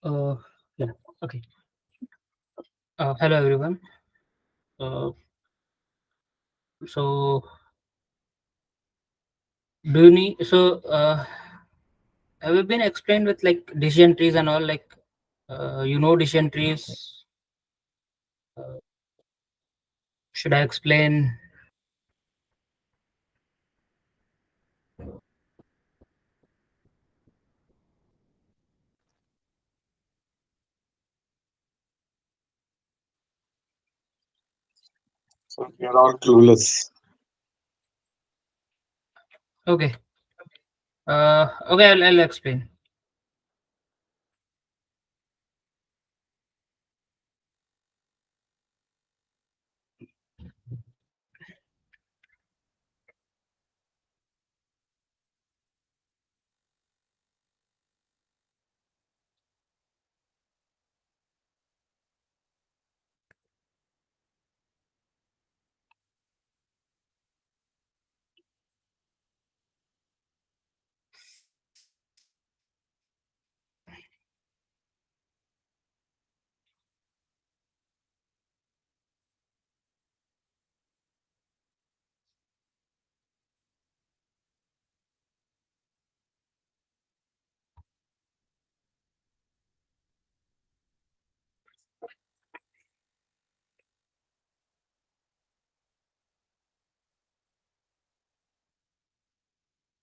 Uh, yeah. Okay. Hello everyone. Uh, so do you need have you been explained with like decision trees and all like decision trees? Uh, should I explain? So we are all clueless. Okay. Okay. I'll explain.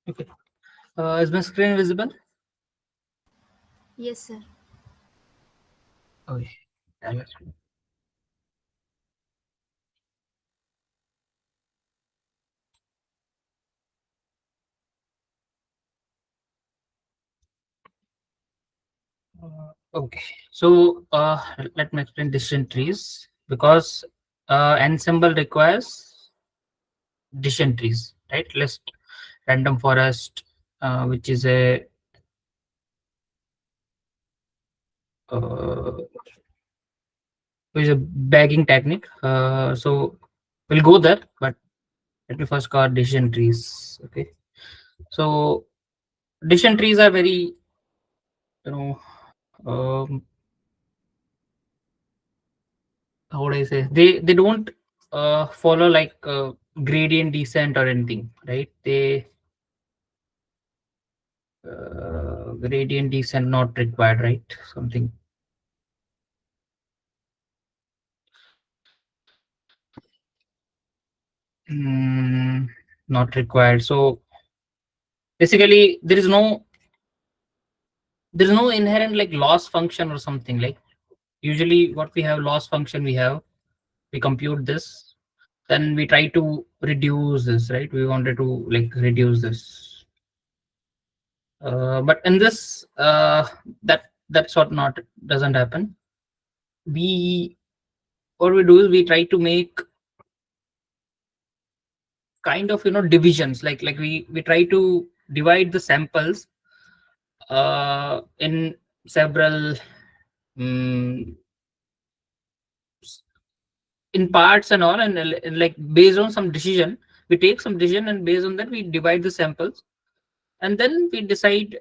Okay. Is my screen visible? Yes, sir. Okay. I'll explain. Okay. Let me explain decision trees because ensemble requires decision trees, right? List random forest, which is a uh, bagging technique. So we'll go there, but let me first cover decision trees. Okay. So decision trees are very, you know, um, how would I say? They don't follow like gradient descent or anything, right? They gradient descent not required, right? Something. Mm, not required. So basically, there is no inherent like loss function or something. Like usually, what we have loss function, we compute this, then we try to reduce this, right? We wanted to like reduce this, but in this, that's what not doesn't happen. We What we do is we try to make kind of divisions, like we try to divide the samples in several mm, s- in parts and all, and like based on some decision, we take some decision, and based on that we divide the samples, and then we decide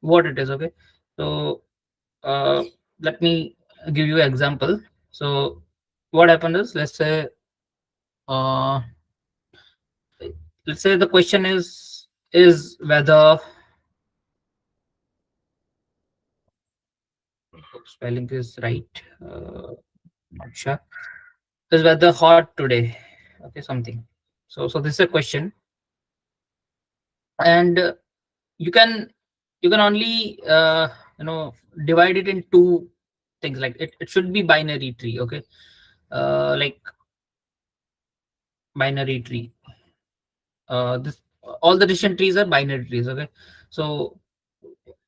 what it is. Okay. So uh, let me give you an example. So what happened is, uh, let's say the question is whether spelling is right. Not sure. Is weather hot today? Okay, something. So this is a question, and you can you can only divide it in two things. Like it should be binary tree. Okay, like binary tree. This All the decision trees are binary trees. Okay, so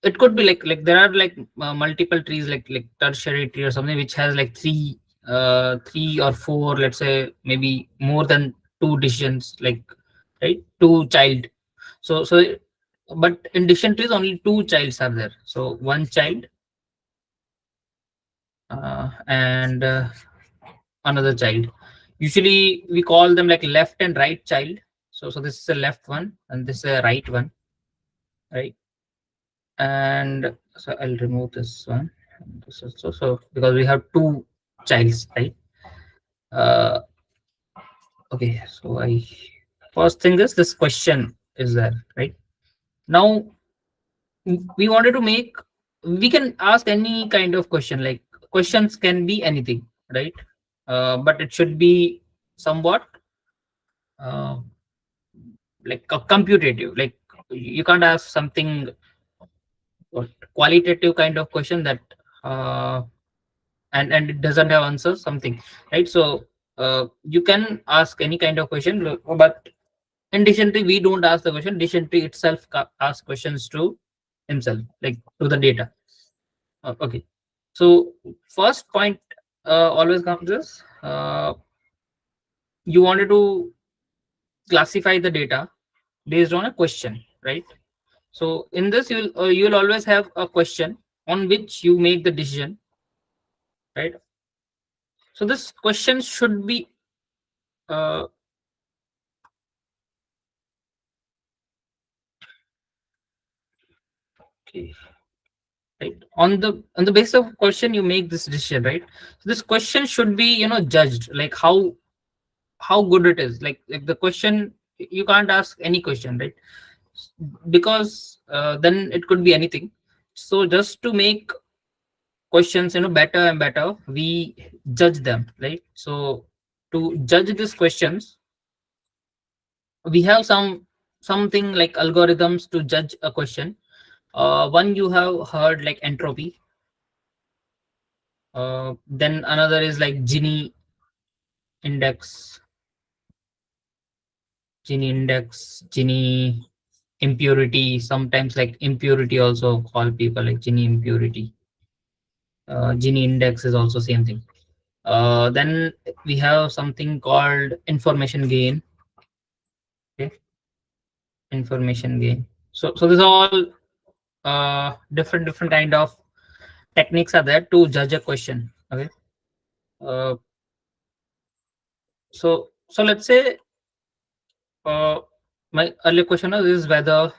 it could be like there are like multiple trees, like tertiary tree or something, which has like three or four, let's say maybe more than two decisions, like, right, two child. So but in decision trees only two childs are there, so one child and another child. Usually we call them like left and right child. So this is a left one and this is a right one, right? And so I'll remove this one. This is so because we have two childs, right? Uh, okay, so I first thing is this question is there, right? Now we wanted to make, we can ask any kind of question, like questions can be anything, right? But it should be somewhat uh, like a computative, like you can't ask something what qualitative kind of question that uh, and it doesn't have answers something, right? So you can ask any kind of question, but in dictionary we don't ask the question. Dictionary itself asks questions to himself, like to the data. Okay, so first point always comes is you wanted to classify the data based on a question, right? So in this you'll always have a question on which you make the decision, right? So this question should be uh, okay, right, on the basis of question you make this decision, right? So this question should be, judged, like how good it is, like the question, you can't ask any question, right? Because then it could be anything. So just to make questions better and better, we judge them, right? So to judge these questions, we have something like algorithms to judge a question. One you have heard like entropy. Then another is like index Gini impurity, sometimes like impurity also call people like Gini impurity. Gini index is also same thing. Then we have something called information gain. Okay, information gain. So these are all different kind of techniques are there to judge a question. Okay. Uh, so let's say uh, my earlier question is the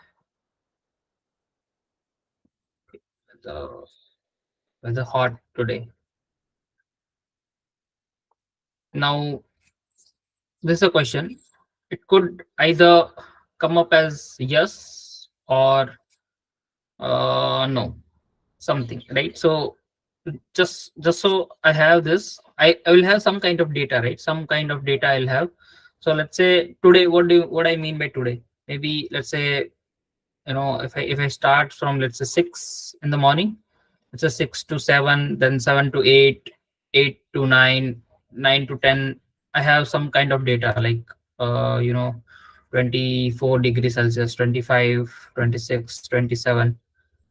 weather hot today. Now this is a question. It could either come up as yes or no, something, right? So just so I have this, I will have some kind of data, right? Some kind of data I'll have. So let's say today, what I mean by today? Maybe let's say, if I start from, let's say, 6 in the morning, it's a 6 to 7, then 7 to 8, 8 to 9, 9 to 10. I have some kind of data like 24 degrees Celsius, 25, 26, 27,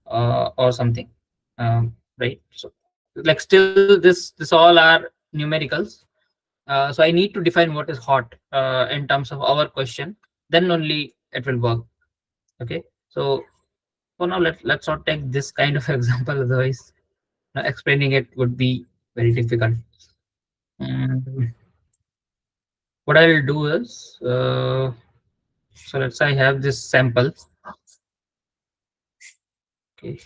or something. Right? So like still this all are numericals. So I need to define what is hot in terms of our question. Then only it will work. Okay. So for now, let's not take this kind of example, otherwise explaining it would be very difficult. Mm, what I'll do is, so let's say I have this sample. Okay,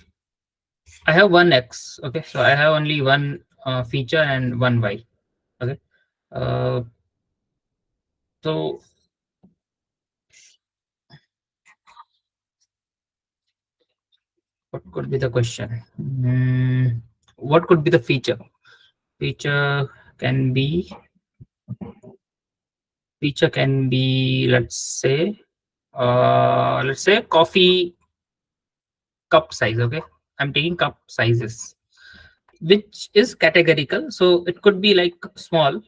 I have one X. Okay, so I have only one feature and one Y. Okay, uh, so what could be the question? What could be the feature? Feature can be let's say coffee cup size. Okay, I'm taking cup sizes, which is categorical, so it could be like small,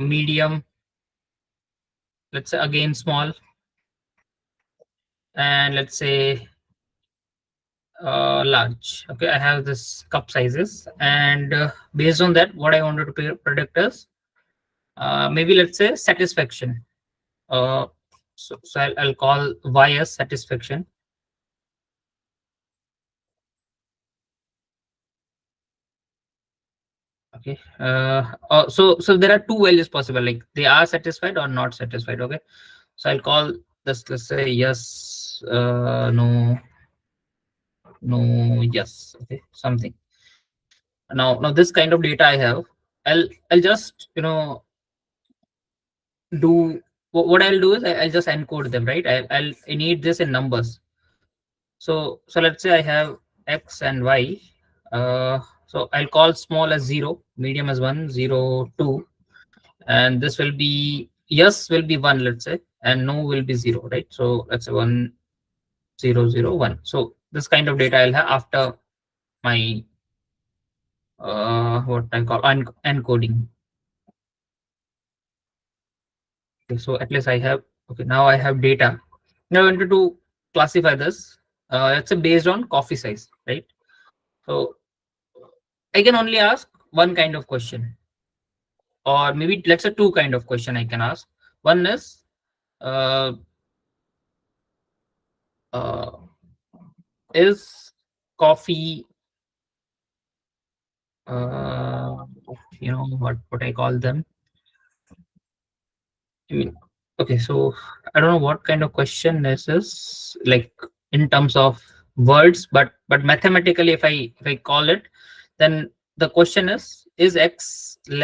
medium, let's say again small, and let's say large. Okay, I have this cup sizes, and based on that, what I wanted to predict is maybe let's say satisfaction. uh, so I'll call y as satisfaction. Okay. So there are two values possible, like they are satisfied or not satisfied. Okay, so I'll call let's say yes, no, no, yes. Okay, something. Now this kind of data I have, I'll just do what I'll do is I'll just encode them, right? I need this in numbers. So let's say I have x and y. So I'll call small as 0, medium as 1, 0, 2, and this will be yes will be 1, let's say, and no will be 0, right? So let's say 1, 0, 0, 1. So this kind of data I'll have after my what I call encoding. Okay, so at least I have, okay, now I have data. Now I wanted to classify this. It's based on coffee size, right? So I can only ask one kind of question, or maybe let's say two kind of question I can ask. One is uh, uh, is coffee uh, what I call them. I mean, okay, so I don't know what kind of question this is, like in terms of words, but mathematically, if I call it, then the question is x uh,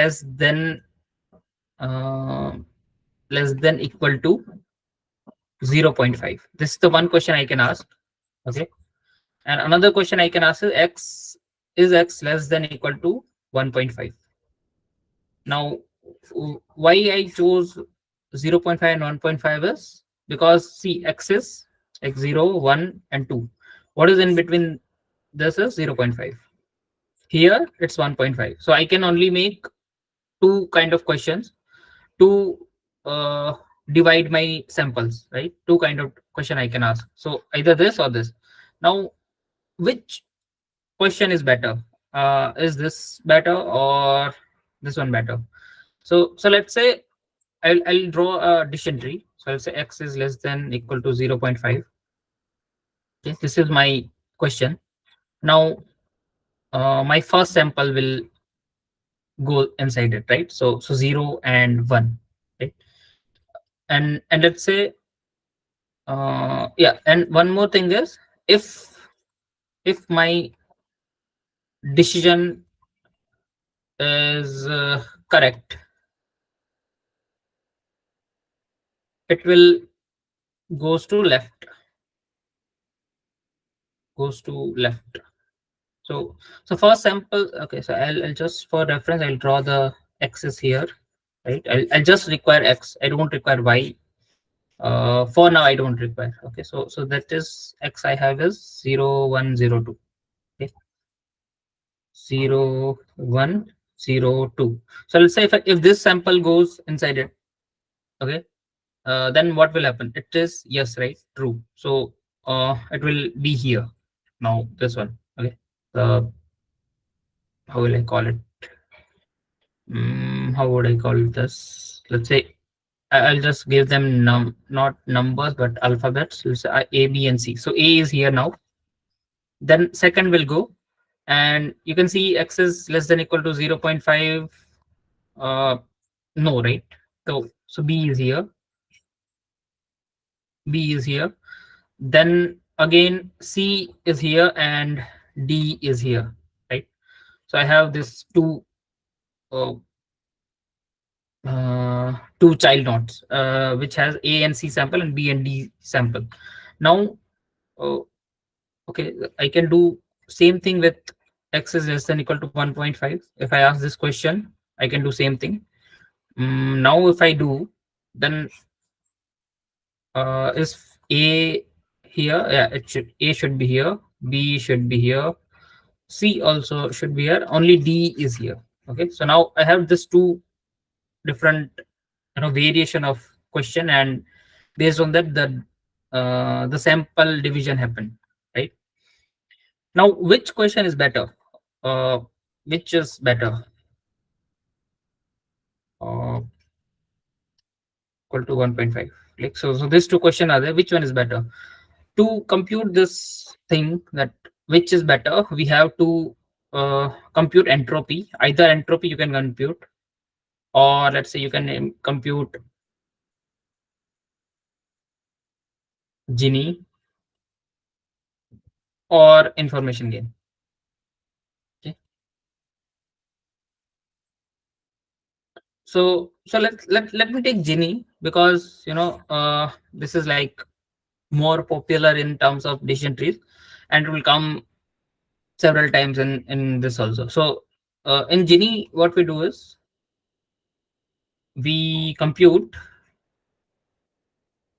less than equal to 0.5? This is the one question I can ask. Okay, and another question I can ask is x less than equal to 1.5? Now, why I chose 0.5 and 1.5 is because see, x is x0, 1, and 2. What is in between this is 0.5. Here it's 1.5. So I can only make two kind of questions to uh, divide my samples, right? Two kind of question I can ask. So either this or this. Now, which question is better? Is this better or this one better? So let's say I'll draw a decision tree. So I'll say x is less than equal to 0.5. Okay, this is my question. Now my first sample will go inside it, right? So 0 and 1, right? And let's say yeah, and one more thing is, if my decision is correct, it will goes to left, goes to left. So first sample, okay, so I'll just for reference I'll draw the x's here, right? I'll just require x, I don't require y. For now I don't require. Okay, so that is x I have is 0, 1, 0, 2. Okay, 0, 1, 0, 2. So let's say if this sample goes inside it, okay, then what will happen? It is yes, right? True. So it will be here. Now this one, okay. How will I call it? How would I call this? Let's say I'll just give them not numbers but alphabets. Let's say A, B, and C. So A is here now. Then second will go, and you can see x is less than equal to 0.5. No, right? So B is here. B is here. Then again C is here and D is here, right? So I have this uh, two child nodes, which has A and C sample and B and D sample. Now, uh, okay, I can do same thing with x is less than equal to 1.5. If I ask this question, I can do same thing. Now, if I do, then is A here? Yeah, A should be here. B should be here. C also should be here. Only D is here. Okay, so now I have this two different variation of question, and based on that the sample division happened, right? Now which question is better? Which is better? Equal to 1.5. Like, so these two questions are there. Which one is better? To compute this thing, that which is better, we have to compute entropy. Either entropy you can compute, or let's say you can compute Gini, or information gain. Okay. So let me take Gini, because this is like more popular in terms of decision trees, and it will come several times in this also. So in Gini, what we do is we compute.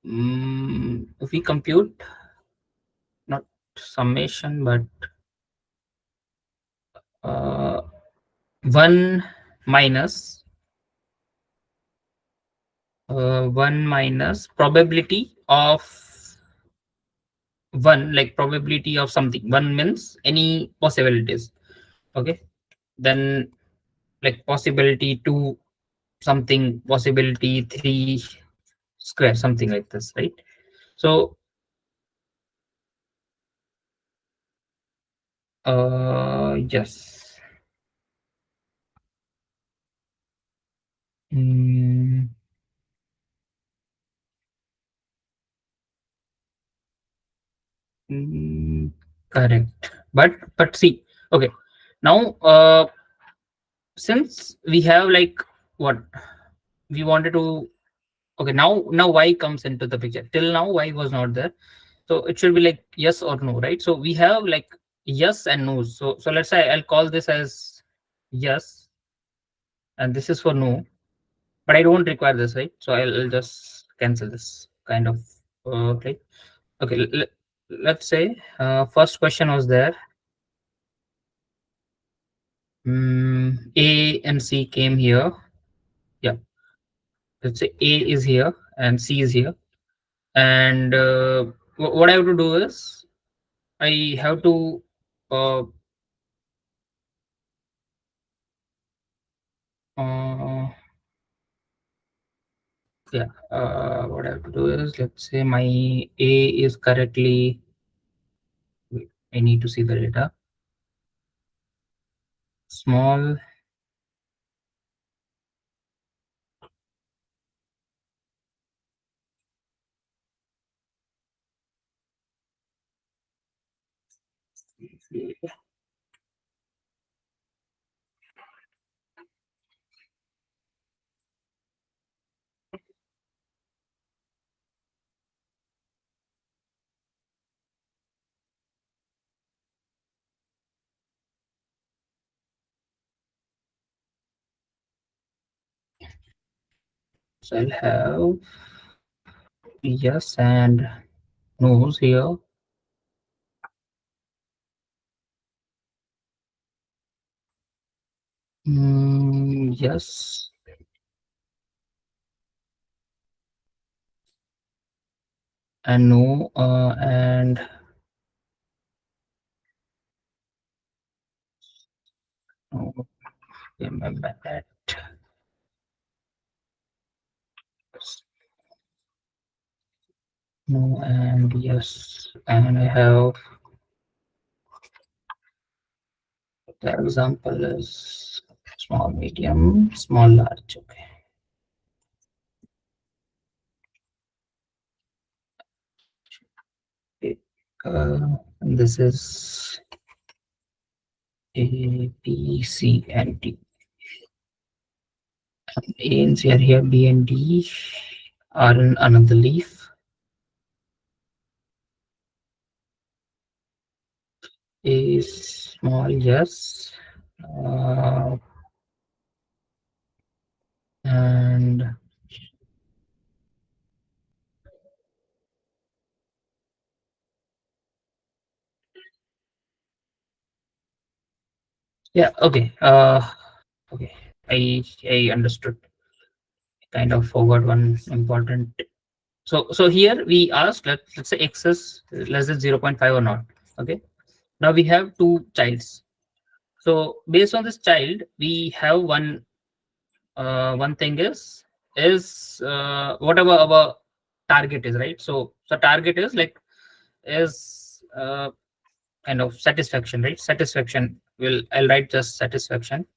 We compute not summation, but uh, 1 minus 1 minus probability of 1, like probability of something. 1 means any possibilities. Okay. Then like possibility 2 something, possibility 3 square, something like this, right? So yes. Mm, mm, correct. But see, okay. Now since we have like what we wanted to, okay, now y comes into the picture. Till now y was not there. So it should be like yes or no, right? So we have like yes and no. So let's say I'll call this as yes, and this is for no, but I don't require this, right? So I'll just cancel this kind of right. Okay, let's say first question was there. A and C came here. Yeah, let's say A is here and C is here. And what I have to do is I have to uh, uh, yeah, what I have to do is, let's say my A is correctly, wait, I need to see the data. Small, so I'll have yes and no's here. Yes and no, and no, remember that. No and yes, and I have the example is small, medium, small, large. Okay. Okay. And this is A, B, C, and D. And A and C are here. B and D are in another leaf. A is small, yes. And yeah, okay. Okay, I understood. Kind of forgot one important. So here we asked, let's say x is less than 0.5 or not. Okay. Now we have two childs. So based on this child, we have one thing is whatever our target is, right? So target is like is kind of satisfaction, right? Satisfaction will, I'll write just satisfaction.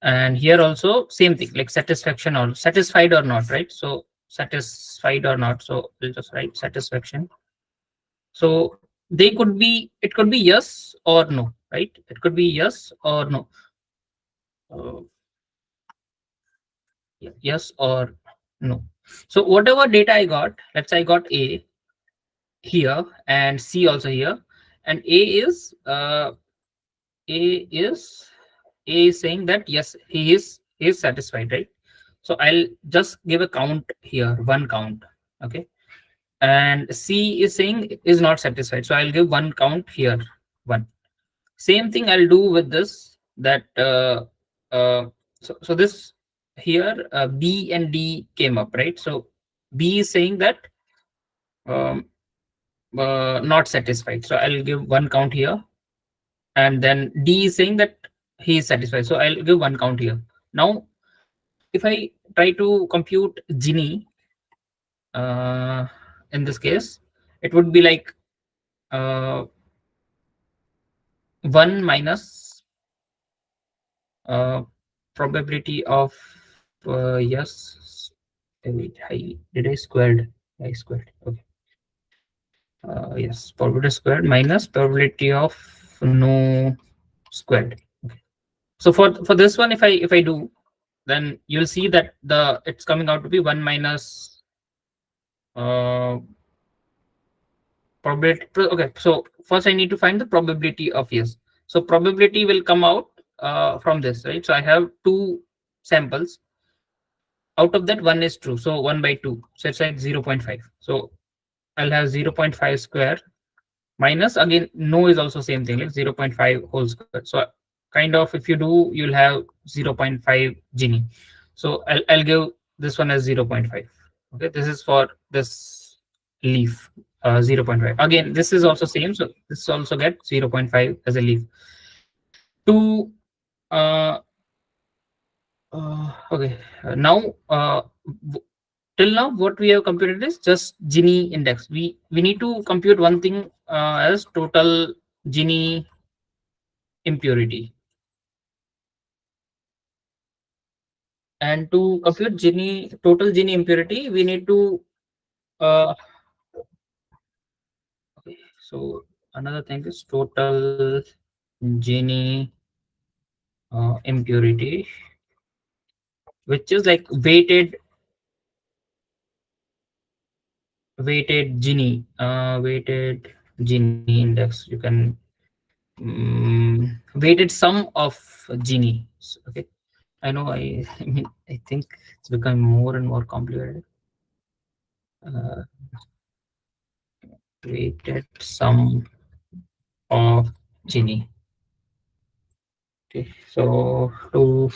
And here also same thing, like satisfaction or satisfied or not, right? So satisfied or not. So we'll just write satisfaction. So they could be, it could be yes or no, right? It could be yes or no. Uh, yes or no. So whatever data I got, let's say I got A here and C also here, and A is A is saying that yes, he is satisfied, right? So I'll just give a count here, one count. Okay. And C is saying is not satisfied. So I'll give one count here, one. Same thing I'll do with this, that so this here B and D came up, right? So B is saying that um, not satisfied. So I'll give one count here, and then D is saying that he is satisfied. So I'll give one count here. Now, if I try to compute Gini, uh, in this case, it would be like uh, 1 minus uh, probability of yes. Wait, did I squared? I squared. Okay. Yes, probability squared minus probability of no squared. Okay. So for this one, if I do, then you'll see that it's coming out to be 1 minus uh, probability. Okay, so first I need to find the probability of yes. So probability will come out from this, right? So I have two samples. Out of that, one is true, so 1 by 2, so it's like 0.5. So I'll have 0.5 square minus, again no is also same thing, like 0.5 whole square. So kind of, if you do, you'll have 0.5 Gini. So I'll give this one as 0.5. Okay, this is for this leaf, 0.5. Again, this is also same, so this also get 0.5 as a leaf. To okay, now till now what we have computed is just Gini index. We need to compute one thing as total Gini impurity. And to compute Gini, total Gini impurity, we need to uh, okay, so another thing is total Gini impurity, which is like weighted Gini index. You can weighted sum of Gini. Okay, I know. I mean, I think it's becoming more and more complicated. Uh, weighted sum of Gini. Okay, so to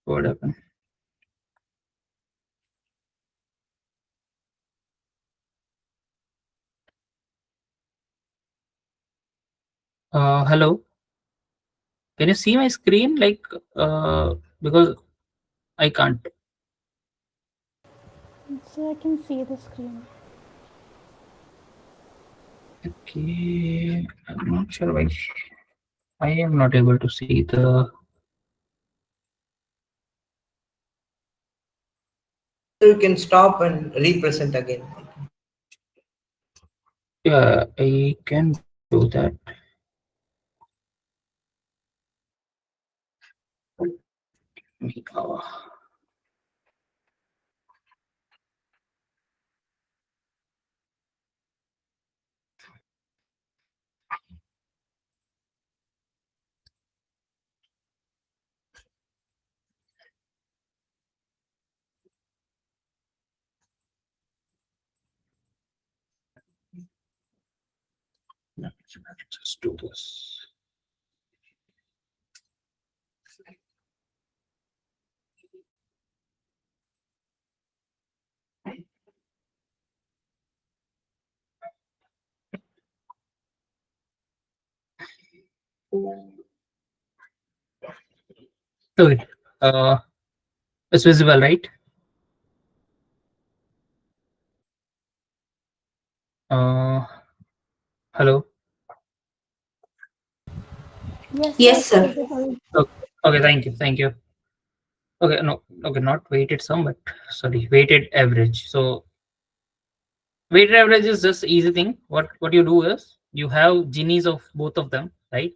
what happened? Hello. Can you see my screen? Like, because I can't. So I can see the screen. Okay, I'm not sure why I am not able to see the. You can stop and represent again. Yeah, I can do that. Uh, Just do this. Okay. It's visible, right? Uh, Hello. Yes, sir, Yes, it's sir. visible. Okay. Okay. Thank you. Thank you. Okay. No. Okay. Not weighted sum, but sorry, weighted average. So weighted average is just easy thing. What you do is you have genies of both of them, right?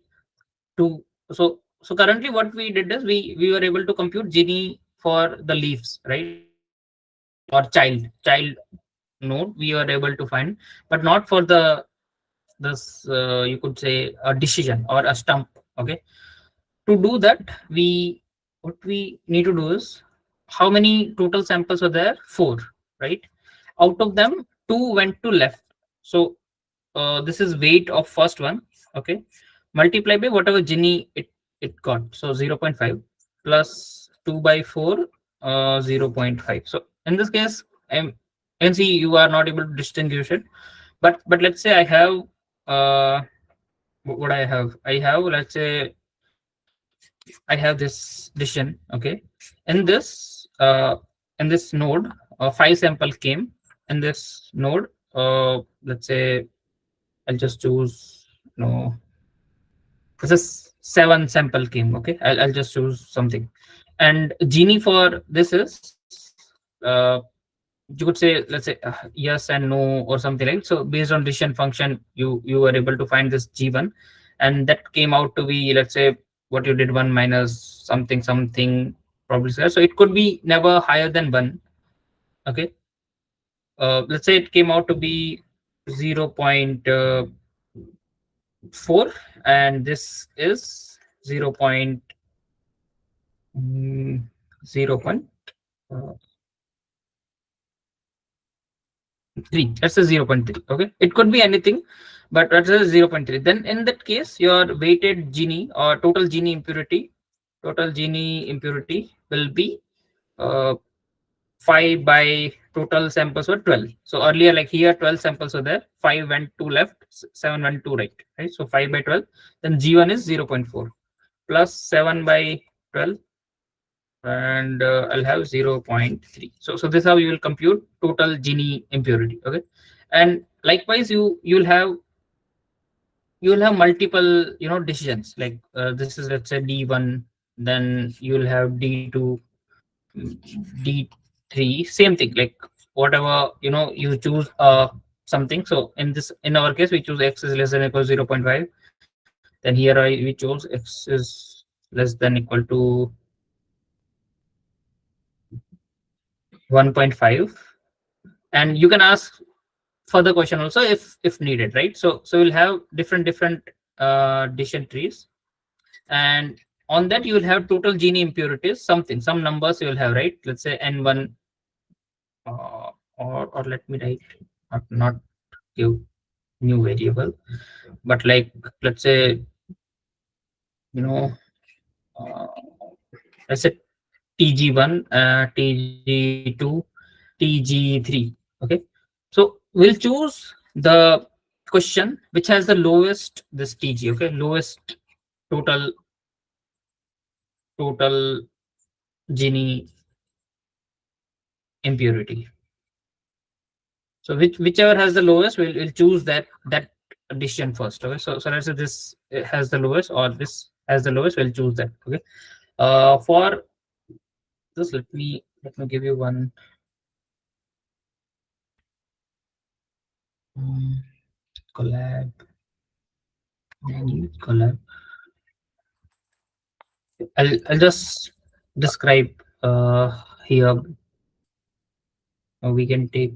To so currently what we did is we were able to compute genie for the leaves, right? Or child node we were able to find, but not for the this you could say a decision or a stump. Okay. To do that, we what we need to do is how many total samples were there? Four, right? Out of them, two went to left. So this is weight of first one. Okay, multiply by whatever genie it got. So 0.5 plus 2 by 4, 0.5. So in this case, and see you are not able to distinguish it. But let's say I have what I have, let's say I have this decision. Okay, in this node, five sample came. In this node, let's say I'll just choose no. This is seven sample came. Okay, I'll just choose something, and genie for this is you could say, let's say yes and no or something, like so based on decision function you were able to find this g1, and that came out to be, let's say, what you did, 1 minus something something, probably so it could be never higher than 1. Okay, let's say it came out to be 0.4, and this is 0. 0. Uh, 3, that's a 0.3. Okay, it could be anything, but that's a 0.3. Then in that case your weighted genie or total genie impurity will be uh, 5 by total samples were 12. So earlier, like here 12 samples were there, 5 went to left, 7 went to right? So 5 by 12, then g1 is 0.4 plus 7 by 12, and I'll have 0.3. So this is how you will compute total genie impurity. Okay, and likewise you'll have multiple decisions, like this is, let's say, d1, then you'll have d2, d3, same thing, like whatever you choose something. So in our case we choose x is less than equal to 0.5, then here we chose x is less than equal to 1.5, and you can ask further question also if needed, right? So we'll have different decision trees, and on that you will have total genie impurities, some numbers you will have, right? Let's say n1, or let me write, not give new variable, but like, let's say, you know uh, let's say tg1, tg2, tg3. Okay, so we'll choose the question which has the lowest this tg. Okay, lowest total genie impurity. So whichever has the lowest, we'll choose that decision first. Okay, so let's say this has the lowest, or this has the lowest, we'll choose that. Okay, for this, let me give you one. um, Collab, collab. I'll just describe here. We can take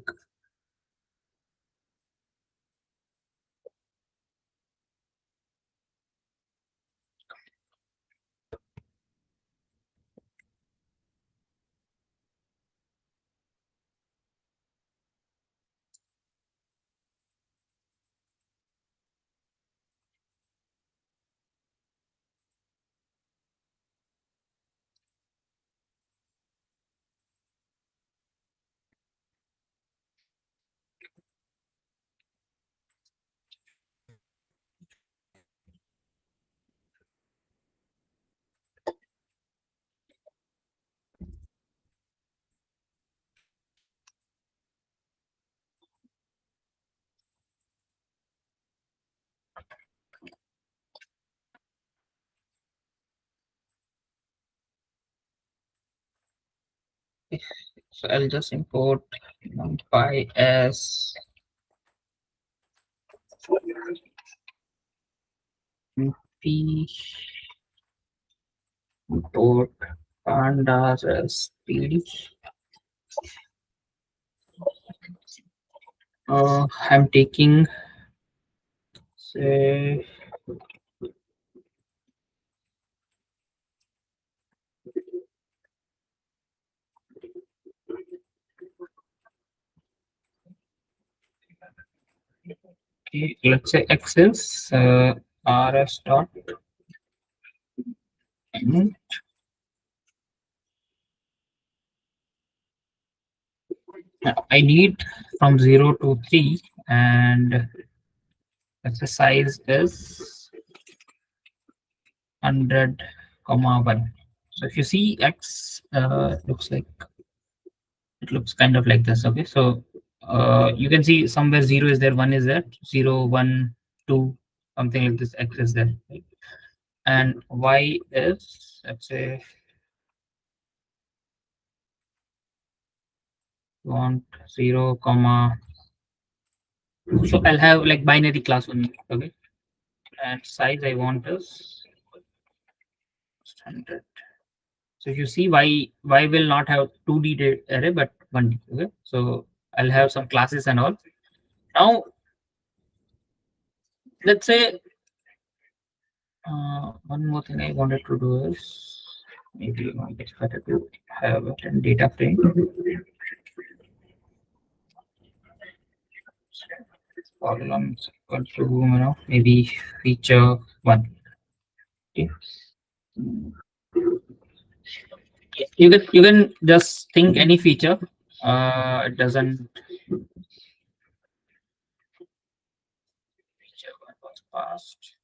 So I'll just import numpy as p import pandas as pd. I'm taking, say, okay, let's say x is rs dot n. I need from 0 to 3, and the size is 100 comma 1. So if you see x, looks like, it looks kind of like this. Okay, so you can see somewhere 0 is there, 1 is there, 0 1 2, something like this, x is there, right? And y is, let's say, want 0 comma 2. So I'll have like binary class only. Okay, and size I want is 100. So if you see, y will not have 2D array but 1D. Okay, so I'll have some classes and all. Now let's say one more thing I wanted to do is, maybe it's better to have it in data frame. Columns equal to, maybe feature 1. Okay. You can just think any feature. It doesn't. Feature 1 was passed.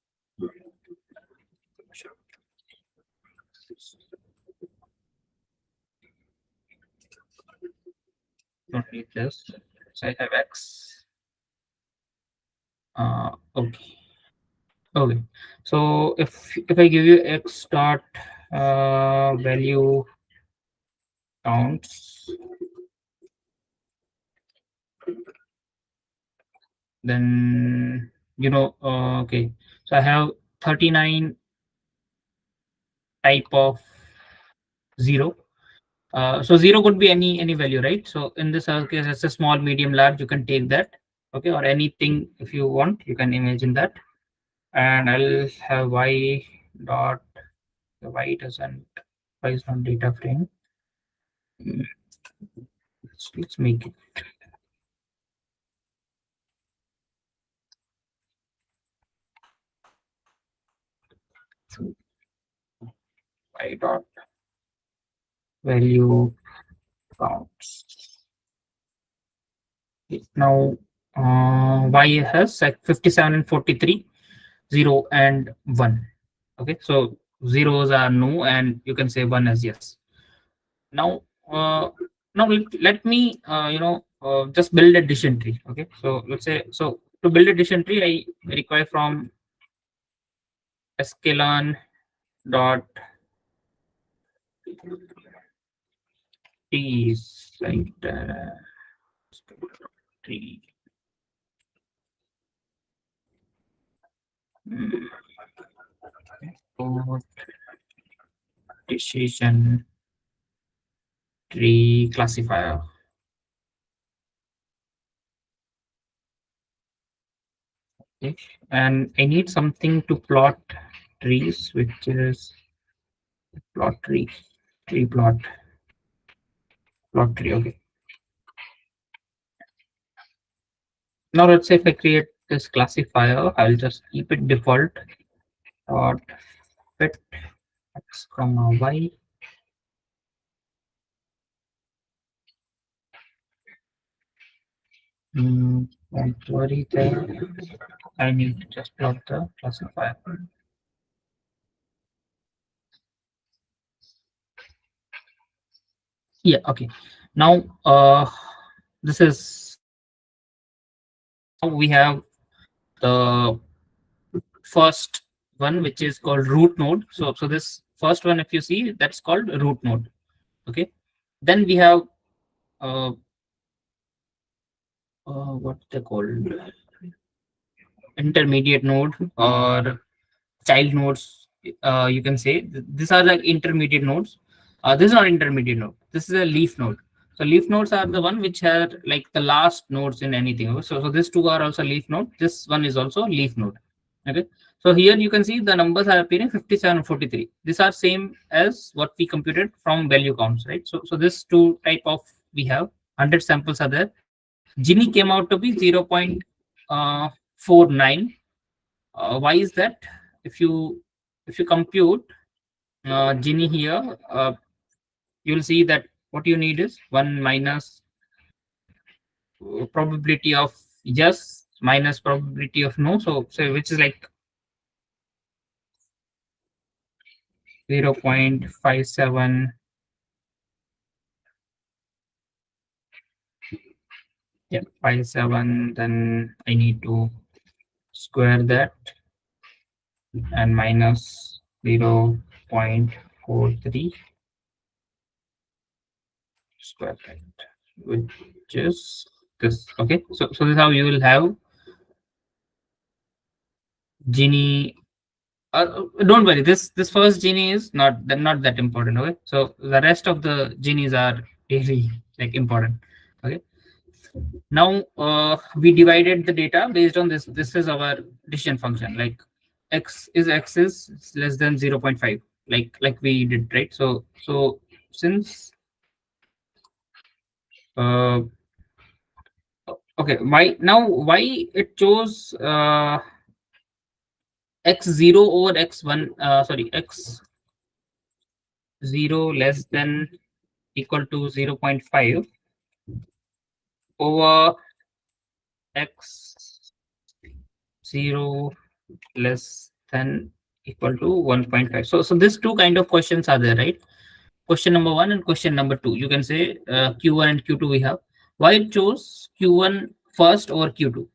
Don't need this. So I have x. Okay. Okay. So if I give you x dot value counts, then okay. So I have 39 type of 0. So 0 could be any value, right? So in this case, it's a small, medium, large. You can take that, okay, or anything if you want. You can imagine that, and I'll have y dot, the y doesn't, y is not data frame. Let's make it y dot value counts. Now y has like 57 and 43, 0 and 1. Okay, so zeros are no, and you can say 1 as yes. Now let me just build a decision tree. Okay, so let's say, so to build a decision tree, I require from sklearn dot trees, like tree. Import decision tree classifier. Okay, and I need something to plot trees, which is plot tree, tree plot tree. Okay, now let's say if I create this classifier, I'll just keep it default dot fit x comma y. Don't worry there. I need to just plot the classifier. Yeah, okay. Now this is, now we have the first one, which is called root node. So this first one, if you see, that's called root node. Okay. Then we have what they called intermediate node or child nodes. You can say these are like intermediate nodes. This is not intermediate node. This is a leaf node. So leaf nodes are the one which are like the last nodes in anything. Okay? So these two are also leaf node. This one is also leaf node. Okay. So here you can see the numbers are appearing 57 and 43. These are same as what we computed from value counts, right? So this two type of we have 100 samples are there. Gini came out to be 0.49. Why is that? If you compute Gini here, you'll see that what you need is 1 minus probability of yes minus probability of no. So which is like 0.57. Yeah, 57. Then I need to square that and minus 0.43 square bracket, which is this. Okay, so this is how you will have Gini. Don't worry, this first Gini is not that important. Okay, so the rest of the Ginis are really like important. Okay, now we divided the data based on this. This is our decision function. Like x is less than 0.5, like we did, right? So since okay, why it chose x0 over x1, sorry, x0 less than equal to 0.5 over x0 less than equal to 1.5. So these two kind of questions are there, right? Question number 1 and question number 2. You can say q1 and q2 we have. Why it chose q1 first over q2?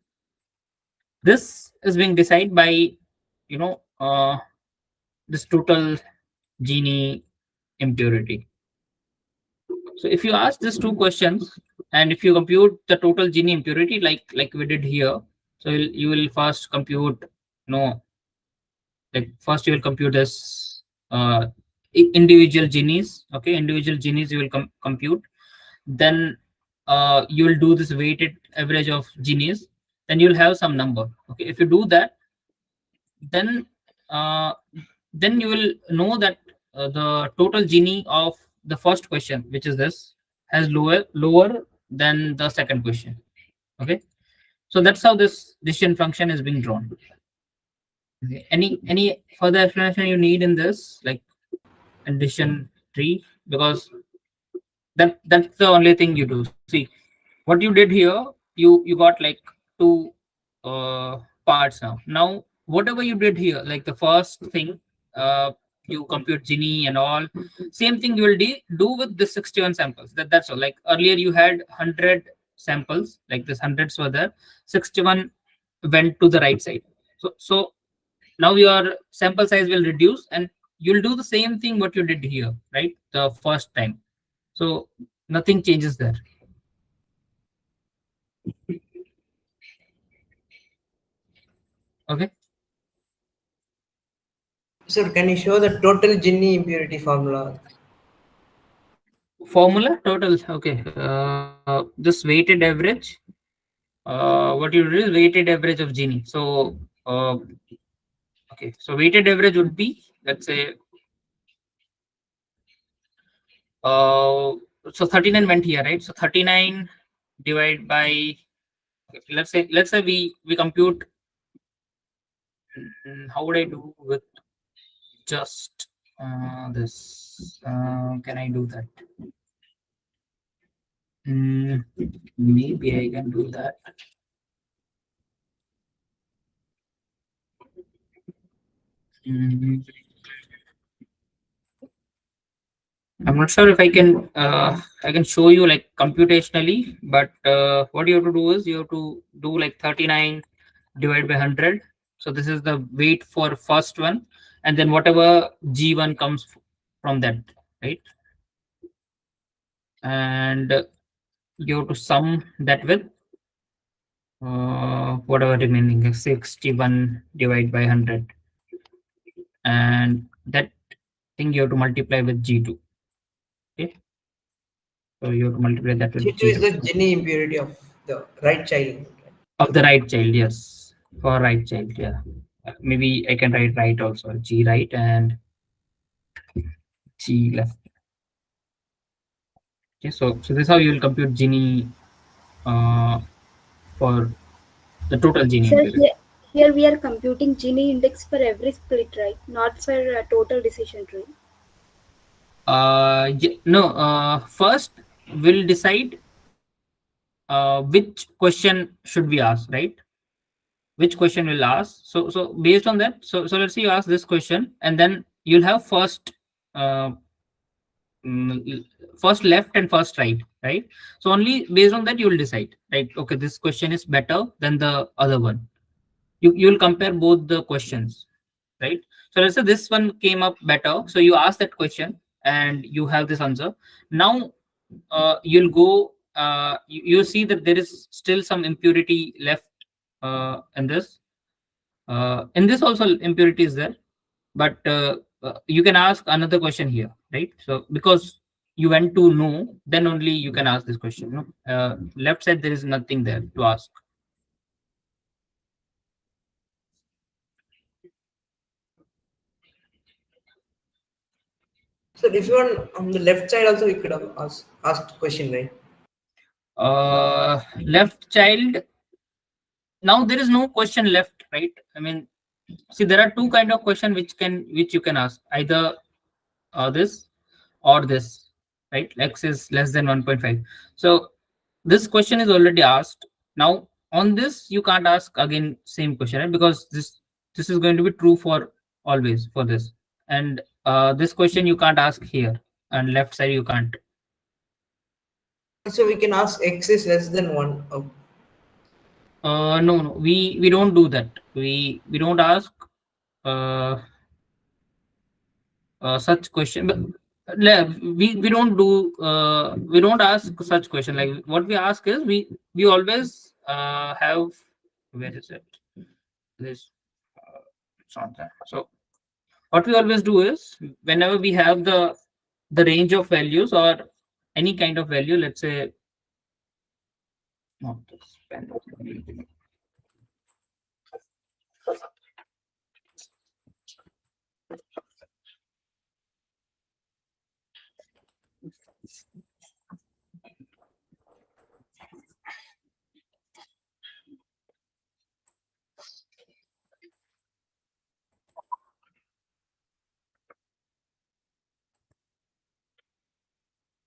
This is being decided by this total Gini impurity. So if you ask these two questions and if you compute the total Gini impurity like we did here, so you will first compute, like first you will compute this individual Ginis. Okay, individual Ginis you will compute. Then you will do this weighted average of Ginis. Then you'll have some number. Okay, if you do that, then you will know that the total Gini of the first question, which is this, has lower than the second question. Okay, so that's how this decision function is being drawn. Okay. Any further explanation you need in this, like addition tree? Because that's the only thing you do. See, what you did here, you got like two parts now. Now whatever you did here, like the first thing, you compute Gini and all, same thing you will do with the 61 samples. That's all. Like earlier you had 100 samples, like this hundreds were there, 61 went to the right side. So now your sample size will reduce and you'll do the same thing what you did here, right, the first time. So nothing changes there. Okay. Sir, can you show the total Gini impurity formula? Formula total. Okay. This weighted average. What you do is weighted average of Gini. So okay. So weighted average would be, let's say, so 39 went here, right? So 39 divided by, okay, let's say we compute. How would I do with just this? Can I do that? Maybe I can do that. I'm not sure if I can show you like computationally, but what you have to do is you have to do like 39 divided by 100 So this is the weight for first one, and then whatever G1 comes from that, right? And you have to sum that with whatever remaining is 61 divided by 100, and that thing you have to multiply with G2. Okay, so you have to multiply that with G2 is G2 the Gini impurity of the right child. of the right child. Yes, for right child. Yeah, maybe I can write right also. G right and G left. Okay, so this is how you will compute Gini for the total Gini So impurity. here we are computing Gini index for every split, right? Not for a total decision tree. No. First, we'll decide which question should we ask, right? Which question we'll ask. So based on that, so let's say you ask this question, and then you'll have first, uh, mm, first left and first right, right? So only based on that you will decide, right? Okay, this question is better than the other one. You will compare both the questions, right? So let's say this one came up better, so you ask that question and you have this answer. Now you'll go, you see that there is still some impurity left in this also impurity is there, but you can ask another question here, right? So because you went to no, then only you can ask this question, no? Left side there is nothing there to ask. So if you want on the left side also, you could have asked question, right? Left child, now there is no question left, right? I mean, see, there are two kind of question which you can ask, either this or this, right? X is less than 1.5. So this question is already asked. Now on this you can't ask again same question, right? Because this is going to be true for always for this, and this question you can't ask here, and left side you can't. So we can ask X is less than 1. Oh, No, we don't do that. We don't ask uh, such question. But we don't ask such question. Like what we ask is we always have, where is it? This it's not there. So what we always do is whenever we have the range of values or any kind of value, let's say not this pen.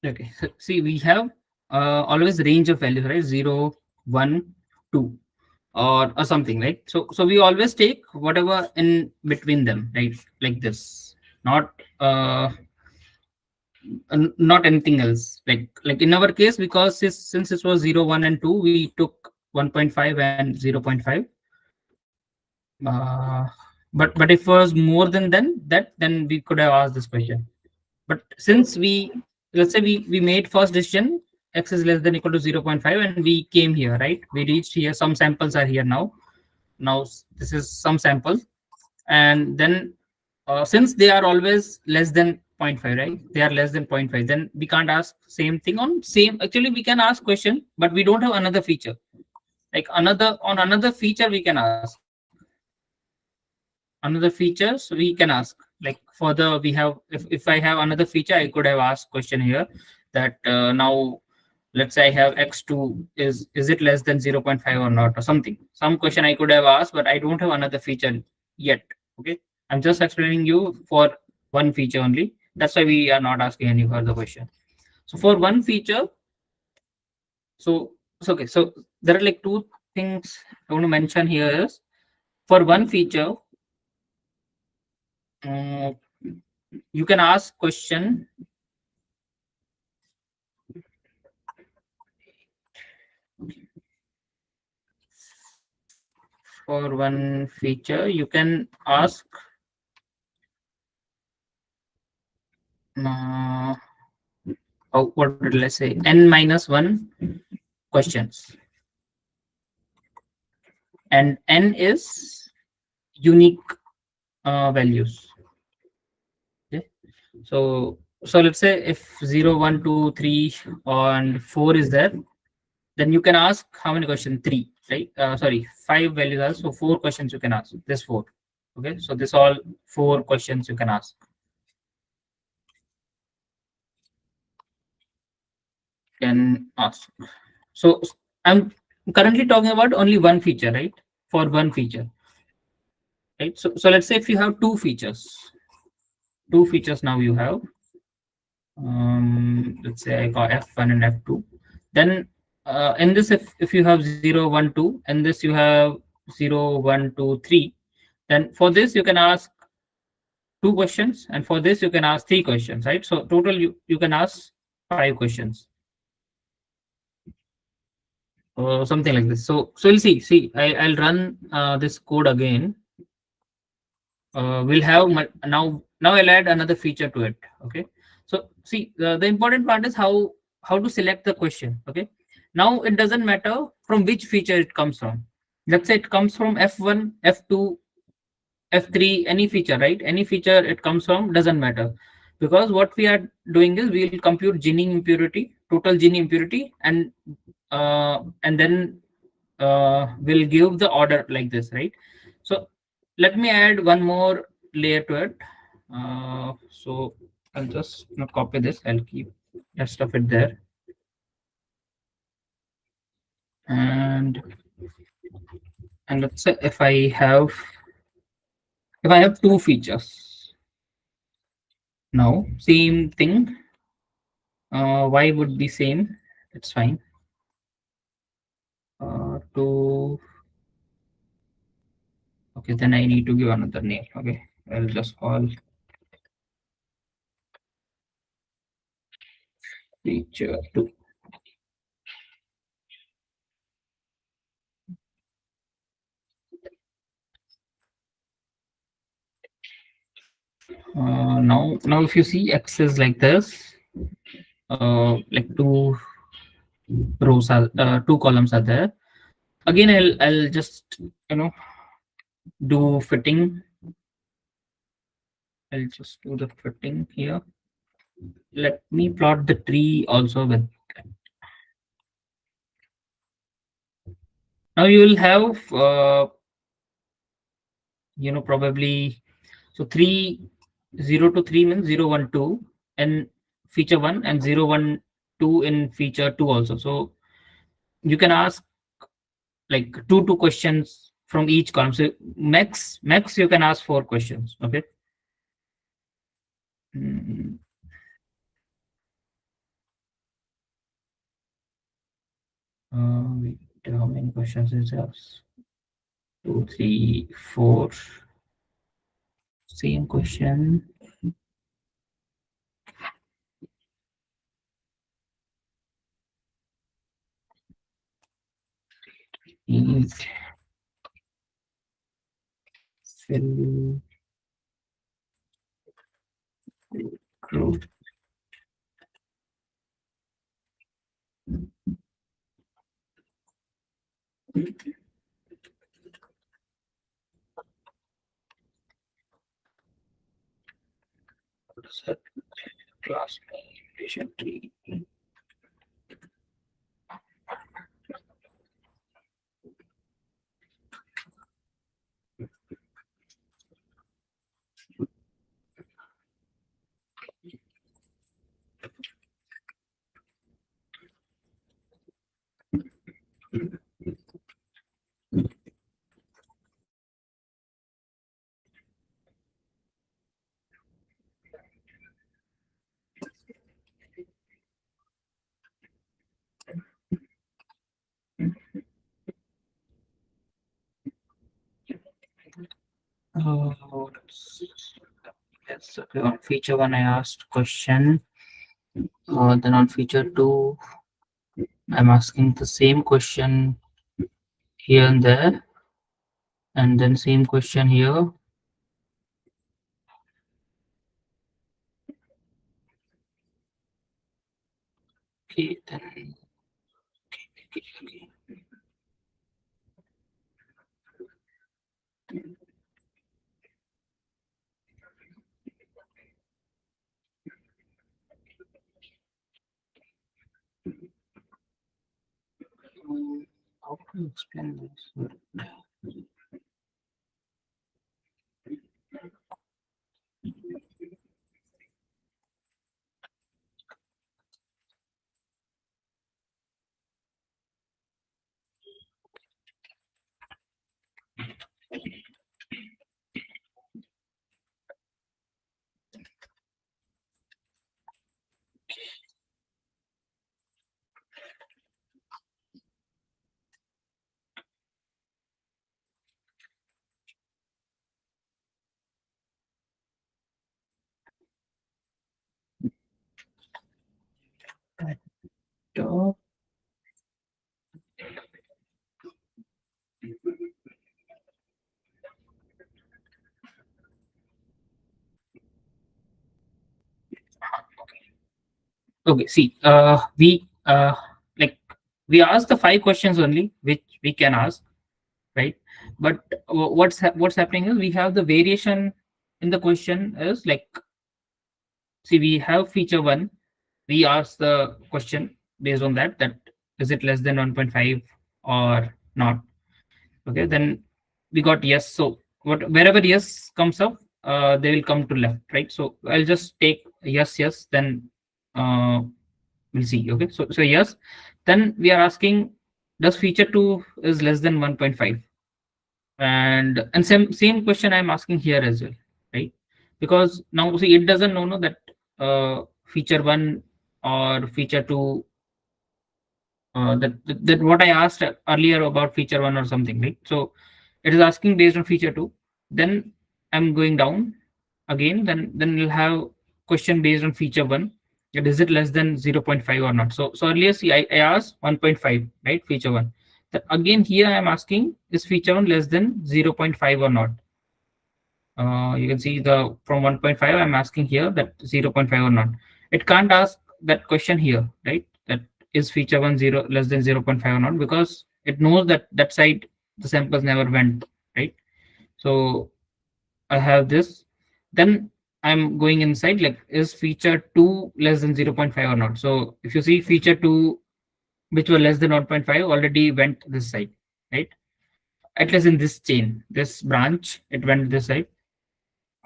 Okay, so see, we have always range of values, right? 0, 1, 2, or something, right? So we always take whatever in between them, right? Like this, not not anything else. Like in our case, because since it was 0, 1, and 2, we took 1.5 and 0.5. Uh, but if it was more than that, then we could have asked this question. But since let's say we made first decision, x is less than equal to 0.5, and we came here, right? We reached here. Some samples are here now. Now this is some sample, and then since they are always less than zero point 0.5, right? They are less than 0.5. Then we can't ask same thing on same. Actually, we can ask question, but we don't have another feature. Like another feature we can ask. Another features we can ask, like further we have, if I have another feature, I could have asked question here that now let's say I have x2, is it less than 0.5 or not, or something, some question I could have asked, but I don't have another feature yet. Okay, I'm just explaining you for one feature only. That's why we are not asking any further question. So for one feature, okay, so there are like two things I want to mention here is, for one feature, uh, you can ask question for one feature, you can ask what did I say? N minus 1 questions, and N is unique values. Okay. So let's say if 0, 1, 2, 3, and 4 is there, then you can ask how many questions? 3, right? Sorry, 5 values are, so 4 questions you can ask. This 4. Okay, so this all 4 questions you can ask. So I'm currently talking about only one feature, right? For one feature, right? So let's say if you have two features now you have, let's say I got F1 and F2. Then in this, if you have 0, 1, 2, and this you have 0, 1, 2, 3, then for this you can ask 2 questions, and for this you can ask 3 questions, right? So total you can ask 5 questions, or something like this. So we'll see I'll run this code again. We'll have now I'll add another feature to it. Okay, so see, the important part is how to select the question. Okay, now it doesn't matter from which feature it comes from. Let's say it comes from F1, F2, F3, any feature, right? Any feature it comes from, doesn't matter, because what we are doing is we'll compute Gini impurity, total Gini impurity, and then we'll give the order like this, right? So let me add one more layer to it. So I'll just not copy this. I'll keep rest of it there. And let's say if I have two features, now same thing. Y would be same. It's fine. Okay, then I need to give another name. Okay, I'll just call feature 2. Now if you see X is like this, like 2 rows are 2 columns are there. Again, I'll just do fitting. I'll just do the fitting here. Let me plot the tree also with that. Now you will have probably, so 3, 0 to 3 means 0, 1, 2 in feature 1, and 0, 1, 2 in feature 2 also. So you can ask like two questions from each column. So max you can ask 4 questions. Okay. Wait, how many questions is there? 2, 3, 4. Same question. Fill group. What is that? Class patient tree. Yes, okay. On feature 1 I asked question, then on feature 2 I'm asking the same question here and there. And then same question here. Okay, then okay. How to explain this? Top. Okay, see, like we asked the 5 questions only, which we can ask, right? But what's happening is we have the variation in the question is like, see, we have feature one. We ask the question based on that is it less than 1.5 or not? Okay, then we got yes. So wherever yes comes up, they will come to left, right? So I'll just take yes, then uh, we'll see. Okay, so yes, then we are asking, does feature 2 is less than 1.5? And same question I'm asking here as well, right? Because now see, it doesn't know no, that feature 1 or feature 2, that what I asked earlier about feature 1 or something, right? So it is asking based on feature 2. Then I'm going down again, then we'll have question based on feature 1, that is it less than 0.5 or not. So earlier, see, I asked 1.5, right? Feature 1. Then again here I'm asking, is feature 1 less than 0.5 or not? You can see the from 1.5 I'm asking here that 0.5 or not. It can't ask that question here, right? That is feature 1 0 less than 0.5 or not, because it knows that that side the samples never went, right? So I have this. Then I'm going inside, like, is feature 2 less than 0.5 or not? So if you see feature 2, which were less than 0.5, already went this side, right? At least in this chain, this branch, it went this side.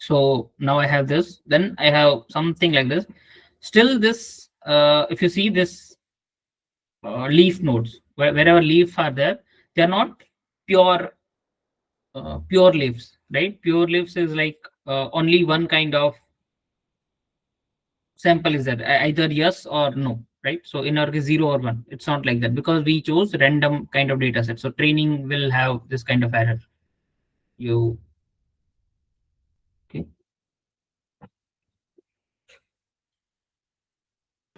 So now I have this, then I have something like this. Still this, if you see this leaf nodes, wherever leaf are there, they are not pure pure leaves, right? Pure leaves is like only one kind of sample is there, either yes or no, right? So in our case 0 or 1, it's not like that, because we chose random kind of data set. So training will have this kind of error. You okay?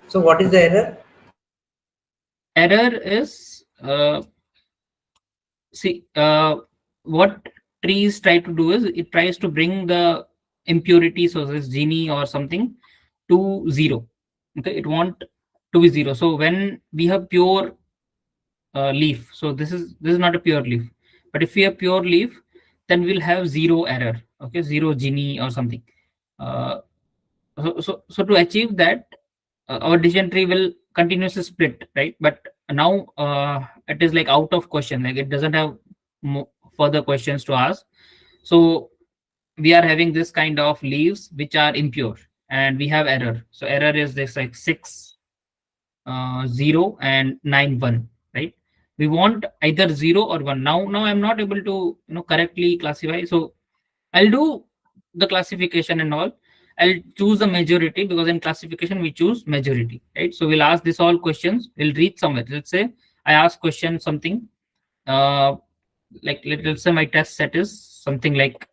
So what is the error? Error is see, what trees try to do is it tries to bring the impurity, so this genie or something, to 0. Okay, it want to be 0. So when we have pure leaf, so this is not a pure leaf, but if we have pure leaf, then we'll have 0 error. Okay, 0 genie or something. uh, so to achieve that, our decision tree will continuously split, right? But now it is like out of question, like it doesn't have further questions to ask. So we are having this kind of leaves which are impure, and we have error. So error is this, like 6 0 and 9 1, right? We want either 0 or 1. Now I'm not able to correctly classify, so I'll do the classification and all. I'll choose the majority, because in classification we choose majority, right? So we'll ask this all questions. We'll read somewhere. Let's say I ask question something, uh, like let's say my test set is something like,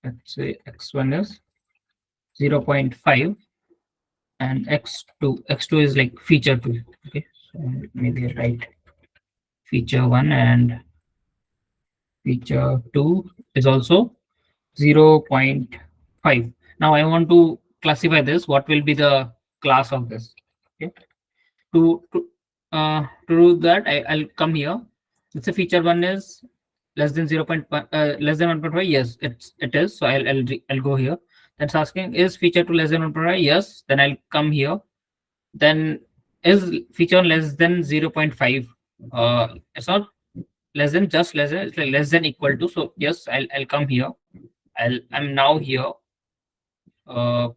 let's say x1 is 0.5 and x2 is like feature 2. Okay, so maybe I write feature 1 and feature 2 is also 0.5. Now I want to classify this. What will be the class of this? Okay. To do that, I'll come here. Let's say feature 1 is less than 0.1, less than 1.5. Yes, it is. So I'll go here. That's asking, is feature 2 less than 1.5? Yes. Then I'll come here. Then is feature less than 0.5? It's not less than, just less than, it's like less than equal to. So yes, I'll come here. I'm now here. Uh,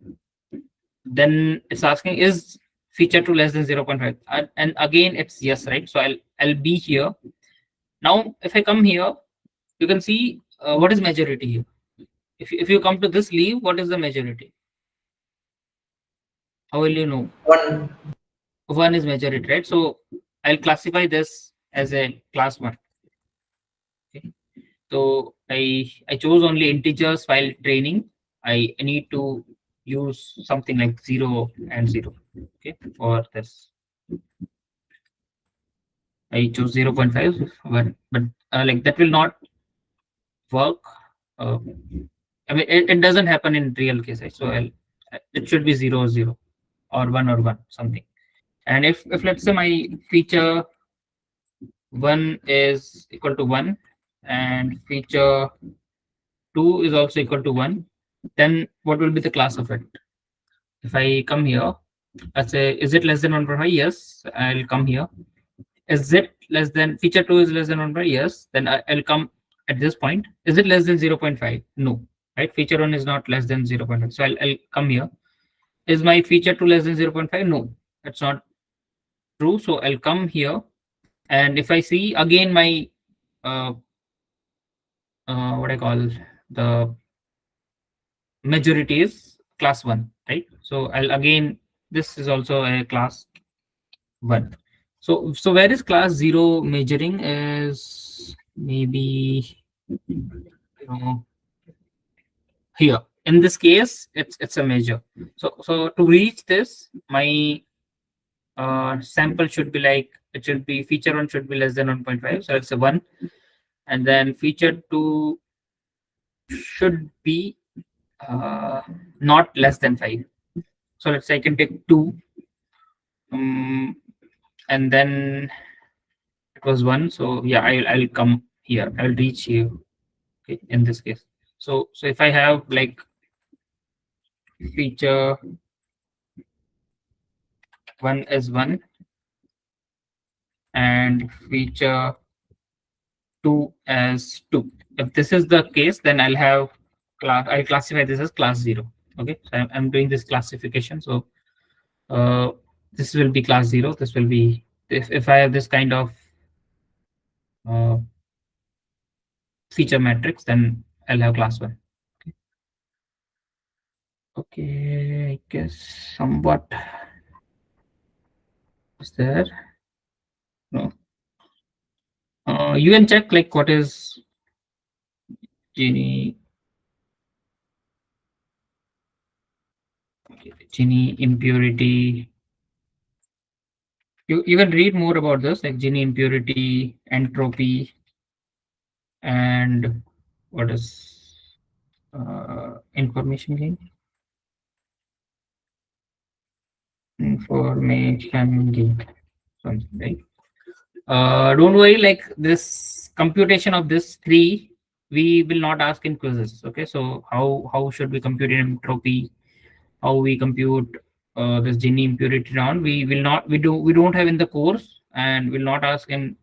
then it's asking, is feature 2 less than 0.5? And again it's yes, right? So I'll be here. Now if I come here, you can see what is majority here. If you come to this leave, what is the majority? How will you know? 1. 1 is majority, right? So I'll classify this as a class 1. Okay. So I chose only integers while training. I need to use something like 0 and 0. Okay, for this I chose 0.5, but like that will not work. Uh, I mean, it doesn't happen in real case, right? So it should be 0 or 0 or 1 or 1 something. And if let's say my feature 1 is equal to 1 and feature 2 is also equal to 1, then what will be the class of it? If I come here, let's say, is it less than 1.5? Yes, I'll come here. Is it less than, feature 2 is less than 1.5? Yes, then I'll come at this point. Is it less than 0.5? No, right? Feature 1 is not less than 0.5. So I'll come here. Is my feature 2 less than 0.5? No, that's not true. So I'll come here. And if I see again my, what I call the majority is class 1, right? So I'll again, this is also a class 1. So where is class 0 measuring is maybe, here. In this case, it's a measure. So to reach this, my sample should be like, it should be feature 1 should be less than 1.5. So it's a 1. And then feature 2 should be not less than 5. So let's say I can take 2. And then it was 1. So yeah, I'll come here. I'll reach here. Okay, in this case. So if I have like feature 1 is 1 and feature 2 as 2. If this is the case, then I'll have class, I'll classify this as class 0. Okay, so I'm doing this classification. So this will be class 0. This will be, if I have this kind of feature matrix, then I'll have class 1. Okay, I guess somewhat is there. No. You can check like what is Gini impurity. You can read more about this, like Gini impurity, entropy, and what is information gain. Information gain, something, right? Don't worry, like this computation of this 3, we will not ask in quizzes. Okay, so how should we compute entropy? How we compute this Gini impurity round? We will not. We don't have in the course, and will not ask in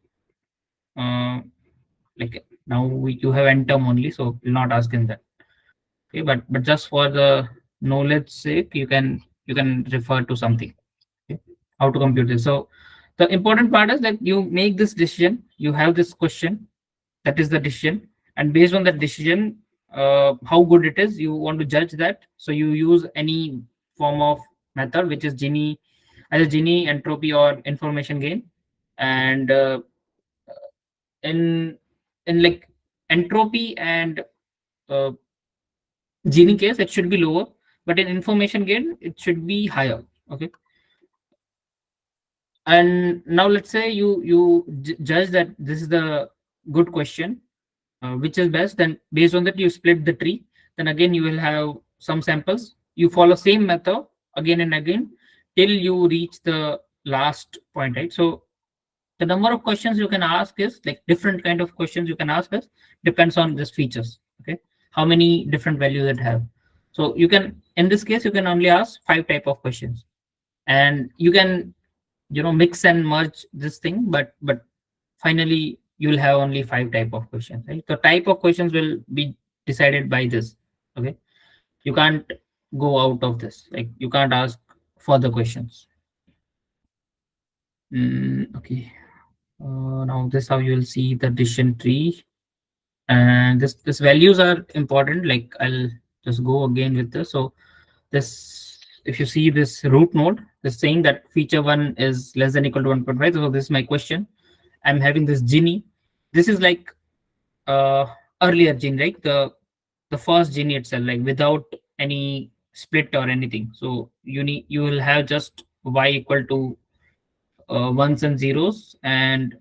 like now you have n term only, so will not ask in that. Okay, but just for the knowledge sake, you can refer to something. Okay, how to compute this. So the important part is that you make this decision. You have this question, that is the decision, and based on that decision, how good it is, you want to judge that. So you use any form of method which is Gini, either Gini, entropy, or information gain. And in like entropy and Gini case, it should be lower, but in information gain, it should be higher. Okay. And now let's say you judge that this is the good question, which is best. Then based on that you split the tree. Then again you will have some samples. You follow same method again and again till you reach the last point, right? So the number of questions you can ask is like different kind of questions you can ask us depends on this features. Okay, how many different values it have. So you can, in this case, you can only ask 5 type of questions, and you can, mix and merge this thing, but finally you will have only 5 type of questions, right? The type of questions will be decided by this. Okay, you can't go out of this, like you can't ask further questions. Okay, now this how you will see the decision tree, and this values are important. Like I'll just go again with this. So this, if you see this root node, this saying that feature 1 is less than equal to 1.5. So this is my question. I'm having this Gini. This is like uh earlier Gini, right? The first Gini itself, like without any split or anything. So you will have just y equal to ones and zeros, and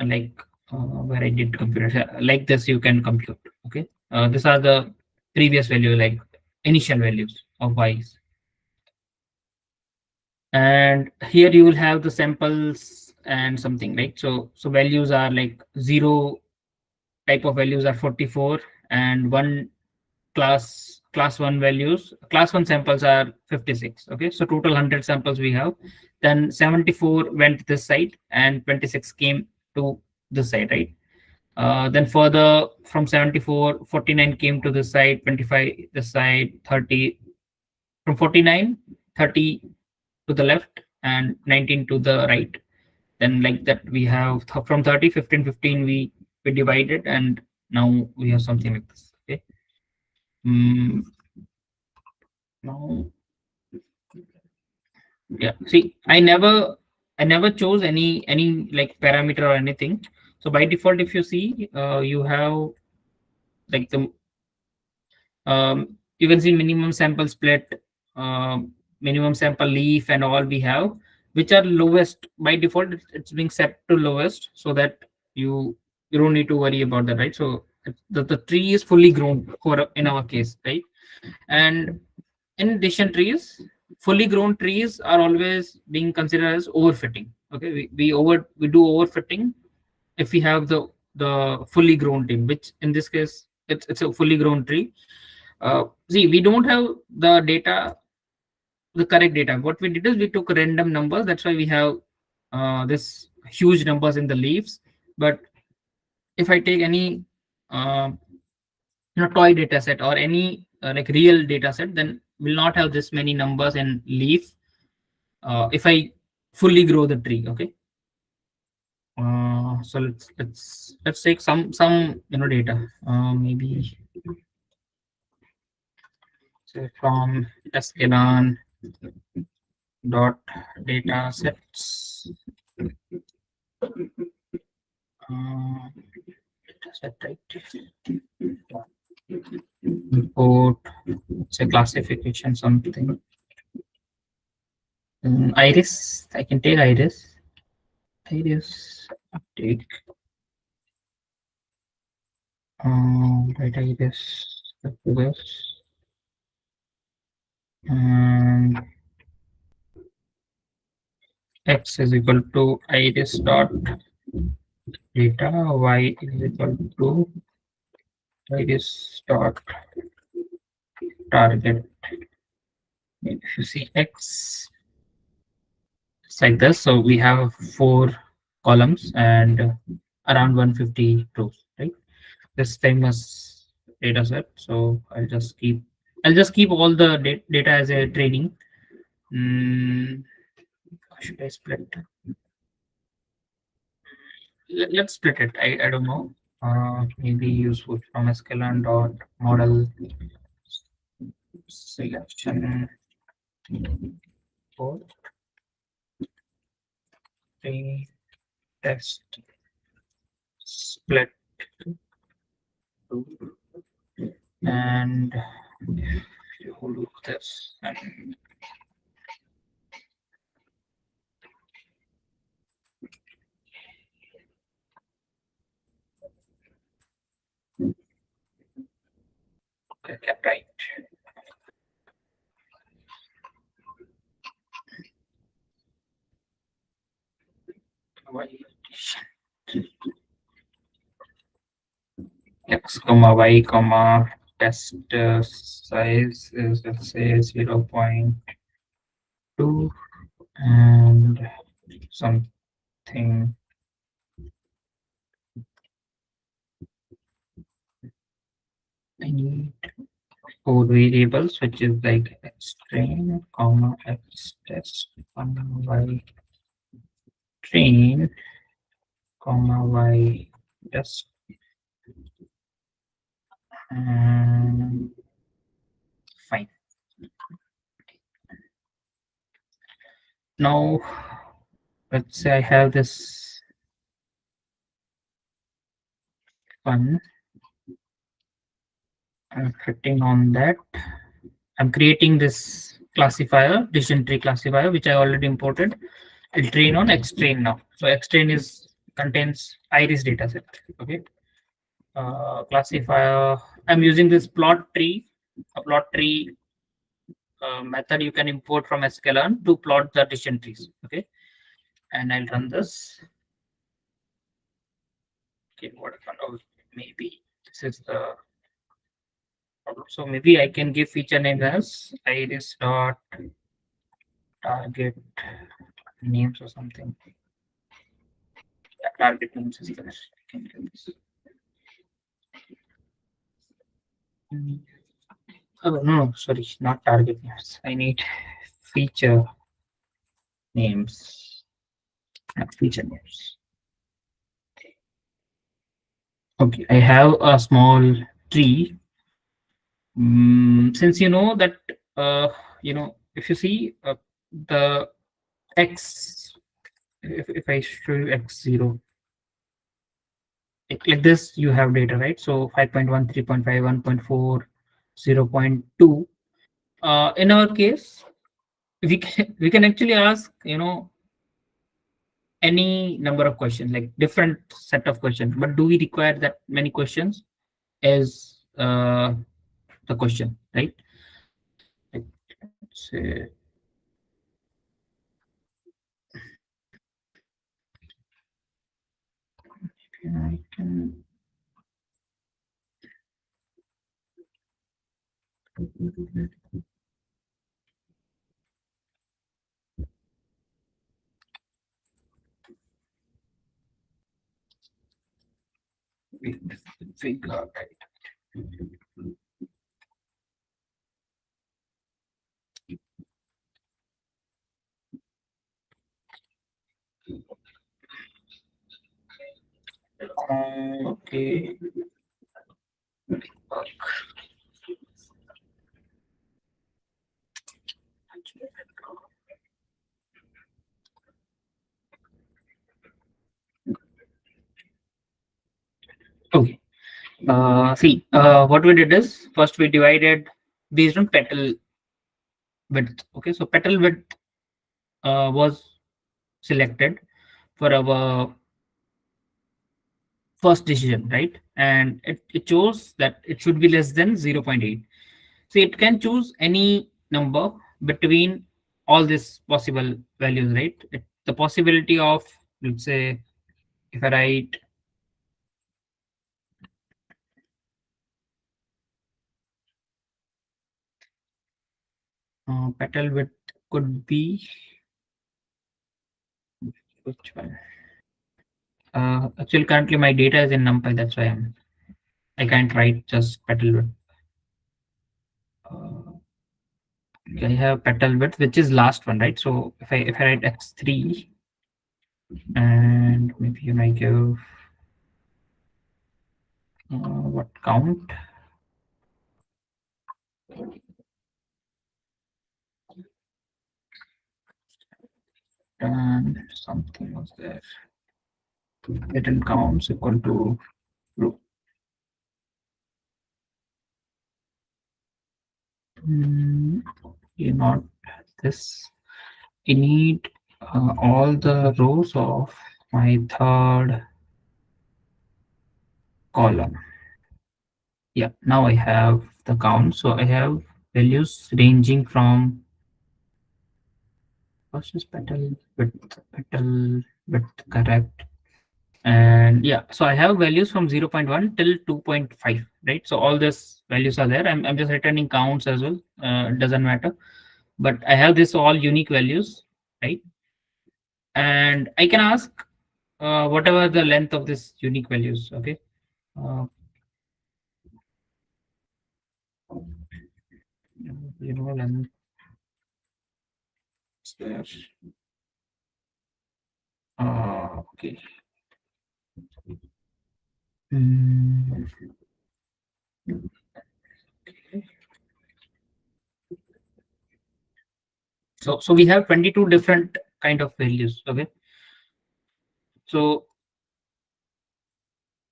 like where I did computer like this you can compute. Okay, these are the previous value, like initial values of y's. And here you will have the samples and something, right? So values are like 0 type of values are 44, and one class 1 values, class 1 samples are 56. Okay, so total 100 samples we have. Then 74 went this side and 26 came to this side, right? Then further from 74, 49 came to this side, 25 this side, 30 from 49, 30 to the left, and 19 to the right. Then like that we have from 30, 15, 15 we divided, and now we have something like this. Okay. Now, yeah. See, I never chose any like parameter or anything. So by default, if you see, you have like the you can see minimum sample split, minimum sample leaf, and all we have, which are lowest by default. It's being set to lowest so that you don't need to worry about that, right? So the tree is fully grown for in our case, right? And in addition, fully grown trees are always being considered as overfitting. Okay, we do overfitting if we have the fully grown tree, which in this case it's a fully grown tree. See, we don't have the data, the correct data. What we did is we took random numbers. That's why we have this huge numbers in the leaves. But if I take any toy data set or any like real data set, then will not have this many numbers in leaf if I fully grow the tree. Okay. So let's take some data. Maybe say from sklearn dot data sets. Data set, right? Import, say classification something. Iris, I can take iris. Iris, take right iris, this, and x is equal to iris dot data, y is equal to iris dot target. If you see x, it's like this. So we have 4 columns and around 150 rows, right? This famous data set. So I'll just keep all the data as a training. Should I split? Let's split it. I don't know. Maybe useful from sklearn dot model selection for the test split, and if you do this, and right. X comma y comma test size is, let's say, 0.2 and something. I need 4 variables, which is like x train comma x test comma y train comma y test. Fine. Now let's say I have this one. I'm fitting on that. I'm creating this classifier, decision tree classifier, which I already imported. I'll train on xtrain now. So xtrain is contains iris dataset. Okay. Classifier. I'm using this plot tree. A plot tree method you can import from sklearn to plot the decision trees. Okay. And I'll run this. Okay. What? Oh, maybe this is the problem. So maybe I can give feature name as iris dot target names or something. Yeah, target names is there. I can do this. Oh no, sorry, not target names. I need feature names, not feature names. Okay, I have a small tree. Since you know that, if you see the x, if I show you x0, like this, you have data, right? So 5.1, 3.5, 1.4, 0.2. In our case, we can actually ask, any number of questions, like different set of questions. But do we require that many questions as the question, right? Like, let's say, I can. Figure out, right? Okay. Okay. See, what we did is first we divided based on petal width. Okay, so petal width was selected for our first decision, right? And it chose that it should be less than 0.8. So it can choose any number between all these possible values, right? The possibility of, let's say, if I write petal width could be which one? Actually, currently my data is in NumPy, that's why I can't write just petal width. I have petal width, which is last one, right? So if I write x3 and maybe I give what count, and something was there. Written counts equal to row. Not this. I need all the rows of my third column. Yeah, now I have the count. So I have values ranging from first is petal width correct. And yeah, so I have values from 0.1 till 2.5, right? So all these values are there. I'm just returning counts as well. It doesn't matter. But I have this all unique values, right? And I can ask whatever the length of this unique values, okay? Uh, length slash, okay. Mm, so we have 22 different kind of values, okay? So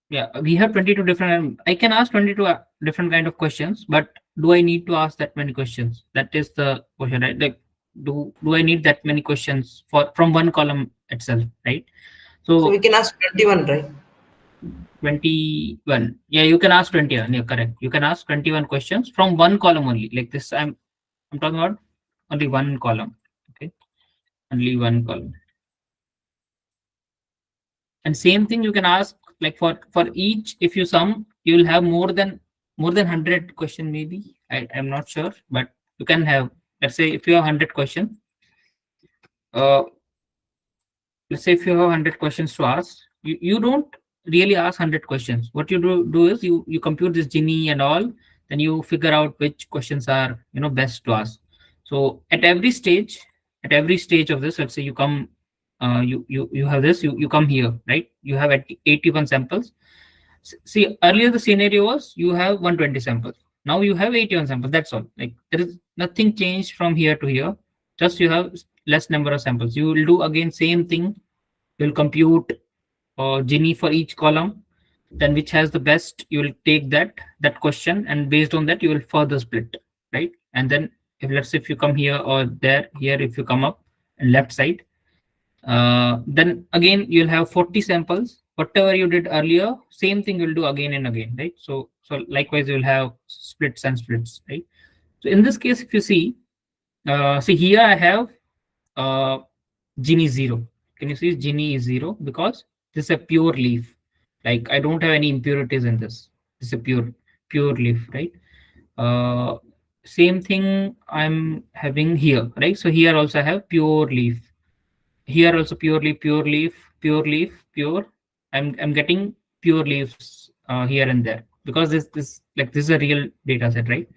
yeah, we have 22 different. I can ask 22 different kind of questions, but do I need to ask that many questions? That is the question, right? Like, do I need that many questions for from one column itself, right? So we So can ask 21, right? 21. Yeah, you can ask 21. Yeah, correct. You can ask 21 questions from one column only. Like this, I'm talking about only one column. Okay, only one column. And same thing you can ask like for each. If you sum, you will have more than 100 question maybe. I'm not sure, but you can have. Let's say if you have 100 questions. Uh, let's say if you have 100 questions to ask, you don't really ask 100 questions. What you do is you compute this Gini and all, then you figure out which questions are best to ask. So at every stage of this, let's say you come, you have this, you come here, right? You have 81 samples. See, earlier the scenario was you have 120 samples. Now you have 81 samples. That's all. Like there is nothing changed from here to here. Just you have less number of samples. You will do again same thing. You'll compute Gini for each column. Then which has the best, you will take that question, and based on that you will further split, right? And then if let's say if you come here or there, here if you come up and left side, then again you'll have 40 samples. Whatever you did earlier, same thing you'll do again and again, right? So likewise you'll have splits and splits, right? So in this case, if you see here I have Gini 0. Can you see Gini is 0 because this is a pure leaf. Like I don't have any impurities in this. This is a pure leaf, right? Uh, Same thing I'm having here, right? So here also I have pure leaf. Here also pure leaf, pure leaf, pure leaf, pure. I'm getting pure leaves here and there because this is a real data set, right?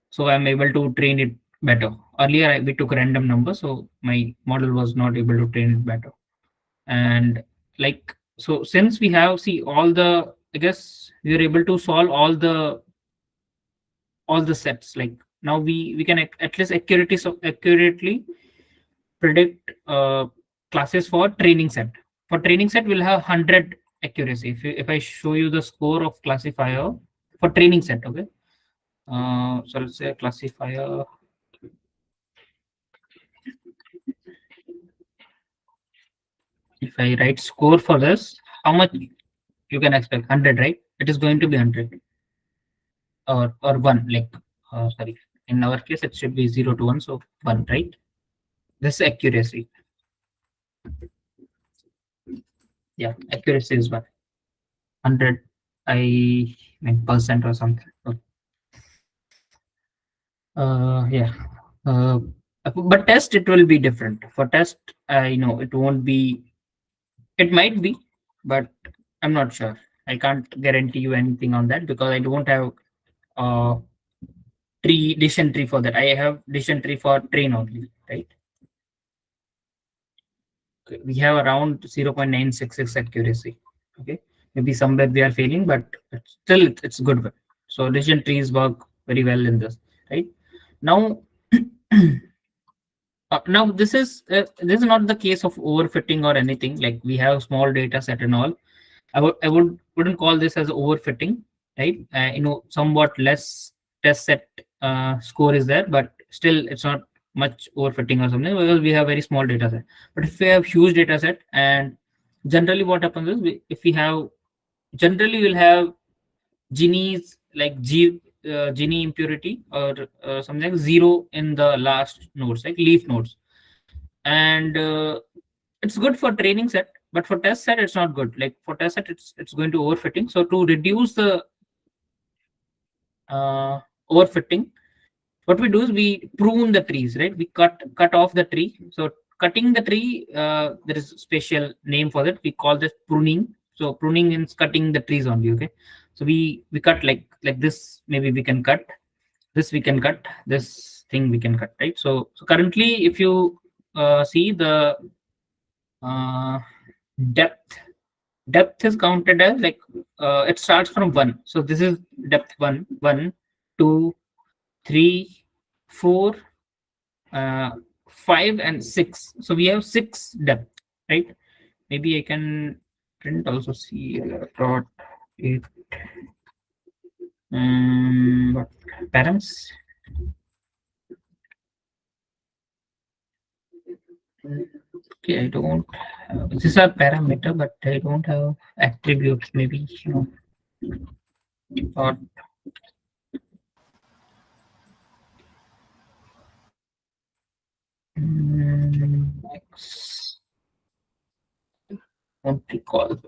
So I'm able to train it better. Earlier we took random numbers, so my model was not able to train it better. And like so, since we have see all the, I guess we are able to solve all the sets. Like now we can at least accurately predict classes for training set. For training set, we'll have 100 accuracy. If I show you the score of classifier for training set, okay. So let's say classifier. If I write score for this, how much you can expect? 100, right? It is going to be 100 or 1. Like sorry, in our case it should be 0 to 1, so 1, right? This accuracy. Yeah, accuracy is 100. I mean percent or something. Okay. Yeah. Uh, but test it will be different. For test, I know it won't be. It might be, but I'm not sure. I can't guarantee you anything on that because I don't have uh decision tree for that. I have decision tree for train only, right? Okay. We have around 0.966 accuracy. Okay, maybe somewhere we are failing, but still it's good. So decision trees work very well in this, right? Now now this is not the case of overfitting or anything. Like we have small data set and all. I wouldn't call this as overfitting, right? Somewhat less test set score is there, but still it's not much overfitting or something because we have very small data set. But if we have huge data set, and generally what happens is if we have generally we'll have Gini's like Gini impurity or something like 0 in the last nodes, like leaf nodes. And it's good for training set, but for test set it's not good. Like for test set it's going to overfitting. So to reduce the overfitting, what we do is we prune the trees, right? We cut off the tree. So cutting the tree, there is a special name for that. We call this pruning. So pruning means cutting the trees only. Okay, so we cut like this. Maybe we can cut this. We can cut this thing. We can cut, right? So currently, if you see the uh, depth depth is counted as like it starts from 1. So this is depth 1, 1, 2, 3, 4, 5 and 6. So we have 6 depth, right? Maybe I can print also see dot 8 what params. Okay, I don't have, this is a parameter, but I don't have attributes. Maybe or X won't recall.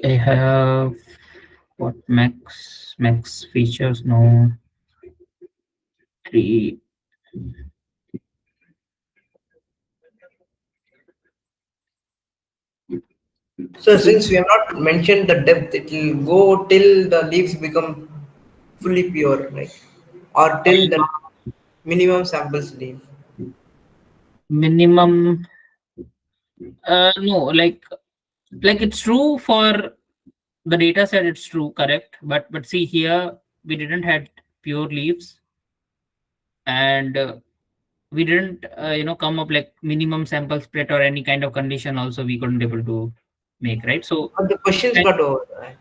I have what max features, no 3. So since we have not mentioned the depth, it will go till the leaves become fully pure, right? Or till the minimum samples leave. Minimum no, like it's true for the data set, it's true, correct, but see here we didn't had pure leaves, and we didn't come up like minimum sample split or any kind of condition also we couldn't able to make, right? So But the questions got over. Right?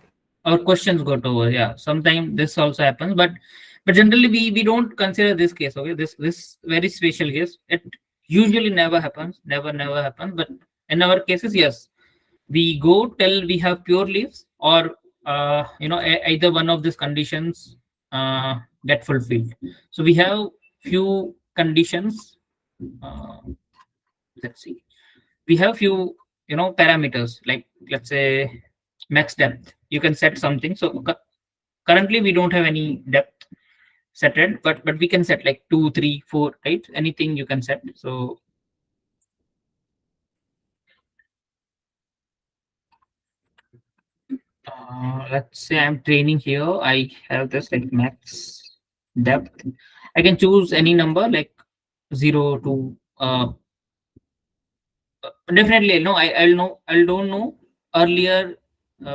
our questions got over. Yeah, sometimes this also happens, but generally we don't consider this case. Okay, this very special case, it usually never happens, never happens. But in our cases, yes, we go till we have pure leaves, or either one of these conditions get fulfilled. So we have few conditions. uh, let's see, we have few parameters, like let's say max depth. You can set something. So currently we don't have any depth set it, but we can set like 2, 3, 4, right? Anything you can set. So let's say I'm training here. I have this like max depth. I can choose any number like 0 to definitely no. I'll know. I don't know earlier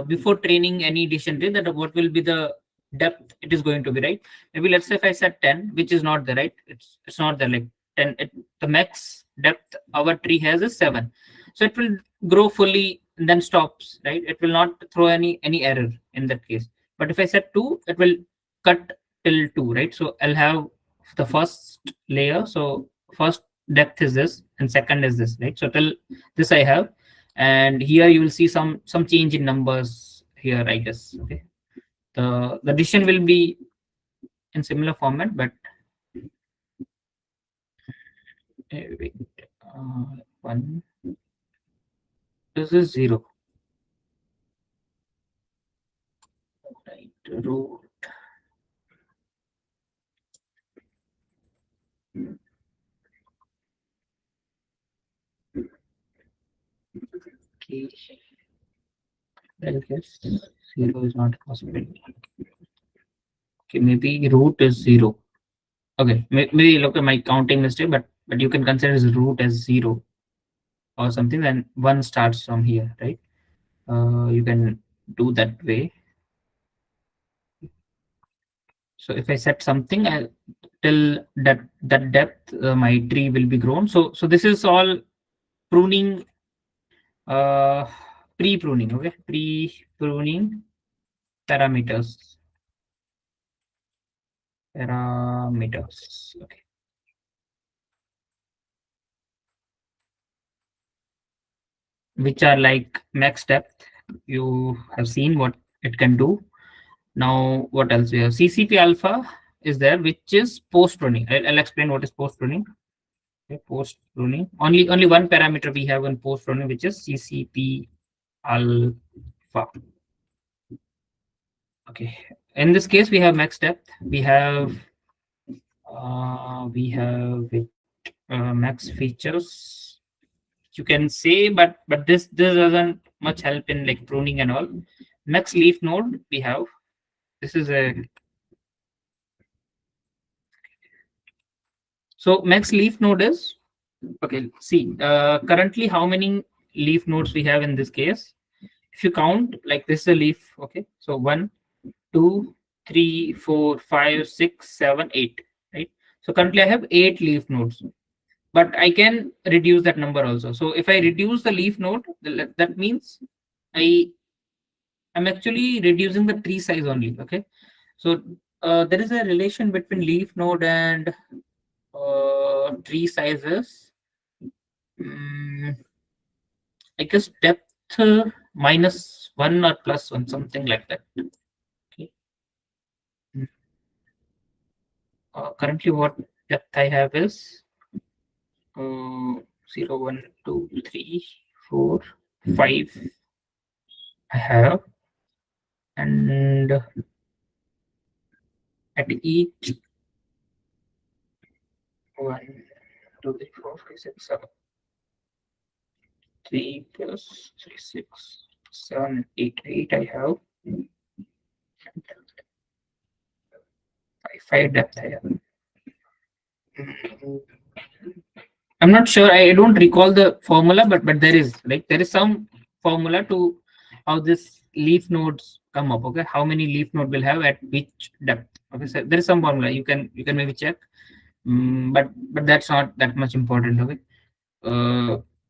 before training any decision tree that what will be the depth it is going to be, right? Maybe let's say if I set 10, which is not there, right? It's not there, like 10. The max depth our tree has is 7, so it will grow fully and then stops, right? It will not throw any error in that case. But if I set 2, it will cut till 2, right? So I'll have the first layer. So first depth is this and second is this, right? So till this I have, and here you will see some change in numbers here, I guess. Okay, the decision will be in similar format, but wait, 1, this is 0, right? Root, okay, I guess 0 is not possible. Okay, maybe root is 0. Okay, maybe look at my counting mistake, but you can consider this root as 0 or something, then 1 starts from here, right? You can do that way. So if I set something, till that depth, my tree will be grown. So this is all pruning pre-pruning. Okay, pre-pruning parameters. Okay. Which are like max depth. You have seen what it can do. Now, what else we have? CCP alpha is there, which is post pruning. I'll explain what is post pruning. Okay, post pruning. Only one parameter we have in post pruning, which is CCP alpha. Okay. In this case, we have max depth. We have it, max features. You can say, but this doesn't much help in like pruning and all. Max leaf node we have. This is a so max leaf node is okay. See, currently how many leaf nodes we have in this case? If you count like this is a leaf, okay. So 1, 2, 3, 4, 5, 6, 7, 8, right? So currently I have 8 leaf nodes, but I can reduce that number also. So if I reduce the leaf node, that means I'm actually reducing the tree size only. Okay, so there is a relation between leaf node and tree sizes. I guess depth -1 or +1, something like that. Okay. Currently, what depth I have is 0, 1, 2, 3, 4, 5. I have, and at each 1, 2, 3, 4, 5, 6, 7. 3 plus 3, 6, 7, 8. 8 I have. 5 depth I have. I'm not sure. I don't recall the formula, but there is some formula to how this leaf nodes come up. Okay, how many leaf node will have at which depth. Okay, so there is some formula. You can maybe check, but that's not that much important. Okay,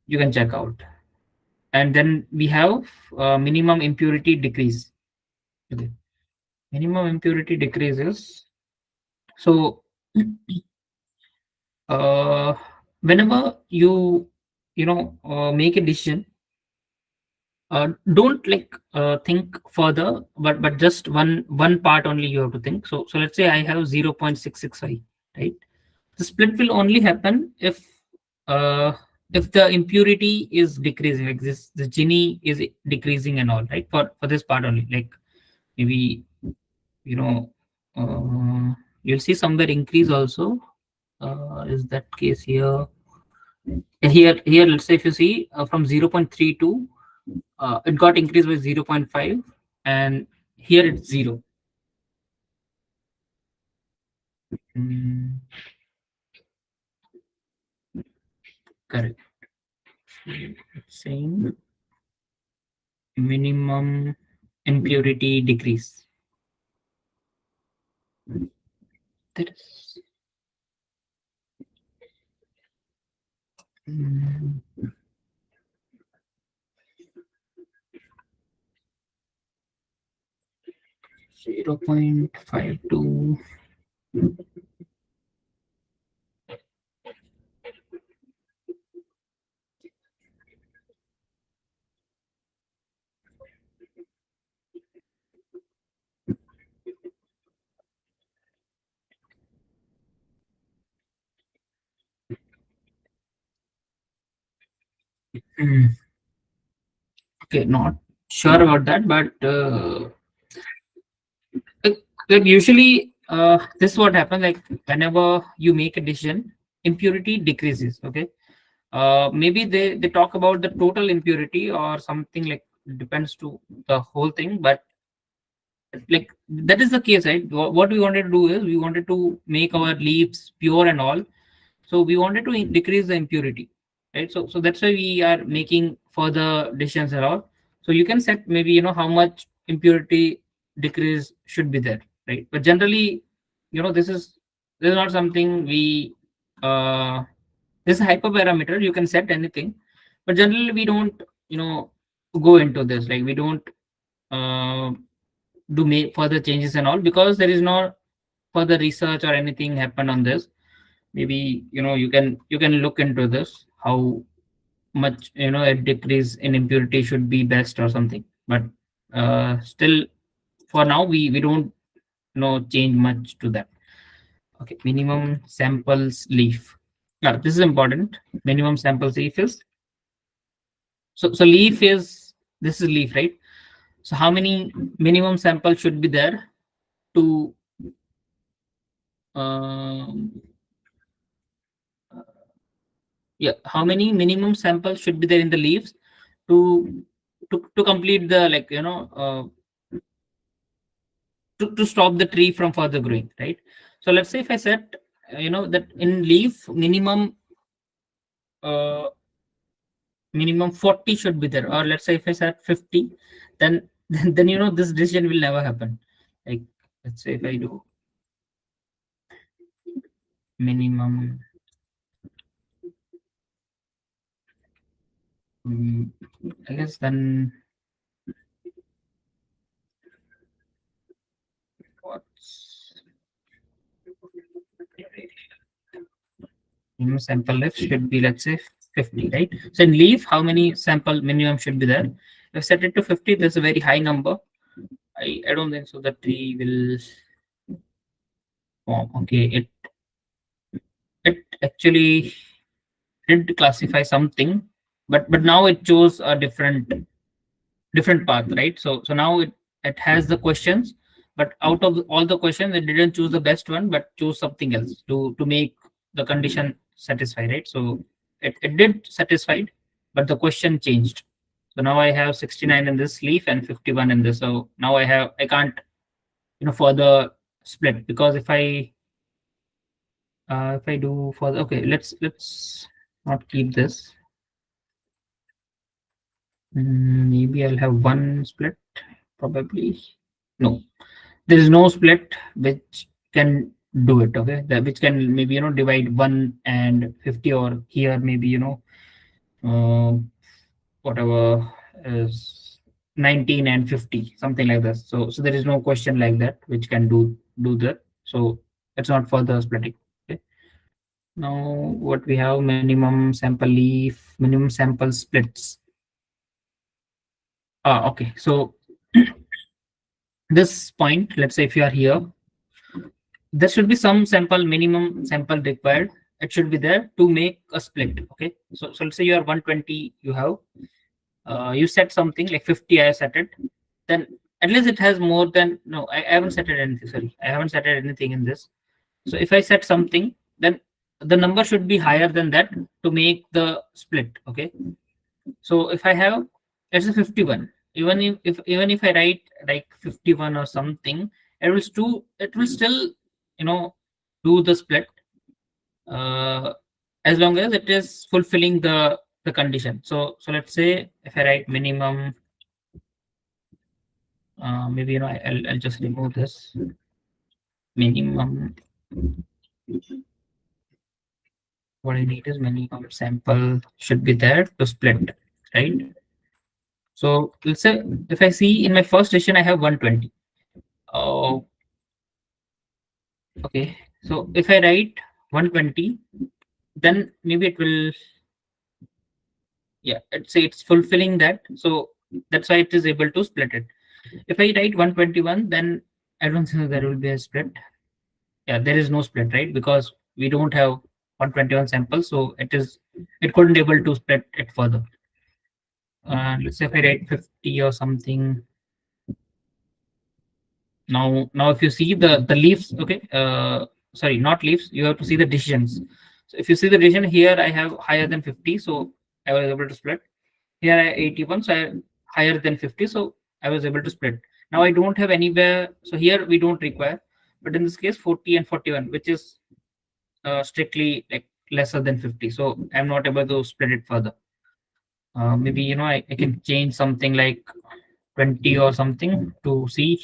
you can check out. And then we have minimum impurity decrease. Okay, minimum impurity decreases. So whenever you make a decision, don't like think further, but just one part only you have to think. So let's say I have 0.665, right? The split will only happen if the impurity is decreasing, like this the Gini is decreasing and all, right? For this part only, like maybe you'll see somewhere increase also. Is that case here? Here let's say if you see from 0.32, it got increased by 0.5, and here it's 0. Correct. It's saying minimum impurity decrease. That is 0.52. Okay, not sure about that, but like usually this is what happens, like whenever you make a decision, impurity decreases. Okay, maybe they talk about the total impurity or something, like depends to the whole thing, but like that is the case, right? What we wanted to do is we wanted to make our leaves pure and all, so we wanted to decrease the impurity, right? So that's why we are making further decisions and all. So you can set maybe how much impurity decrease should be there, right? But generally, this is not something we this is hyperparameter. You can set anything, but generally we don't go into this. Like we don't uh, do make further changes and all, because there is no further research or anything happened on this. Maybe you can look into this, how much a decrease in impurity should be best or something. But still, for now, we don't change much to that. Okay, minimum samples leaf. Yeah, this is important. Minimum samples leaf is, so leaf is, this is leaf, right? So how many minimum samples should be there to um, yeah, how many minimum samples should be there in the leaves to to complete the, like, to stop the tree from further growing, right? So let's say if I set that in leaf uh, minimum 40 should be there, or let's say if I set 50, then then this decision will never happen. Like, let's say if I do minimum I guess, then what's minimum sample left should be, let's say, 50, right? So in leaf, how many sample minimum should be there? If set it to 50, that's a very high number. I don't think so the tree will form. Okay, it actually did classify something, but now it chose a different path, right? So now it has the questions, but out of all the questions, it didn't choose the best one, but chose something else to make the condition satisfy, right? So it did satisfied, but the question changed. So now I have 69 in this leaf and 51 in this. So now I can't further split, because if I do further, okay, let's not keep this. Maybe I'll have one split, probably. No, there is no split which can do it. Okay, that which can maybe divide 1 and 50, or here maybe uh, whatever is 19 and 50, something like that. So there is no question like that which can do that. So it's not further splitting. Okay. Now what we have, minimum sample leaf, minimum sample splits. Okay, so this point, let's say if you are here, there should be some minimum sample required. It should be there to make a split. Okay, so let's say you are 120, you have you set something like 50, I set it, then at least it has more than, no, I haven't set it anything, sorry, I haven't set it anything in this. So if I set something, then the number should be higher than that to make the split. Okay, so if I have, let's say 51, even if I write like 51 or something, it will still do the split, uh, as long as it is fulfilling the condition. So let's say if I write minimum, maybe I'll just remove this minimum. What I need is minimum sample should be there to split, right? So let's say if I see in my first decision I have 120. Oh, okay. So if I write 120, then maybe it will, yeah, let's say it's fulfilling that. So that's why it is able to split it. If I write 121, then I don't think there will be a split. Yeah, there is no split, right? Because we don't have 121 samples, so it couldn't able to split it further. Let's say if I write 50 or something. Now if you see the leaves, okay, sorry, not leaves, you have to see the decisions. So if you see the decision here, I have higher than 50, so I was able to split. Here I have 81, so I higher than 50, so I was able to split. Now I don't have anywhere, so here we don't require, but in this case 40 and 41, which is strictly like lesser than 50, so I'm not able to split it further. Maybe I can change something like 20 or something to see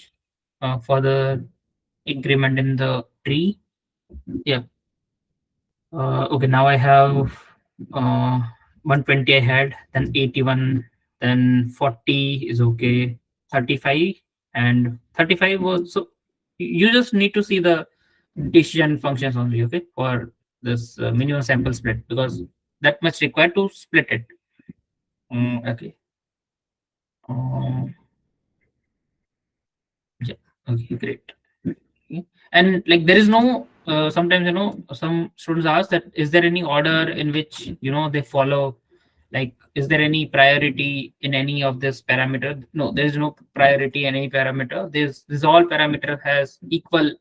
further increment in the tree. Yeah. Okay, now I have 120 I had, then 81, Then 40 is okay. 35 and 35 was, so you just need to see the decision functions only, okay, for this minimum sample split, because that much required to split it. Okay. Yeah. Okay, great. Okay. And like there is no sometimes some students ask that is there any order in which they follow, like is there any priority in any of this parameter? No, there is no priority in any parameter. This all parameter has equal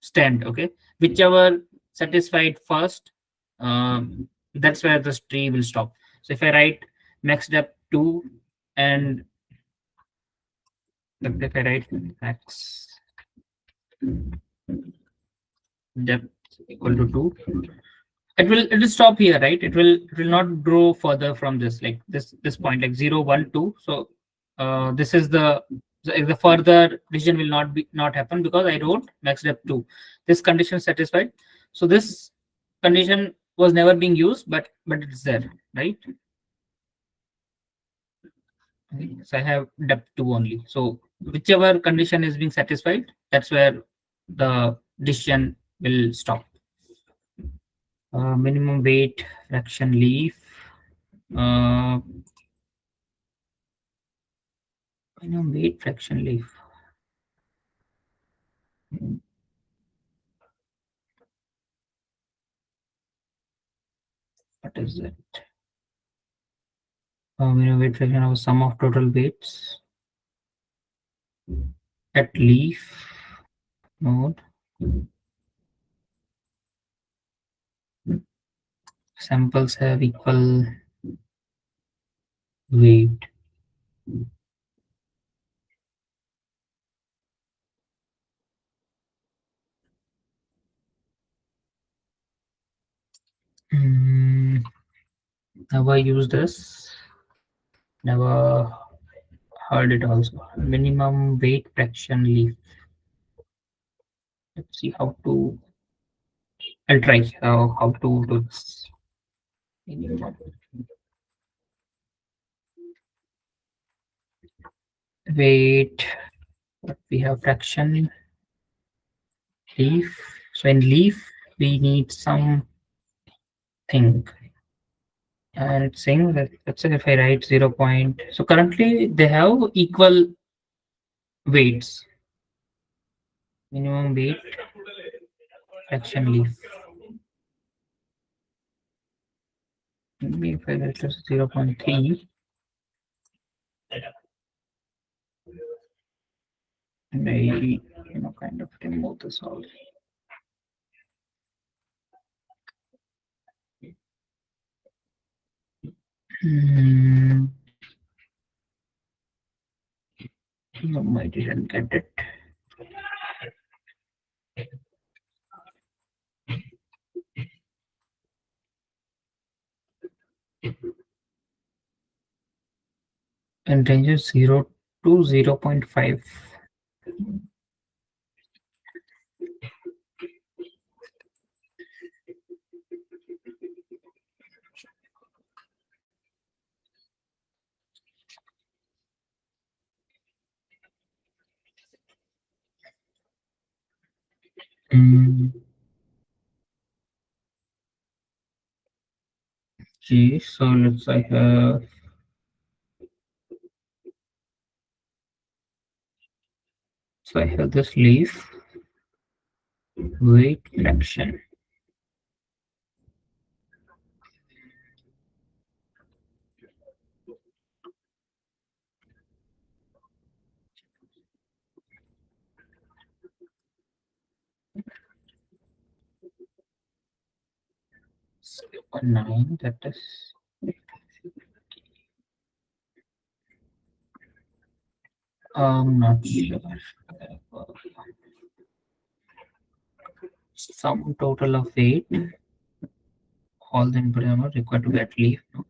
stand, okay, whichever satisfied first, that's where the tree will stop. So if I write max depth 2 and if I write max depth equal to 2, it will stop here, right? It will not grow further from this, like this point, like 0 1 2. So this is the further decision will not happen, because I wrote max depth 2. This condition satisfied, so this condition was never being used, but it's there, right? Okay, so I have depth 2 only, so whichever condition is being satisfied, that's where the decision will stop. Minimum weight fraction leaf. Uh, minimum weight fraction leaf. What is it? Minimum weight fraction of sum of total weights at leaf node. Samples have equal weight. Never use this. Never heard it also. Minimum weight fraction leaf. Let's see how to. I'll try how to do this. Minimum weight. What we have fraction leaf. So in leaf we need some thing, and it's saying that, let's say if I write 0 point, so currently they have equal weights. Minimum weight fraction leaf. Maybe if I write 0.3, maybe kind of remove this all. No, I didn't get it. And range is 0 to 0.5. Okay, so let's I have this leaf weight fraction. So 9, that is not sure. Sum total of weight, all the input are not required to get leaf. No?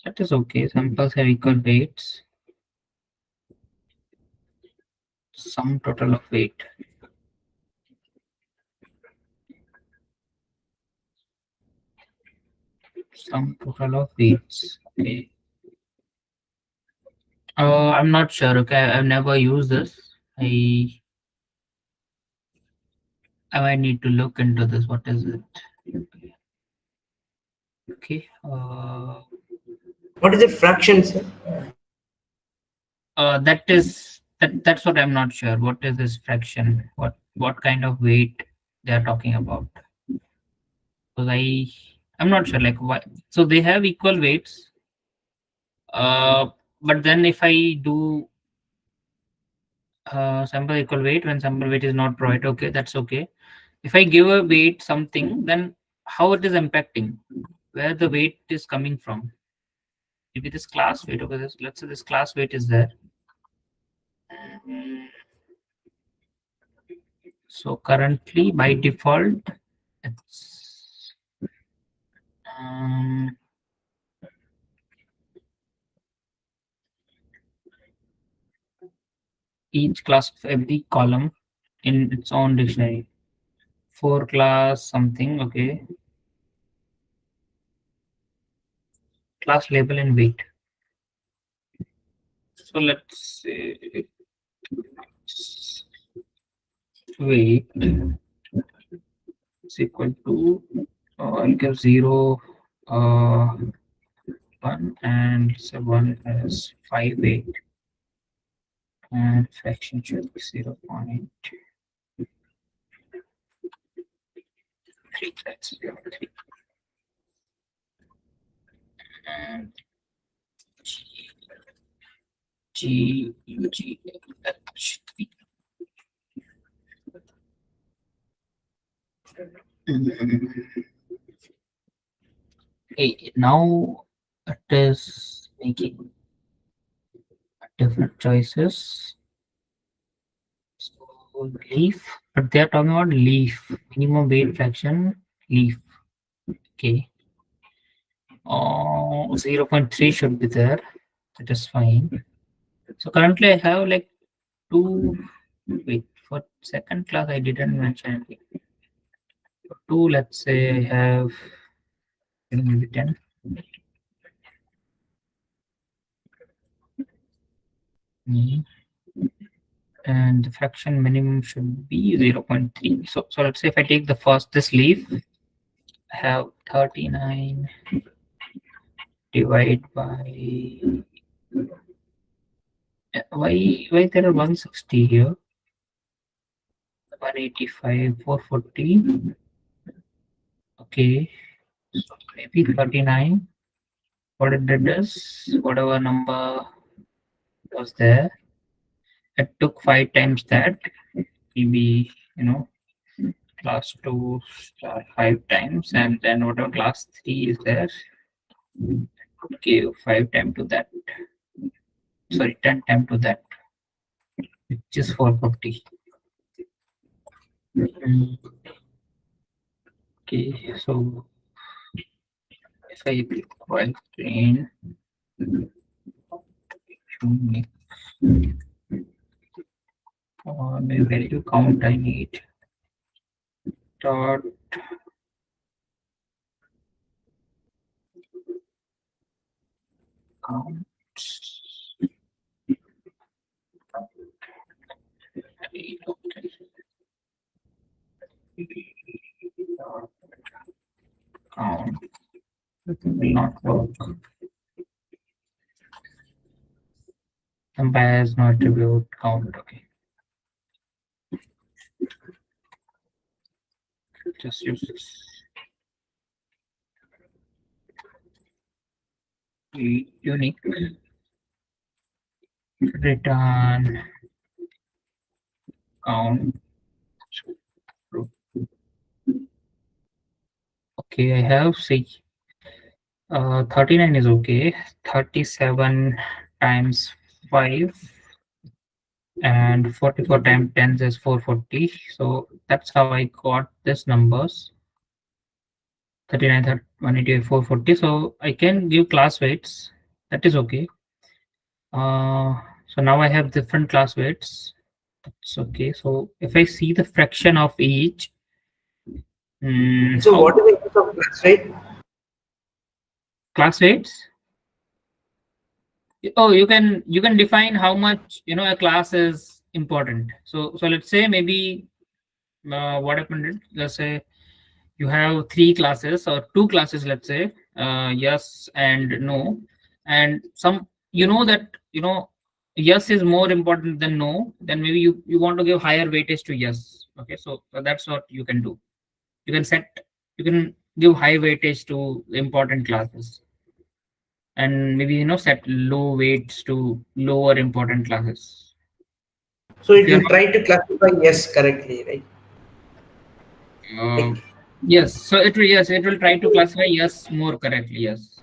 That is okay. Samples have equal weights. Sum total of weight. Sum total of weights. Okay. I'm not sure. Okay, I've never used this. I might need to look into this. What is it? Okay. What is a fraction, sir? That's what I'm not sure. What is this fraction? What kind of weight they are talking about? Because I'm not sure. Like why? So they have equal weights. But then if I do sample equal weight when sample weight is not provided, okay, that's okay. If I give a weight something, then how it is impacting, where the weight is coming from. Maybe this class weight, okay, let's say this class weight is there. So currently by default, it's each class of every column in its own dictionary. For class something, okay. Class label and weight. So let's say weight is equal to I'll give 0, 1, and so 1 is 5, 8, and fraction should be 0.3. That's 0.3. And G that should be. Okay, now it is making different choices. So leaf, but they are talking about leaf, minimum weight fraction, leaf. Okay. 0.3 should be there. That is fine. So currently I have like two. Wait, for second class I didn't mention anything. For two, let's say I have maybe 10. And the fraction minimum should be 0.3. So let's say if I take the first this leaf, I have 39 divided by why there are 160 here, 185, 440. Okay, so maybe 39. What it did is whatever number was there, it took 5 times that. Maybe class 2 star 5 times, and then whatever class 3 is there, give 5 times to that. Sorry, 10 times to that, which is 440. Okay, so if I require train unique or the value count I need dot count count. It will not work. Compares no attribute count. Okay. Just use this. Unique return count. Okay, I have 39 is okay. 37 times 5 and 44 times 10 is 440. So that's how I got this numbers. 39, 188, 440. So I can give class weights. That is okay. So now I have different class weights. That's okay. So if I see the fraction of each. So what is the use of class weight? Class weights. Oh, you can define how much a class is important. So let's say maybe what happened is, let's say you have three classes or two classes, let's say yes and no, and some that yes is more important than no, then maybe you want to give higher weightage to yes. Okay, so that's what you can do. You can you can give high weightage to important classes, and maybe set low weights to lower important classes. So If it you're will try to classify yes correctly, right? not, Like, yes, so it will try to classify yes more correctly. Yes.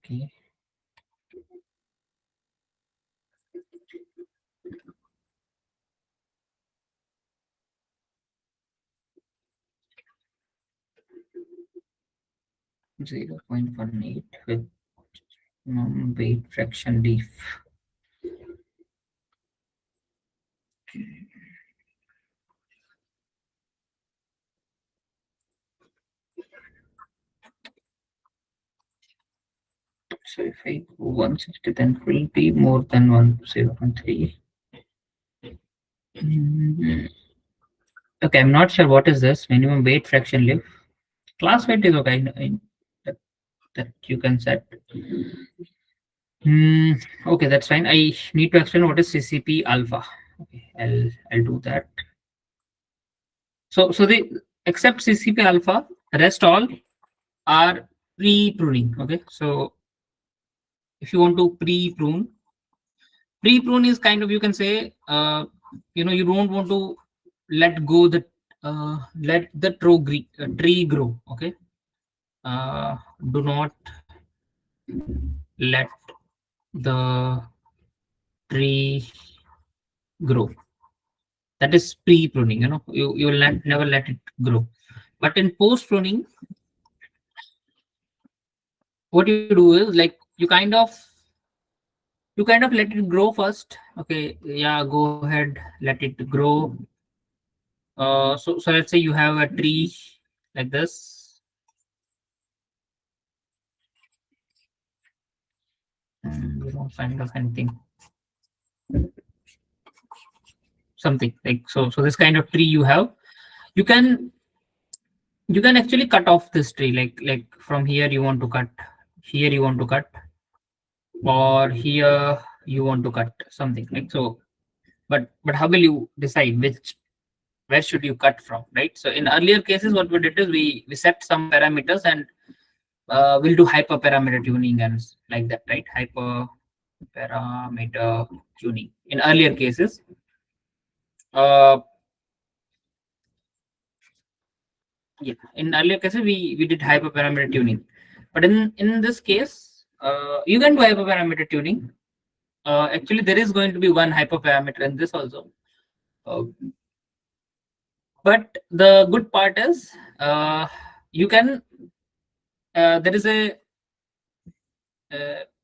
Okay. Zero 0.18 with weight fraction leaf. So if I go 160, then it will be more than 0.3. Okay, I'm not sure what is this minimum weight fraction leaf. Class weight is okay. That, that you can set. Okay, that's fine. I need to explain what is CCP alpha. Okay, I'll do that. So the except CCP alpha, rest all are pre-pruning. Okay, so if you want to pre-prune is kind of, you can say, you don't want to let go the let the tree grow. Okay, do not let the tree grow. That is pre-pruning. You will never let it grow. But in post-pruning, what you do is, like, you kind of let it grow first. Okay, yeah, go ahead, let it grow. So let's say you have a tree like this. You don't find of anything, something like so this kind of tree you have, you can actually cut off this tree, like from here you want to cut, here you want to cut, or here you want to cut, something like so. But how will you decide where should you cut from, right? So in earlier cases, what we did is we set some parameters, and we'll do hyperparameter tuning and like that, right? Hyperparameter tuning in earlier cases. Yeah, in earlier cases we did hyperparameter tuning, but in this case, you can do hyperparameter tuning. Actually, there is going to be one hyperparameter in this also. But the good part is, you can there is a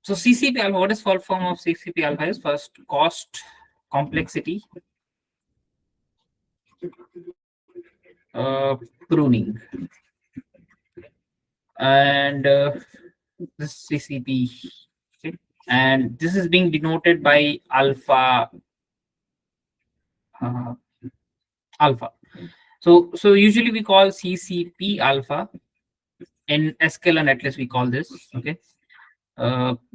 so CCP alpha. What is full form of CCP alpha? Is first cost complexity pruning, and this CCP, okay? And this is being denoted by alpha. Alpha. So usually we call CCP alpha. In SQL and Atlas we call this. Okay.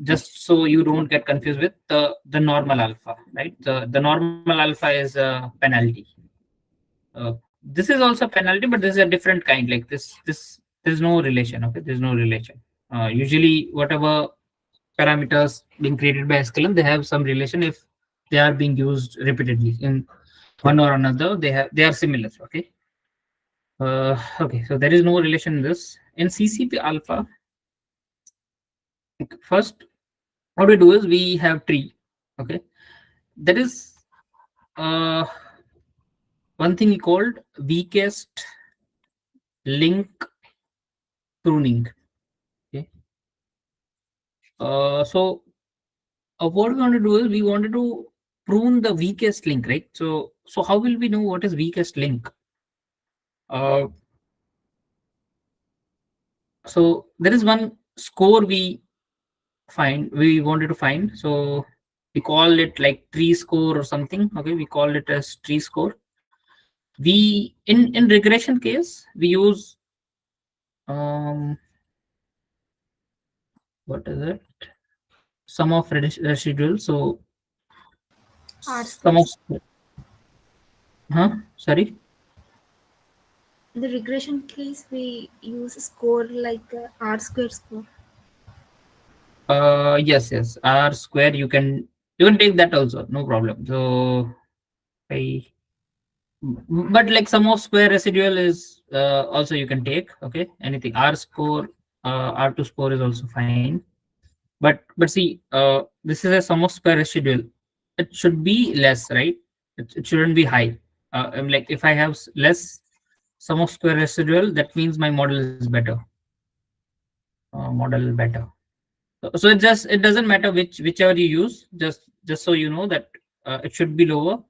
Just so you don't get confused with the normal alpha, right? The normal alpha is a penalty. This is also penalty, but this is a different kind. Like this there's no relation. Okay, there's no relation. Usually whatever parameters being created by sklearn, they have some relation if they are being used repeatedly in one or another. They are similar. Okay. Okay, so there is no relation in this. In CCP alpha, first what we do is we have tree. Okay, that is one thing called weakest link pruning. Okay, so what we want to do is we wanted to prune the weakest link, right? So how will we know what is weakest link? So there is one score we wanted to find. So we call it like tree score or something. Okay, we call it as tree score. We in regression case we use um what is it, sum of residual. So R sum square. of, sorry. In the regression case, we use a score like R square score. Yes, R square, you can take that also, no problem. So I but like sum of square residual is also you can take. Okay, anything R score, R2 score is also fine. But see, this is a sum of square residual. It should be less, right? It shouldn't be high. Like if I have less sum of square residual, that means my model is better. Model better. So it doesn't matter whichever you use. Just so you know that it should be lower.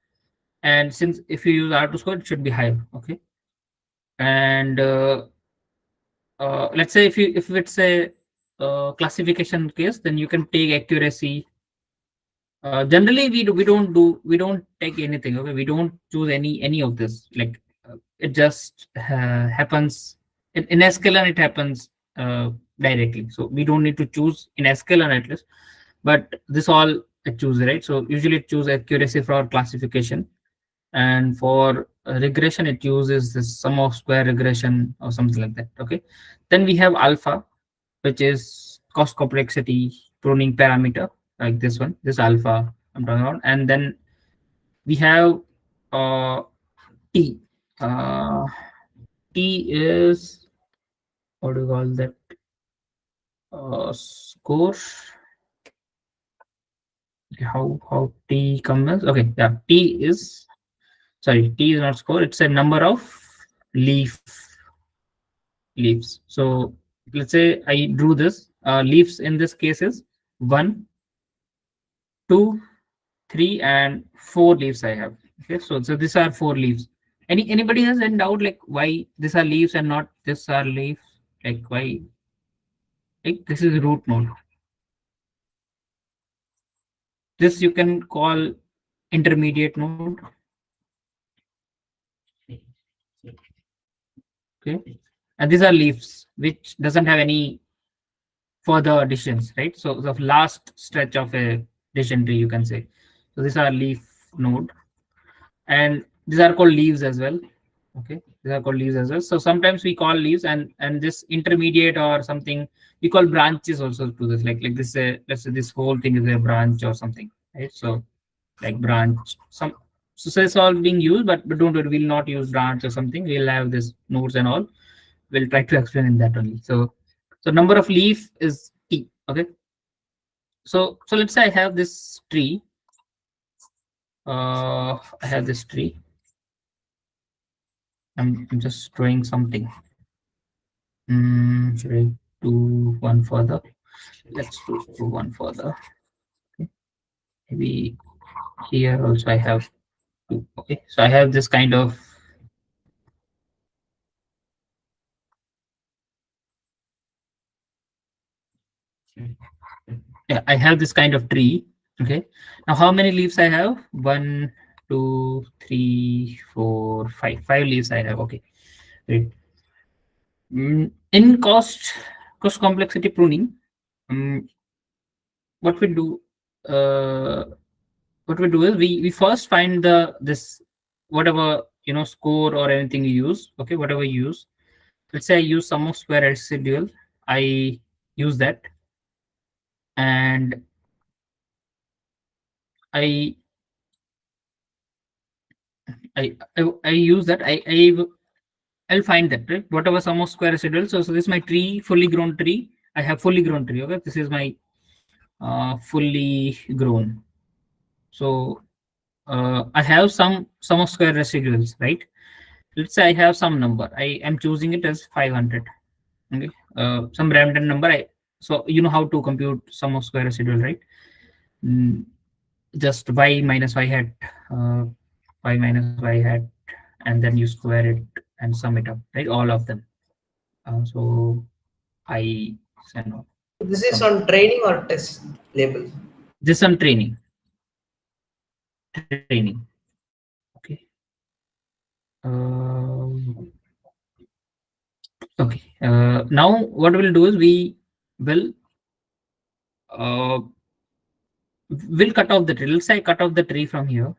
And since if you use R2 score, it should be higher. Okay. And let's say if it's a classification case, then you can take accuracy. Generally, we don't take anything. Okay, we don't choose any of this. Like it just happens in sklearn. It happens directly. So we don't need to choose in sklearn at least. But this all it chooses, right? So usually it choose accuracy for classification, and for regression it uses this sum of square regression or something like that. Okay, then we have alpha, which is cost complexity pruning parameter, like this one, this alpha I'm talking about. And then we have uh, T. Uh, T is, what do you call that? Score. Okay, how T comes? Okay, yeah. T is, sorry. T is not score. It's a number of leaves. So let's say I drew this. Leaves in this case is 1, 2, 3, and 4 leaves I have. Okay, so these are 4 leaves. Anybody has any doubt like why these are leaves and not this are leaves? Like why? Like this is root node. This you can call intermediate node. Okay, and these are leaves which doesn't have any further additions, right? So the last stretch of a decision tree, you can say. So these are leaf node, and these are called leaves as well. Okay, these are called leaves as well. So sometimes we call leaves, and this intermediate or something we call branches also to this. Like this, let's say this whole thing is a branch or something, right? So like branch, so it's all being used, but don't worry, we'll not use branch or something. We'll have this nodes and all. We'll try to explain in that only. So number of leaf is T. Okay. So let's say I have this tree. I have this tree. I'm just drawing something. Should I do one further? Let's do one further. Okay. Maybe here also I have two. Okay, so I have this kind of, yeah, I have this kind of tree. Okay, now how many leaves I have? 1, 2, 3, 4, 5. 5 leaves I have. Okay, great. In cost complexity pruning, um, what we do uh, what we do is we first find this whatever score or anything you use. Okay, whatever you use. Let's say I use sum of square residual. I use that, and I I use that. I'll find that, right? Whatever sum of square residual. So this is my tree, fully grown tree. I have fully grown tree. Okay, this is my fully grown. So I have some sum of square residuals, right? Let's say I have some number. I am choosing it as 500. Okay, some random number. So you know how to compute sum of square residual, right? Mm, just y minus y hat, uh, y minus y hat, and then you square it and sum it up, right? All of them. So I and all. This is on training or test label? This on training. Okay. Okay. Now what we'll do is will uh, we'll cut off the tree. Let's say I cut off the tree from here.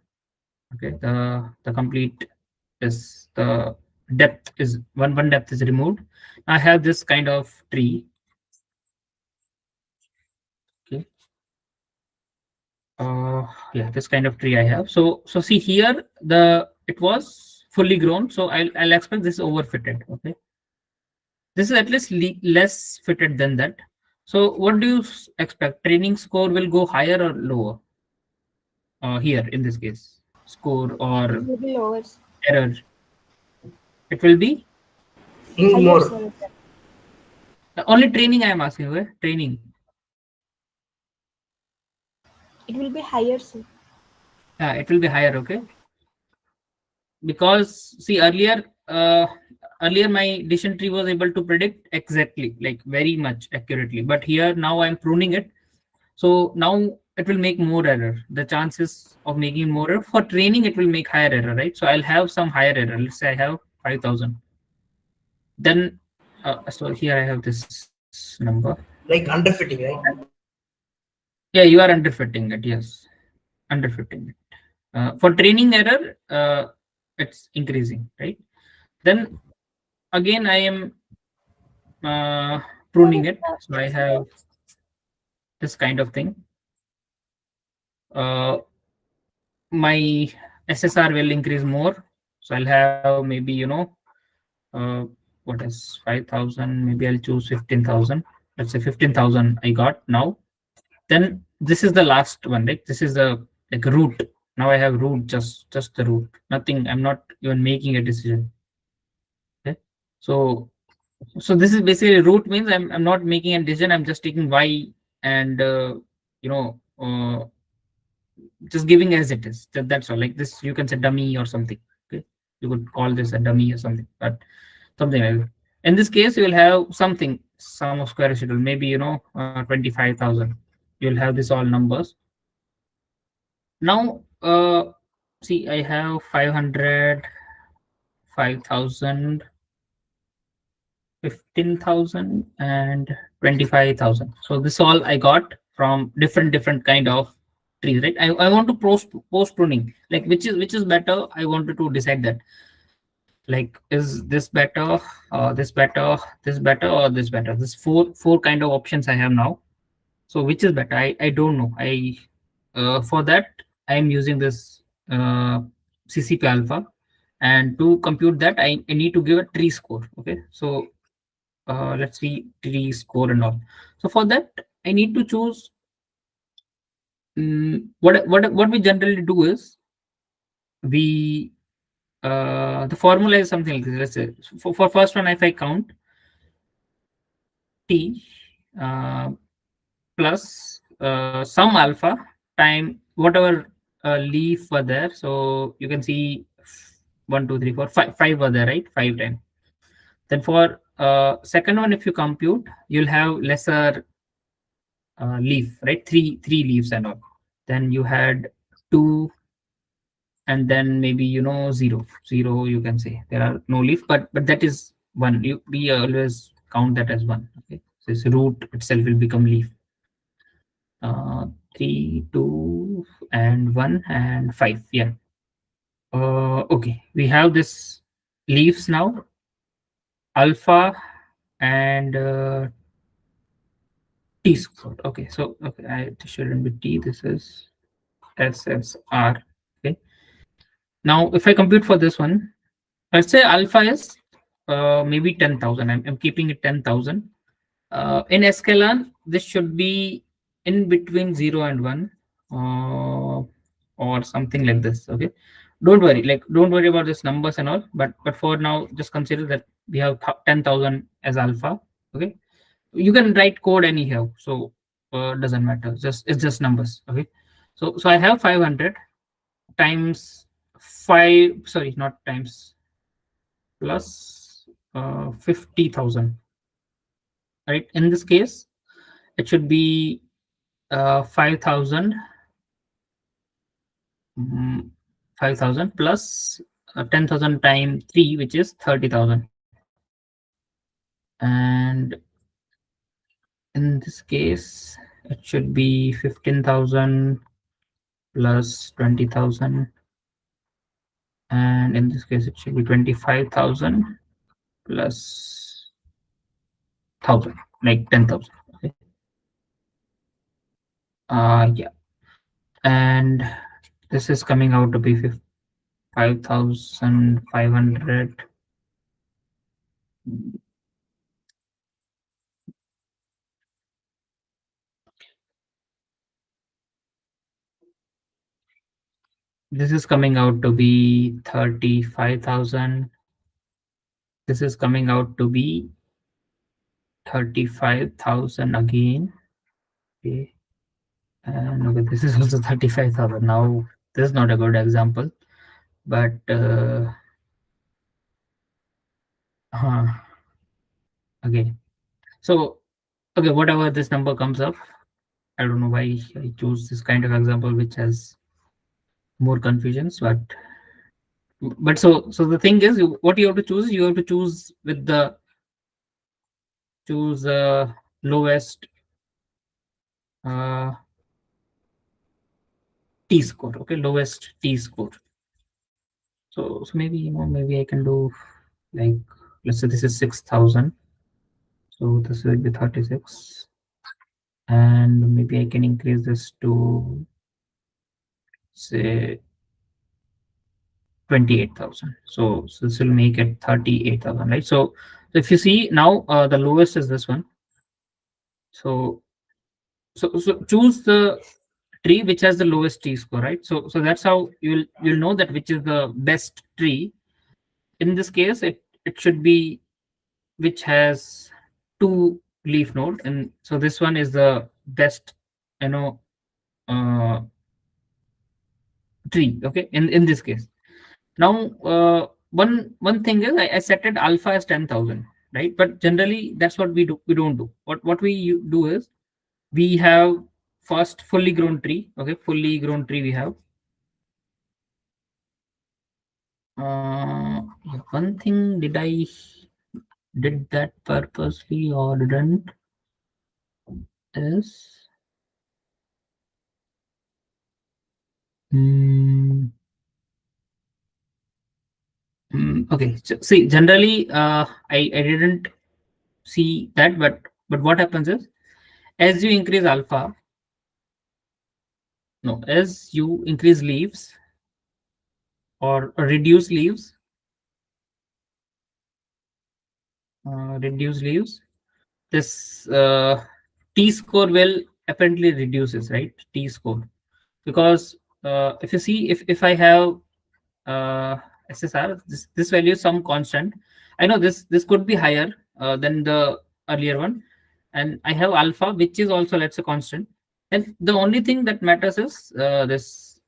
Okay. The complete is the depth is one depth is removed. I have this kind of tree. Okay. Yeah, this kind of tree I have. So see here it was fully grown. So I'll expect this overfitted. Okay. This is at least less fitted than that. So what do you expect? Training score will go higher or lower? Here in this case, score It or will be lower. error. It will be In Higher, more. sir. only training I am asking. Okay? Training. It will be higher, sir. Yeah, it will be higher. Okay. Because see earlier my decision tree was able to predict exactly, like very much accurately, but here now I'm pruning it, so now it will make more error. The chances of making more error for training, it will make higher error, right? So I'll have some higher error. Let's say I have 5,000. Then so here I have this number. Like underfitting, right? Yeah, you are underfitting it. Yes, underfitting it. For training error, it's increasing, right? Then again I am pruning it, so I have this kind of thing. My SSR will increase more, so I'll have maybe what is 5,000, maybe I'll choose 15,000. Let's say 15,000 I got now. Then this is the last one, right? This is the like root. Now I have root, just the root, nothing. I'm not even making a decision. Okay, so this is basically root means I'm not making a decision. I'm just taking y and you know just giving as it is. That's all. Like this, you can say dummy or something. Okay, you could call this a dummy or something, but something like that. In this case, you will have something, sum of square residual, maybe 25,000. You'll have this all numbers. Now, see, I have 500, 5,000. 15,000 and 25,000. So this all I got from different kind of trees, right? I want to post pruning, like which is better. I wanted to decide that, like, is this better, this better, or this better. This four kind of options I have now. So which is better? I don't know. For that I am using this CCP alpha, and to compute that I need to give a tree score. Okay, so let's see tree score and all. So for that I need to choose what we generally do is we the formula is something like this. Let's say for first one, if I count t plus some alpha time whatever leaf were there, so you can see 1 2 3 4 5 were there, right? 5 times. Then for second one, if you compute, you'll have lesser leaf, right? Three leaves and all. Then you had 2, and then maybe 0 you can say there are no leaf, but that is 1. We always count that as 1. Okay, so this root itself will become leaf. 3 2 and 1 and 5. Yeah. Okay, we have this leaves now, alpha and t squared. Okay, so okay, this shouldn't be t, this is SSR. Okay, now if I compute for this one, let's say alpha is maybe 10,000. I'm keeping it 10,000. In sklearn, this should be in between 0 and 1, or something like this. Okay, don't worry about this numbers and all, but for now just consider that we have 10,000 as alpha. Okay, you can write code anyhow, so doesn't matter, it's just numbers. Okay, so I have 500 times 5, sorry, not times, plus 50,000. right? In this case, it should be 5,000 5,000 plus 10,000 times 3, which is 30,000. And in this case, it should be 15,000 plus 20,000. And in this case, it should be 25,000 plus 1,000, like 10,000. Okay. Yeah. And this is coming out to be 5,500. This is coming out to be 35,000. This is coming out to be 35,000 again. Okay. And okay, this is also 35,000. Now, this is not a good example, but okay. So, okay, whatever this number comes up, I don't know why I choose this kind of example, which has more confusions, but so the thing is, what you have to choose, you have to choose with the lowest T score. Okay, lowest T score. So maybe maybe I can do, like, let's say this is 6,000. So this will be 36, and maybe I can increase this to say 28,000. So this will make it 38,000, right? So if you see now, the lowest is this one. So choose the tree which has the lowest T score, right? So that's how you'll know that which is the best tree. In this case, it should be which has 2 leaf node, and so this one is the best, uh, tree. Okay, in this case. Now, one thing is, I set it alpha as 10,000, right? But generally, that's what we do. We don't do. What we do is, we have first fully grown tree. Okay, fully grown tree we have. One thing, did that purposely or didn't, is okay. So see, generally, I didn't see that, but what happens is, as you increase alpha, no, as you increase leaves or reduce leaves, this T score will apparently reduces, right? T score, because if you see, if I have SSR, this value is some constant. I know this could be higher than the earlier one, and I have alpha, which is also, let's say, constant. And the only thing that matters is this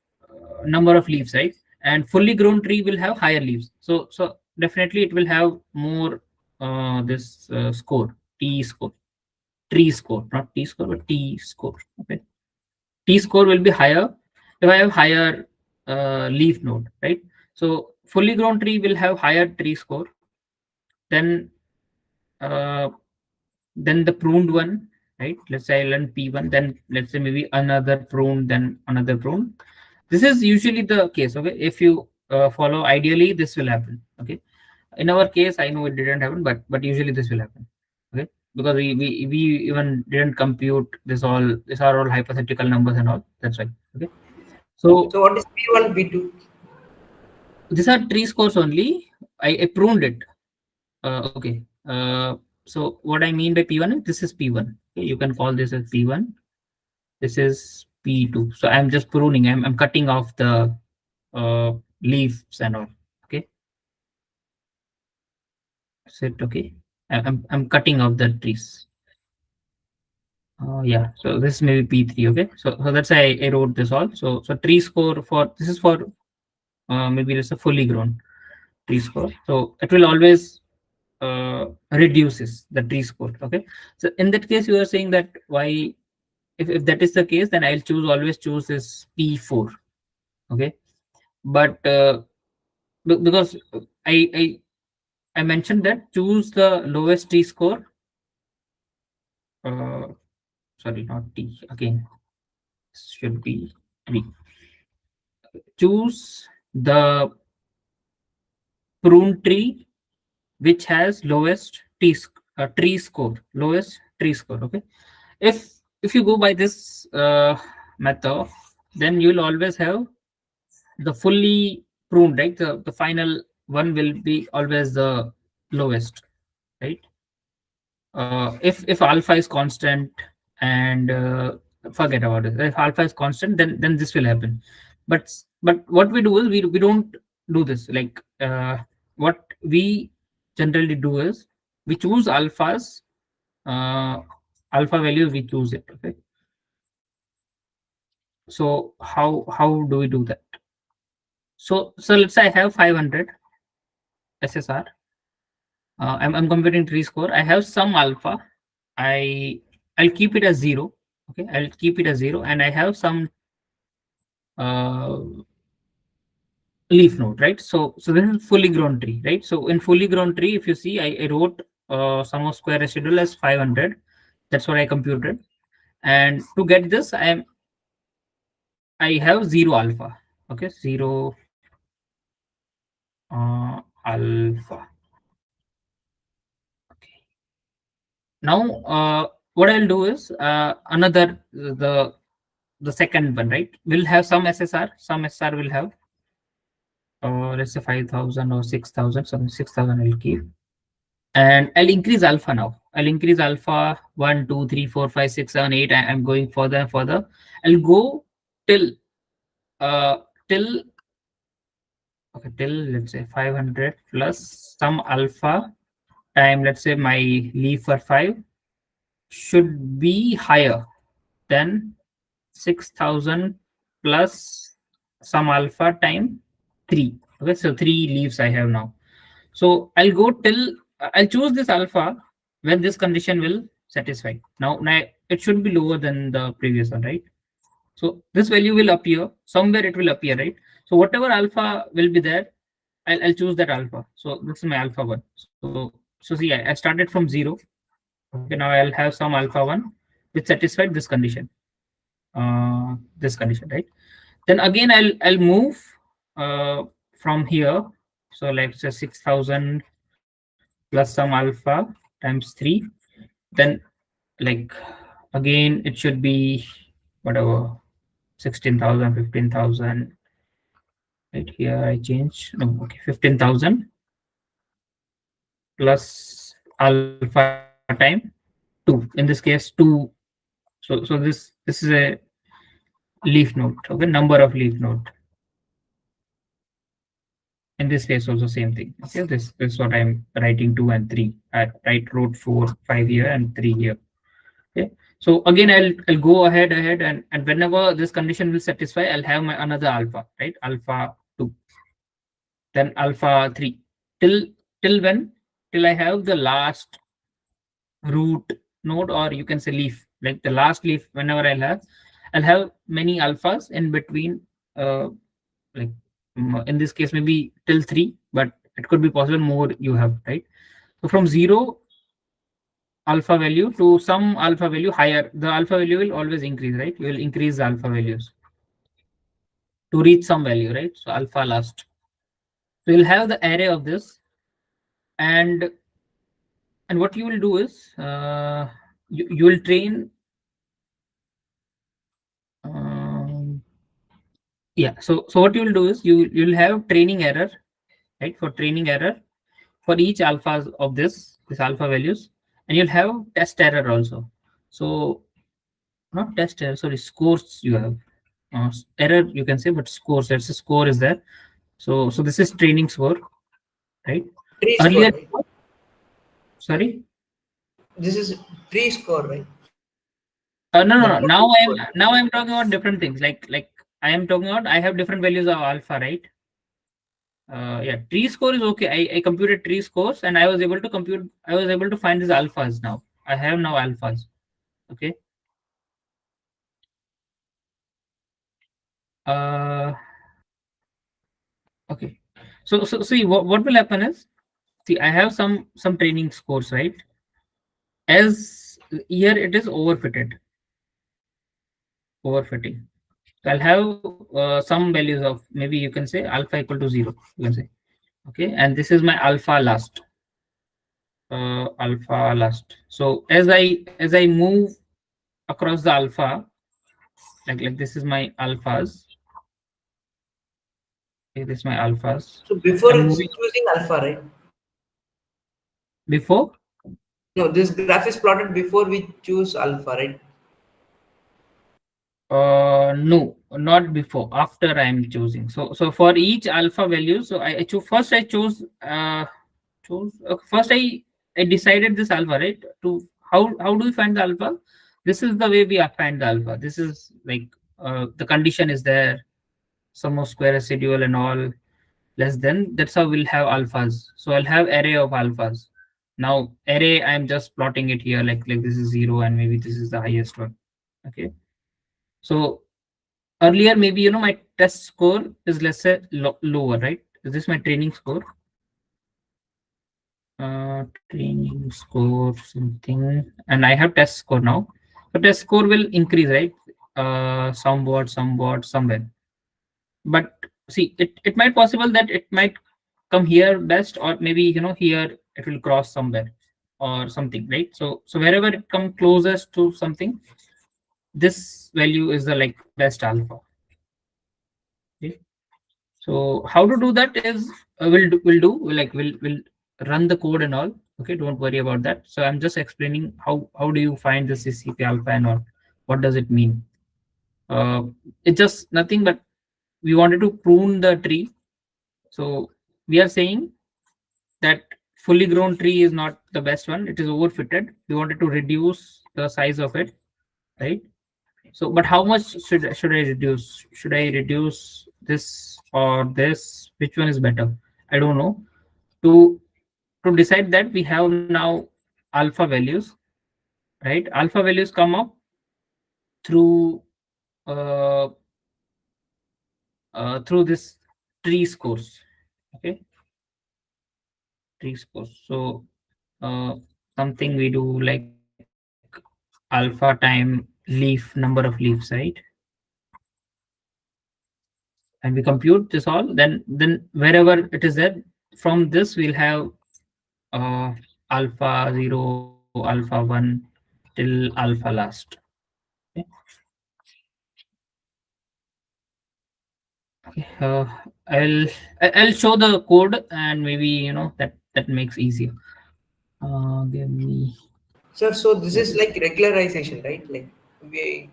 number of leaves, right? And fully grown tree will have higher leaves. So definitely it will have more this score, T score, tree score, not T score, but T score. Okay, T score will be higher if I have higher leaf node, right? So fully grown tree will have higher tree score than uh, the pruned one, right? Let's say I learn P1, then let's say maybe another prune, then another prune. This is usually the case. Okay, if you follow ideally, this will happen. Okay, in our case, I know it didn't happen, but usually this will happen. Okay, because we even didn't compute this all. These are all hypothetical numbers and all. That's why. Okay, so what is P1, P2? these are tree scores only. I pruned it. Okay. So what I mean by P1 is, this is P1. Okay, you can call this as P1. This is P2. So I'm just pruning. I'm cutting off the leaves and all. Okay. Is it okay? I'm cutting off the trees. Yeah. So this may be P3. Okay. So that's why I wrote this all. So tree score for this is for maybe it's a fully grown tree score. So it will always reduces the tree score. Okay, so in that case you are saying that why, if that is the case, then I'll always choose this P4. Okay, but because I mentioned that choose the lowest T score. Uh, Sorry, not T again. Should be B. Choose the prune tree which has lowest tree score, lowest tree score. Okay, if you go by this method, then you'll always have the fully pruned, right? The final one will be always the lowest, right? If alpha is constant and forget about it. If alpha is constant, then this will happen. But what we do is we don't do this. Like what we generally do is we choose alphas, uh, alpha values. We choose it. Okay. So how do we do that? So let's say I have 500 SSR. I'm computing tree score. I have some alpha. I'll keep it as 0. Okay, I'll keep it as 0, and I have some uh, leaf node, right? So this is fully grown tree, right? So in fully grown tree, if you see, I wrote sum of square residual as 500. That's what I computed, and to get this, I have 0 alpha. Okay, 0 alpha. Okay. Now what I'll do is another the second one, right? Will have some SSR. Some SSR will have let's say 5,000 or 6,000. So 6,000 I'll keep, and I'll increase alpha now. I'll increase alpha 1, 2, 3, 4, 5, 6, 7, 8. I'm going further and further. I'll go till uh till okay, till let's say 500 plus some alpha time. Let's say my leaf for 5 should be higher than 6,000 plus some alpha time 3. Okay, so 3 leaves I have now. So I'll go till I'll choose this alpha when this condition will satisfy. Now it should be lower than the previous one, right? So this value will appear somewhere. It will appear, right? So whatever alpha will be there, I'll choose that alpha. So this is my alpha 1. So see, I started from 0. Okay, now I'll have some alpha 1 which satisfied this condition, right? Then again I'll move from here. So like say 6,000 plus some alpha times 3. Then like again it should be whatever 16,000, 15,000. Right here I change, no, okay, 15,000 plus alpha time 2. In this case 2. So this is a leaf node. Okay, number of leaf node. In this case also same thing. Okay, this is what I'm writing 2 and 3. I wrote 4, 5 here and 3 here. Okay, so again I'll go ahead and whenever this condition will satisfy, I'll have my another alpha, right? Alpha 2, then alpha 3, till when? Till I have the last root node, or you can say leaf, like the last leaf. Whenever I'll have many alphas in between, like in this case maybe till 3, but it could be possible more you have, right? So from 0 alpha value to some alpha value higher, the alpha value will always increase, right? You will increase the alpha values to reach some value, right? So alpha last. So you'll have the array of this, and what you will do is you will train um, yeah. So what you will do is you'll have training error, right? For training error for each alphas of this alpha values, and you'll have test error also. So not test error, sorry, scores you have. Error you can say, but scores, there's a score is there. So this is training score, right? Tree Earlier, score, right? sorry. This is tree score, right? No. The Now I'm talking about different things. Like I am talking about I have different values of alpha, right? Yeah, tree score is okay. I computed tree scores and I was able to compute. I was able to find these alphas now. I have now alphas. Okay. Uh, okay. So see what will happen is, see, I have some training scores, right? As here it is overfitting. So I'll have some values of, maybe you can say alpha equal to 0. You can say, okay, and this is my alpha last. Alpha last. So as I move across the alpha, like this is my alphas. Okay, this is my alphas. So before I'm it's moving choosing alpha, right? before. No, this graph is plotted before we choose alpha, right? No, not before. After I am choosing. So for each alpha value, so I chose first. I chose first. I decided this alpha, right? To how do we find the alpha? This is the way we find the alpha. This is like the condition is there, sum of square residual and all less than. That's how we'll have alphas. So I'll have array of alphas. Now array, I'm just plotting it here like this is 0 and maybe this is the highest one. Okay. So earlier maybe my test score is lesser lower, right? Is this my training score? Training score something, and I have test score now. So test score will increase, right? Somewhat somewhere. But see, it might possible that it might come here best, or maybe here it will cross somewhere or something, right? So wherever it come closest to something, this value is the like best alpha. Okay. So how to do that is we'll run the code and all. Okay, don't worry about that. So I'm just explaining how do you find the CCP alpha and all. What does it mean? It's just nothing but we wanted to prune the tree. So we are saying that fully grown tree is not the best one. It is overfitted. We wanted to reduce the size of it, right? So, but how much should I reduce? Should I reduce this or this? Which one is better? I don't know. To to decide that, we have now alpha values, right? Alpha values come up through uh, through this tree scores. Okay, tree scores. So something we do like alpha time leaf number of leaves, right? And we compute this all. Then wherever it is there, from this we'll have alpha 0, alpha 1 till alpha last. Okay. Okay. I'll show the code and maybe that makes easier. Give me. Sir, so this is like regularization, right? Like we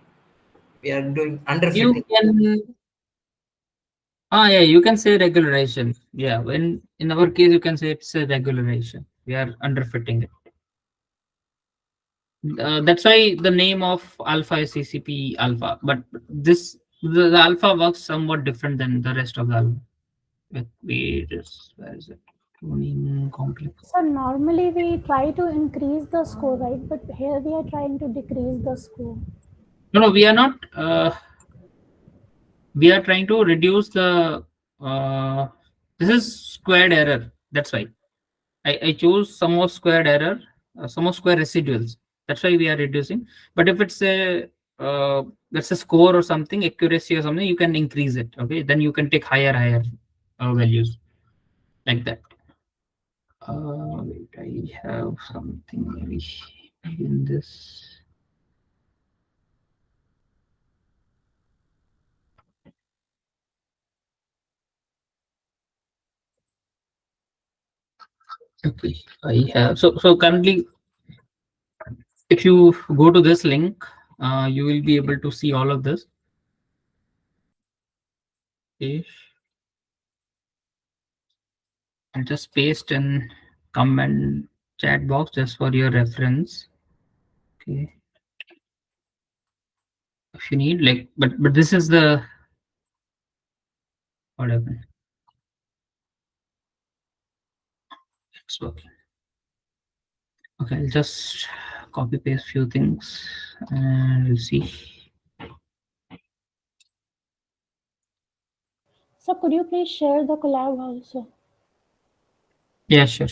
we are doing You underfitting. can yeah, you can say regularization. Yeah, when in our case you can say it's a regularization. We are underfitting it. That's why the name of alpha is CCP alpha. But the alpha works somewhat different than the rest of the alpha. Where is it? Tuning complex. So normally we try to increase the score, right? But here we are trying to decrease the score. No, we are not. We are trying to reduce the. This is squared error. That's why I chose some of squared error, some of square residuals. That's why we are reducing. But if it's a that's a score or something, accuracy or something, you can increase it. Okay, then you can take higher values like that. Wait, I have something maybe in this. Okay, I have so currently, if you go to this link, you will be able to see all of this. Okay, I'll just paste in comment chat box just for your reference. Okay, if you need like, but this is the what happened. It's working. Okay, I'll just copy paste few things and we'll see. So could you please share the collab also? Yeah, sure.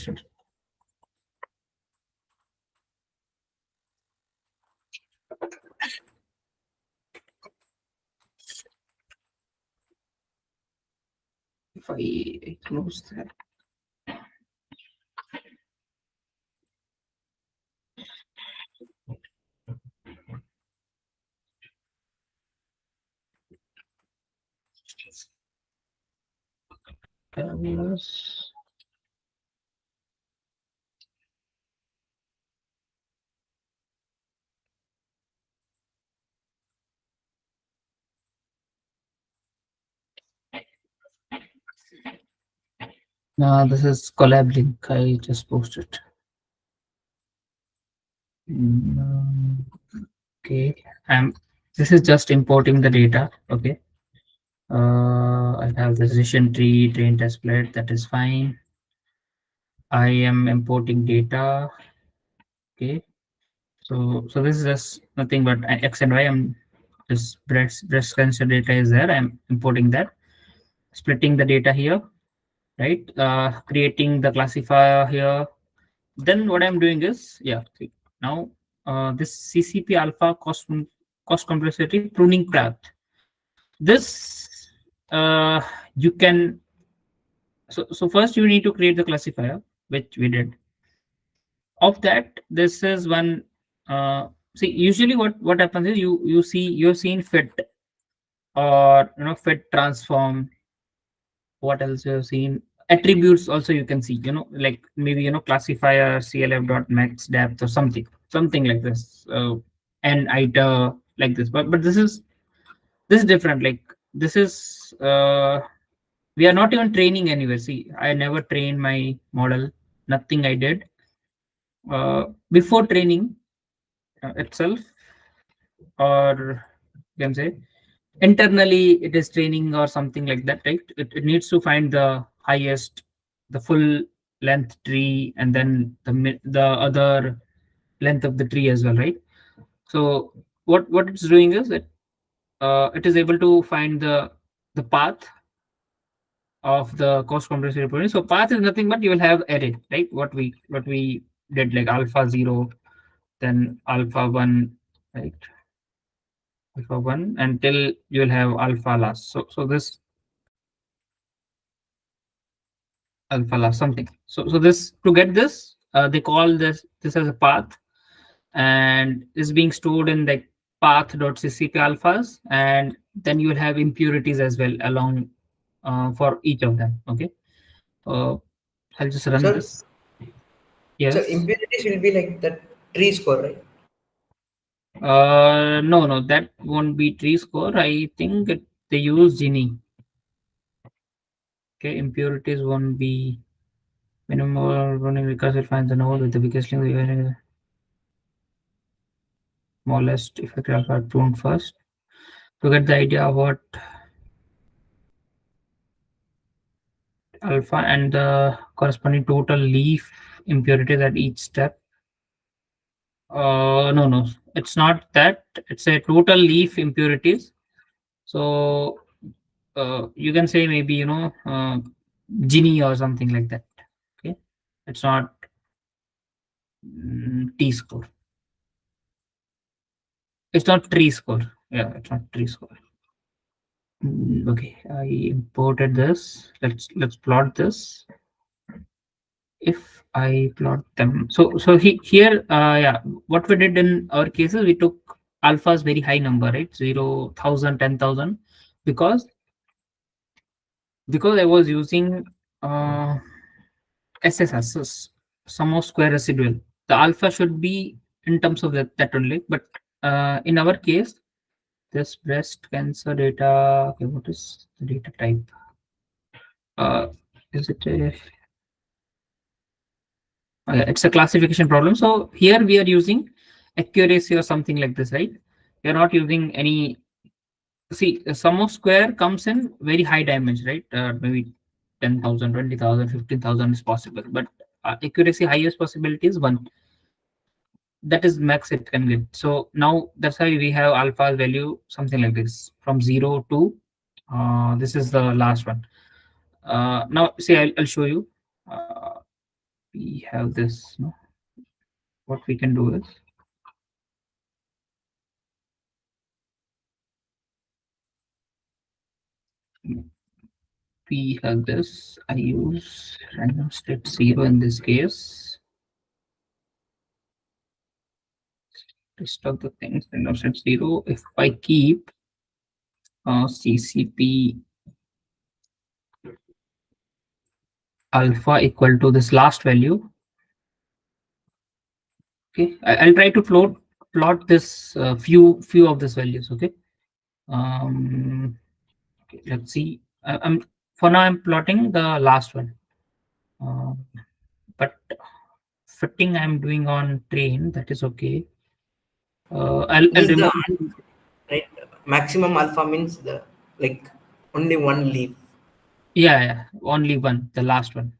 If I close that. Terminus. This is collab link I just posted. Okay, this is just importing the data. Okay, I have the decision tree, train test plate, that is fine. I am importing data. Okay, so this is just nothing but x and y. I'm just breast cancer data is there. I'm importing that, splitting the data here, right? Creating the classifier here. Then what I'm doing is, yeah, see, now this CCP alpha cost complexity pruning path. This you can, so first you need to create the classifier, which we did. Of that, this is one. See, usually what happens is you've seen fit, or fit transform. What else you have seen? Attributes also you can see, like maybe classifier clf dot max depth or something like this, and iter like this. But this is different. Like this is we are not even training anywhere. See, I never trained my model. Nothing I did before training itself, or you can say internally it is training or something like that, right? It needs to find the highest, the full length tree, and then the other length of the tree as well, right? So what it's doing is it is able to find the path of the cost complexity reporting. So path is nothing but you will have array, right? What we did, like alpha 0, then alpha 1, right? Alpha 1 until you will have alpha last. So this alpha last something. So this, to get this, they call this as a path, and is being stored in the path.ccp alphas, and then you will have impurities as well along for each of them. Okay, I'll just run So, this. so Yes. impurities will be like the tree score, right? No, that won't be tree score. I think they use Gini. Okay, impurities won't be minimum running because it finds the node with the biggest link, smallest effective alpha pruned first to get the idea of what alpha and the corresponding total leaf impurities at each step. No, it's not that. It's a total leaf impurities. So you can say maybe Gini or something like that. Okay, it's not T score. It's not tree score. Yeah, it's not tree score. Okay, I imported this. Let's plot this. If I plot them, so here, yeah, what we did in our cases, we took alpha's very high number, right? 0,000, 10,000, because I was using SSS, sum of square residual. The alpha should be in terms of that only, but in our case, this breast cancer data. Okay, what is the data type? Is it a it's a classification problem. So here we are using accuracy or something like this, right? We are not using any. See, the sum of square comes in very high dimension, right? Maybe 10,000, 20,000, 15,000 is possible. But accuracy highest possibility is 1. That is max it can get. So now that's why we have alpha value something like this from 0 to this is the last one. Now see, I'll show you. We have this. No? What we can do is we have this. I use random state 0 in this case. Rest of the things random state 0. If I keep CCP alpha equal to this last value. Okay, I'll try to plot this few of these values. Okay, okay, let's see. I'm for now I'm plotting the last one, but fitting I'm doing on train. That is okay. I'll This is the remove. right maximum alpha means the like only one leaf. Yeah, only one, the last one.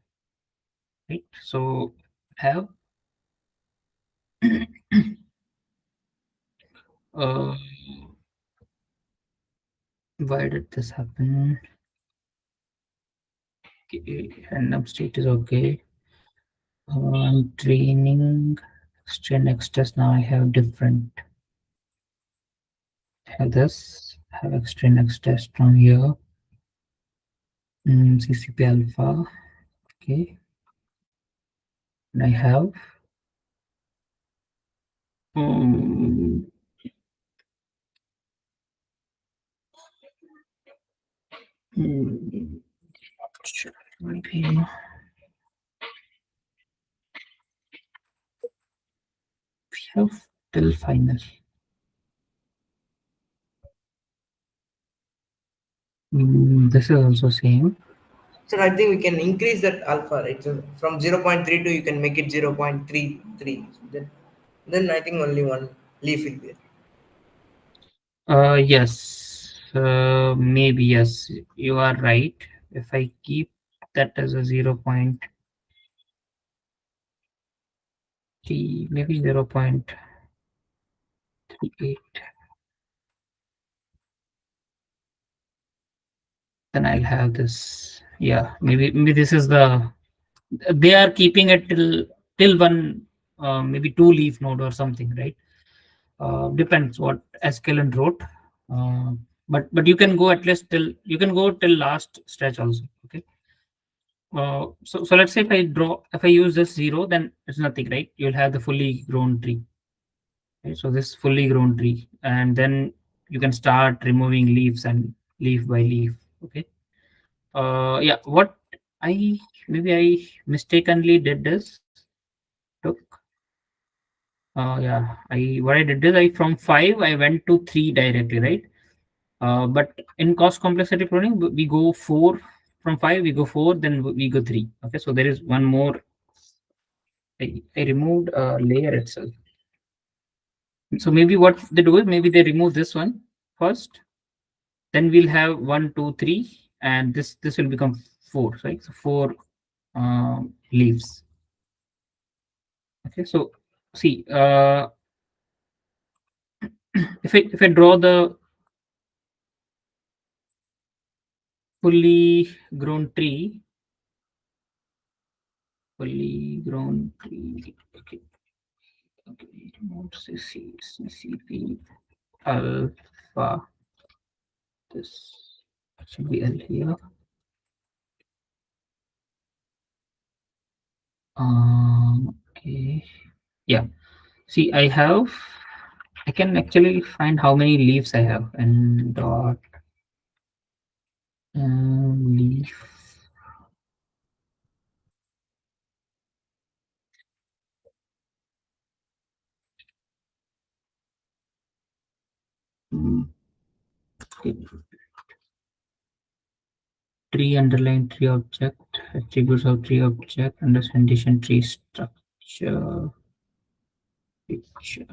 Right. So have uh, why did this happen? Okay, random state is okay. I'm training extra next test. Now I have different. Have this. Have extra next test from here. CCP alpha. Okay. And I have um, mm, maybe we have till final. This is also same. So I think we can increase that alpha, right? So from 0.32 you can make it 0.33. Then I think only one leaf will be there. Yes. Maybe yes. You are right. If I keep that as a 0.3, maybe 0.38. Then I'll have this. Yeah, maybe this is the. They are keeping it till one, maybe 2 leaf node or something, right? Depends what Escalon wrote. But you can go at least till you can go till last stretch also. Okay. So let's say if I use this 0, then it's nothing, right? You'll have the fully grown tree. Right? So this fully grown tree, and then you can start removing leaves and leaf by leaf. Okay. Yeah, what I maybe I mistakenly did this. Took yeah, I what I did is I from 5 I went to 3 directly, right? But in cost complexity pruning we go 4 from 5 we go 4 then we go 3. Okay, so there is one more. I removed a layer itself. So maybe what they do is maybe they remove this one first, then we'll have 1 2 3 and this will become 4, right? So 4 leaves. Okay, so see, if I draw the fully grown tree, okay, okay, remove CCP alpha, this should be L here. Okay, yeah. See, I can actually find how many leaves I have and dot leaf. Okay. Tree underline tree object, attributes of tree object, understanding tree structure. Picture.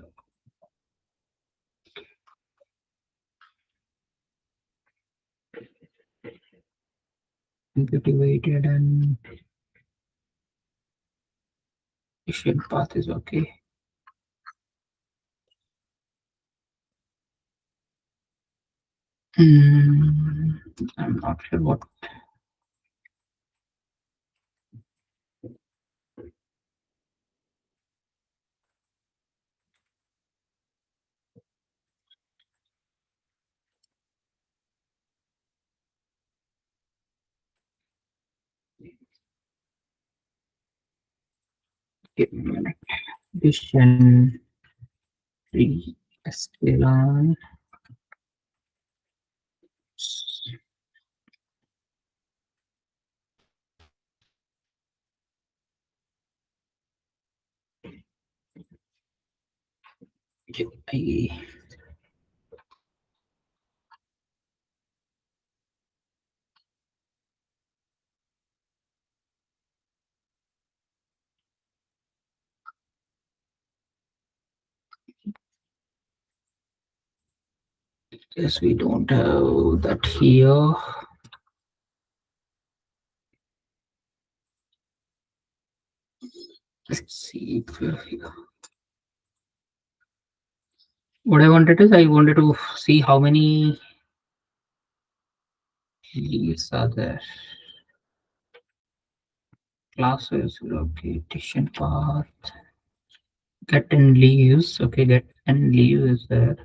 Completely weighted and Efficient path is okay. I'm not sure what. Give me a minute. Vision 3 Escalon. Yes, we don't have that here. Let's see if we're here. What I wanted is I wanted to see how many leaves are there. Classes, okay, addition path. Get and leaves, okay, get and leaves is there.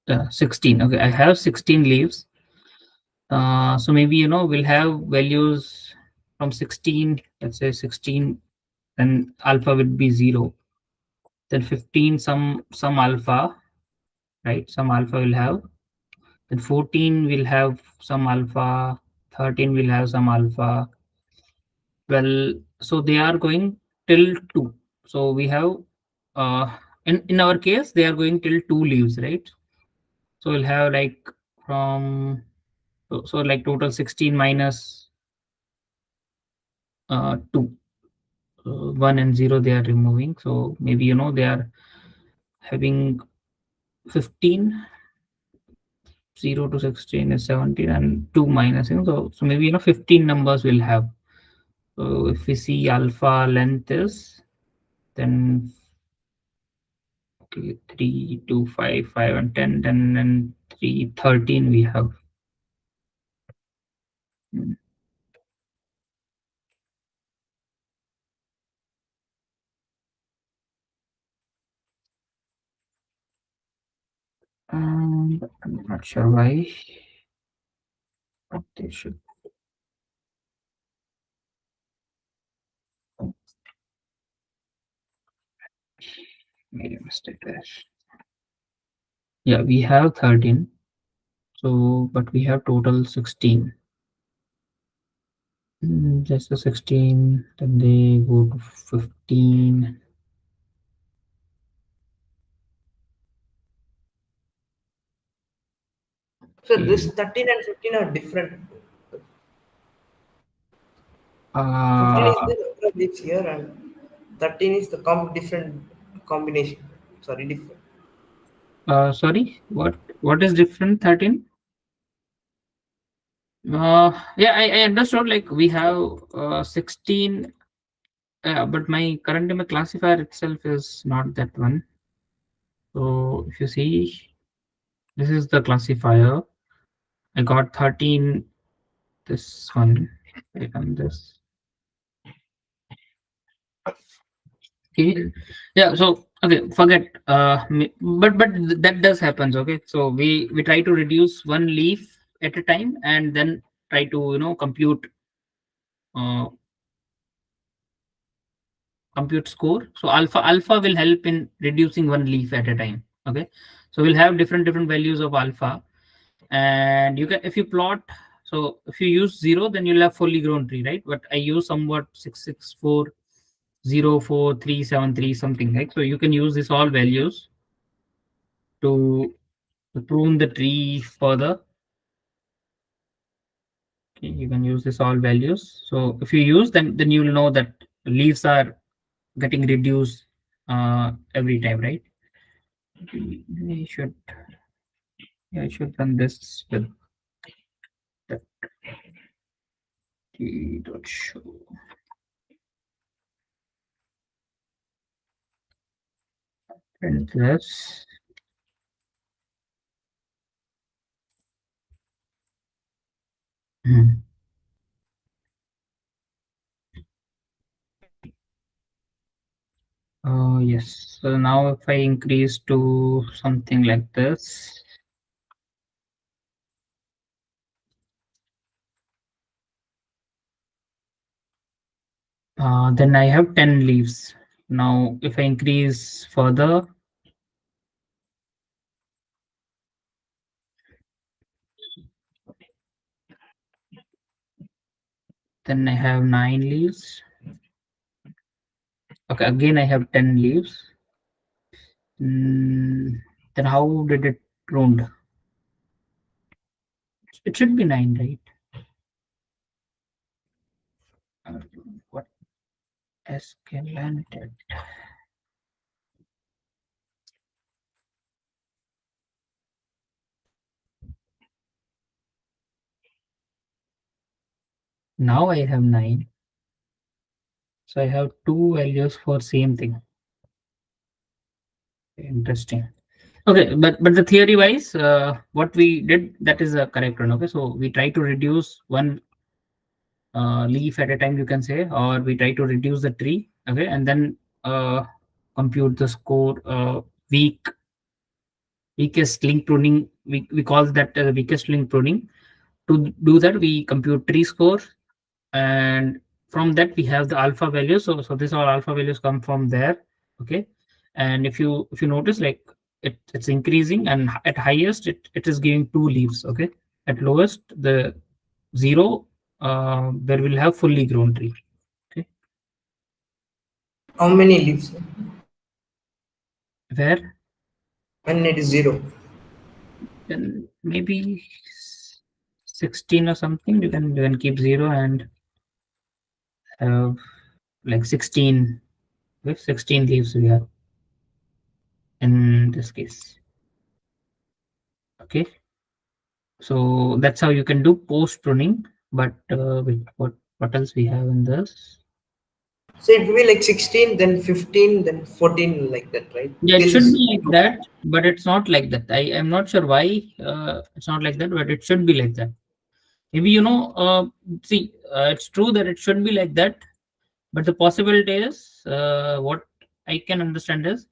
Yeah, 16. Okay, I have 16 leaves. So maybe we'll have values from 16. Let's say 16, then alpha will be 0. Then 15, some alpha, right? Some alpha will have. Then 14 will have some alpha. 13 will have some alpha. Well, so they are going till 2. So we have in our case they are going till 2 leaves, right? So we'll have like from so like total 16 minus 2. 1 and 0 they are removing, so maybe they are having 15. 0 to 16 is 17 and 2 minusing, so maybe 15 numbers will have. So if we see alpha length is then okay, 3 2 5 5 and 10, then and 3 13 we have. I'm not sure why, but they should. Made a mistake there. Yeah, we have 13. So, but we have total 16. Just a 16. Then they go to 15. So this 13 and 15 are different. 15 is the number of leaves here and 13 is the different combination. Sorry, different. Sorry, what is different? 13? Yeah, I understood. Like we have 16, but my classifier itself is not that one. So if you see, this is the classifier. I got 13. This one, I done this. Okay. Yeah. So okay, forget. But that does happens. Okay. So we try to reduce one leaf at a time and then try to compute score. So alpha will help in reducing one leaf at a time. Okay. So we'll have different values of alpha, and you can, if you plot. So if you use 0, then you'll have fully grown tree, right? But I use somewhat 664. 0 4 3 7 3 something, like, so you can use this all values to prune the tree further. Okay, you can use this all values. So if you use them, then you will know that leaves are getting reduced every time, right? I should, yeah, I should run this with that dot show. Print this. Oh yes. So now if I increase to something like this, then I have 10 leaves. Now if I increase further, then I have 9 leaves. Okay, again I have 10 leaves. Then how did it pruned? It should be 9, right? What escalated? Now I have 9. So I have 2 values for same thing. Interesting. Okay, but the theory wise, what we did, that is a correct one. Okay, so we try to reduce one leaf at a time, you can say, or we try to reduce the tree. Okay, and then compute the score. Weakest link pruning. We call that weakest link pruning. To do that, we compute tree score, and from that we have the alpha values. So this all alpha values come from there. Okay, and if you notice, like it's increasing, and at highest it is giving 2 leaves. Okay, at lowest the 0, there will have fully grown tree. Okay, How many leaves? where When it is 0. then maybe 16 or something, you can keep 0 and have like 16. With 16 leaves we have in this case. Okay, so that's how you can do post pruning. But wait, what else we have in this? So it will be like 16, then 15, then 14, like that, right? Yeah, it Till should be like that, but it's not like that. I am not sure why it's not like that, but it should be like that. Maybe see, it's true that it should be like that, but the possibility is what I can understand is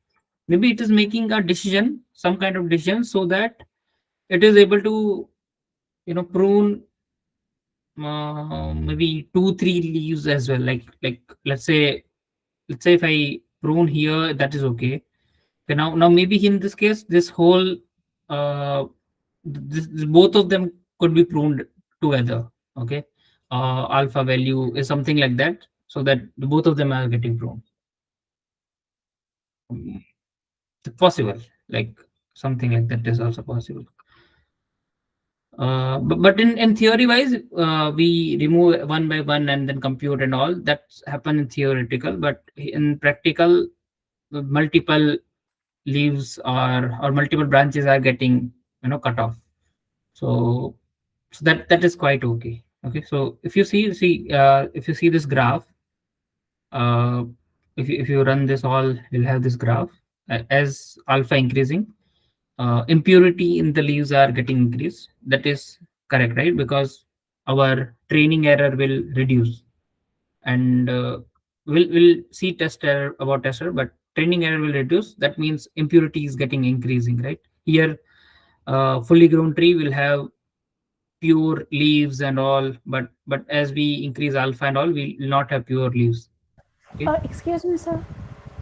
maybe it is making a decision, some kind of decision, so that it is able to prune maybe 2 3 leaves as well. Like let's say if I prune here, that is okay. Okay, now maybe in this case, this whole both of them could be pruned together. Okay, alpha value is something like that, so that both of them are getting pruned. Possible, like something like that is also possible. But in theory wise, we remove one by one and then compute and all. That's happen in theoretical, but in practical, multiple leaves or multiple branches are getting cut off. So that is quite okay. Okay, so if you see this graph, uh, if you run this all, you'll have this graph as alpha increasing. Impurity in the leaves are getting increased. That is correct, right? Because our training error will reduce, and we'll see test error about test error, but training error will reduce. That means impurity is getting increasing, right? Here, fully grown tree will have pure leaves and all, but as we increase alpha and all, we will not have pure leaves. Okay. Excuse me, sir.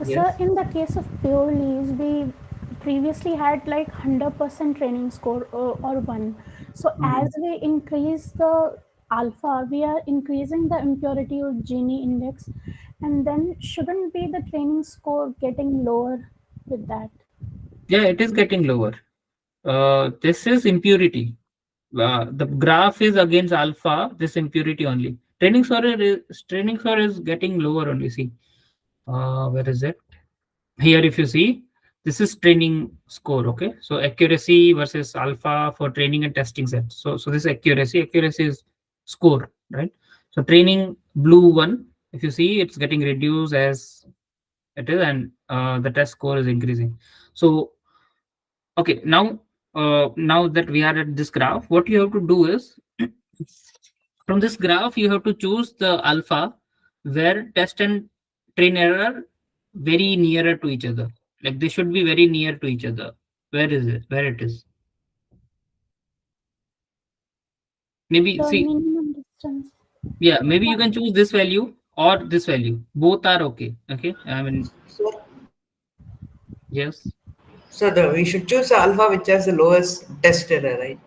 Sir, Yes. in the case of pure leaves, we previously had like 100% training score or 1. So as we increase the alpha, we are increasing the impurity or Gini index, and then shouldn't be the training score getting lower with that? Yeah, it is getting lower. This is impurity. The graph is against alpha. This impurity only. Training score is getting lower only. See, where is it? Here, if you see, This is training score. Okay, so accuracy versus alpha for training and testing set. So this accuracy is score, right? So training blue one, if you see, it's getting reduced as it is, and the test score is increasing. So okay, now that we are at this graph, what you have to do is from this graph you have to choose the alpha where test and train error are very nearer to each other. Like they should be very near to each other. Where is it? Where it is? Maybe The see, minimum distance. yeah, maybe you can choose this value or this value. Both are okay. Okay, I mean, So, yes. we should choose alpha which has the lowest test error, right?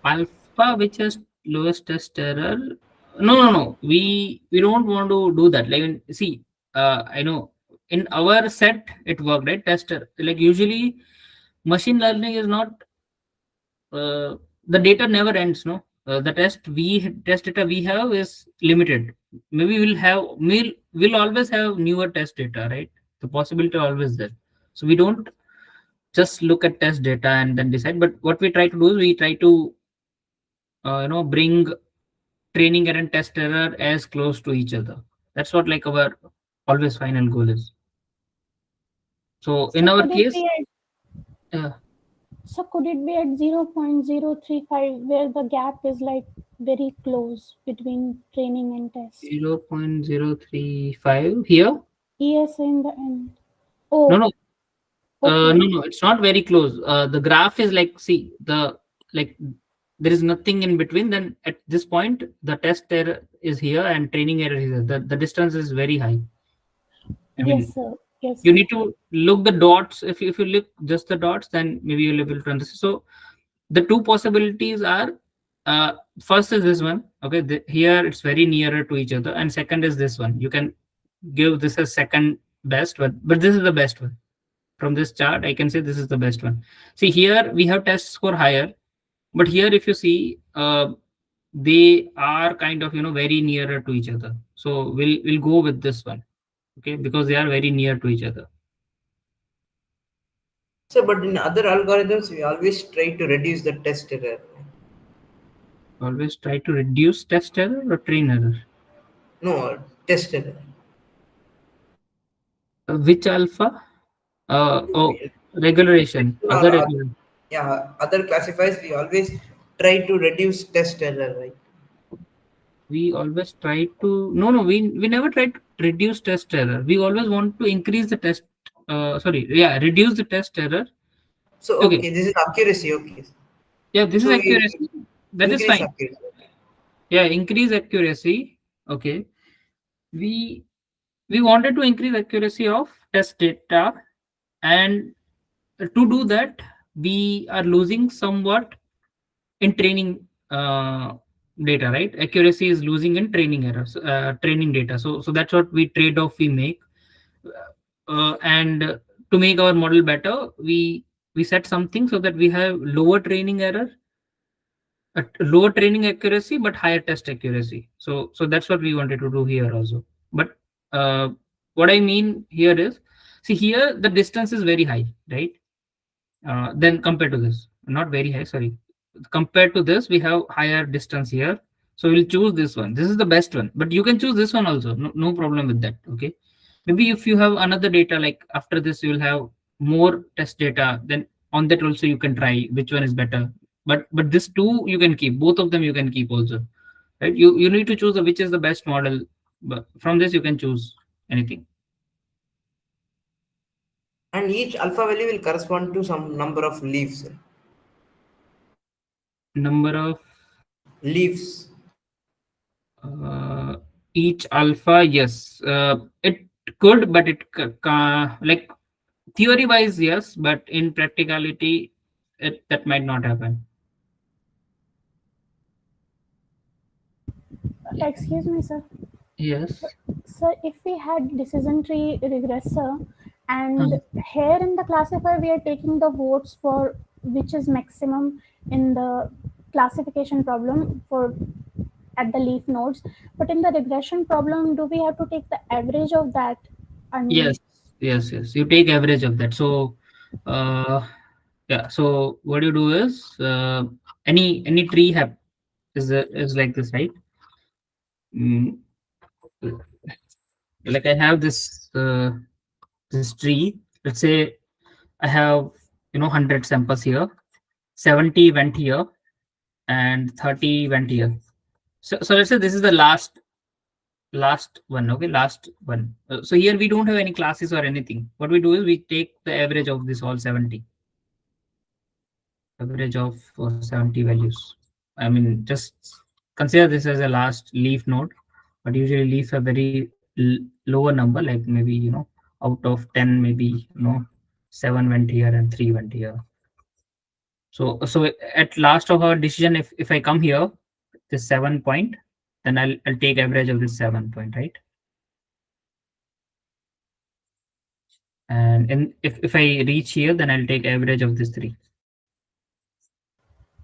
Alpha which has lowest test error. No. We don't want to do that. Like see, I know in our set it worked, right? Tester, like usually machine learning is not the data never ends, no. The test data we have is limited. Maybe we'll always have newer test data, right? The possibility always there. So we don't just look at test data and then decide. But what we try to do is we try to bring training error and test error as close to each other. That's what like our always final goal is. So in So our could it case, be at so could it be at 0.035 where the gap is like very close between training and test? 0.035 here. Yes, in the end. No, Oh, no, okay. no, it's not very close. The graph is like, see, like there is nothing in between. Then at this point, the test error is here and training error is here. The distance is very high. I mean, Yes, sir. Yes, you sir. need to look the dots. If you look just the dots, then maybe you'll be able to understand. So the two possibilities are, first is this one. Okay, here it's very nearer to each other, and second is this one. You can give this as second best, but this is the best one. From this chart I can say this is the best one. See, here we have test score higher, but here if you see, they are kind of very nearer to each other. So we'll go with this one. Okay, because they are very near to each other. So, but in other algorithms, we always try to reduce the test error. Always try to reduce test error or train error. No, test error. Which alpha? Oh, regularization. Other regulation. Yeah, other classifiers, we always try to reduce test error, right? We always try to we never try to reduce test error. We always want to increase the test. Reduce the test error. So, Okay, okay, this is accuracy, okay. yeah, this is So, we accuracy. That is increase fine. accuracy. Yeah, increase accuracy. Okay, we wanted to increase accuracy of test data, and to do that we are losing somewhat in training data, right? Accuracy is losing in training errors, training data. So that's what we trade off we make, and to make our model better, we set something so that we have lower training error, lower training accuracy, but higher test accuracy. So that's what we wanted to do here also. But what I mean here is, see, here the distance is very high, right? Then compared to this, not very high, sorry, compared to this we have higher distance here. So we'll choose this one. This is the best one, but you can choose this one also. No problem with that. Okay, maybe if you have another data, like after this you will have more test data, then on that also you can try which one is better. But this two you can keep, both of them you can keep also, right? You need to choose which is the best model, but from this you can choose anything. And each alpha value will correspond to some number of leaves. Number of Leaves. each alpha, yes, it could, but like theory wise yes, but in practicality that might not happen. Excuse me, sir. Yes. So if we had decision tree regressor, and Hmm. here in the classifier we are taking the votes for which is maximum in the classification problem for at the leaf nodes, but in the regression problem, do we have to take the average of that? And Yes, yes, yes. You take average of that. So, yeah. So what you do is any tree have is like this, right? Mm, like I have this tree. Let's say I have 100 samples here, 70 went here, and 30 went here. So let's say this is the last one. Okay, last one. So here we don't have any classes or anything. What we do is we take the average of this all 70, average of 70 values. I mean, just consider this as a last leaf node, but usually leaf a very lower number, like maybe out of 10, maybe 7 went here and 3 went here. So at last of our decision, if I come here, this 7 point, then I'll take average of this 7 point, right? And if I reach here, then I'll take average of this 3.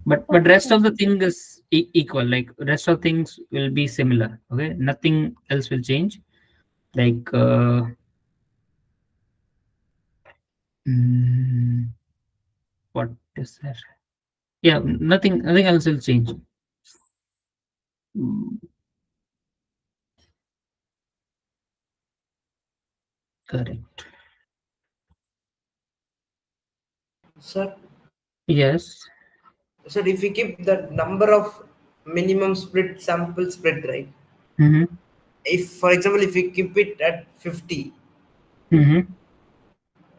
But Okay, rest sir. of the thing is equal. Like rest of things will be similar. Okay, nothing else will change. Like mm, what is there? Yeah, nothing else will change. Mm, correct. Sir, Yes. sir, if we keep the number of minimum split sample split, right? Mm-hmm. If, for example, if we keep it at 50 Mm-hmm.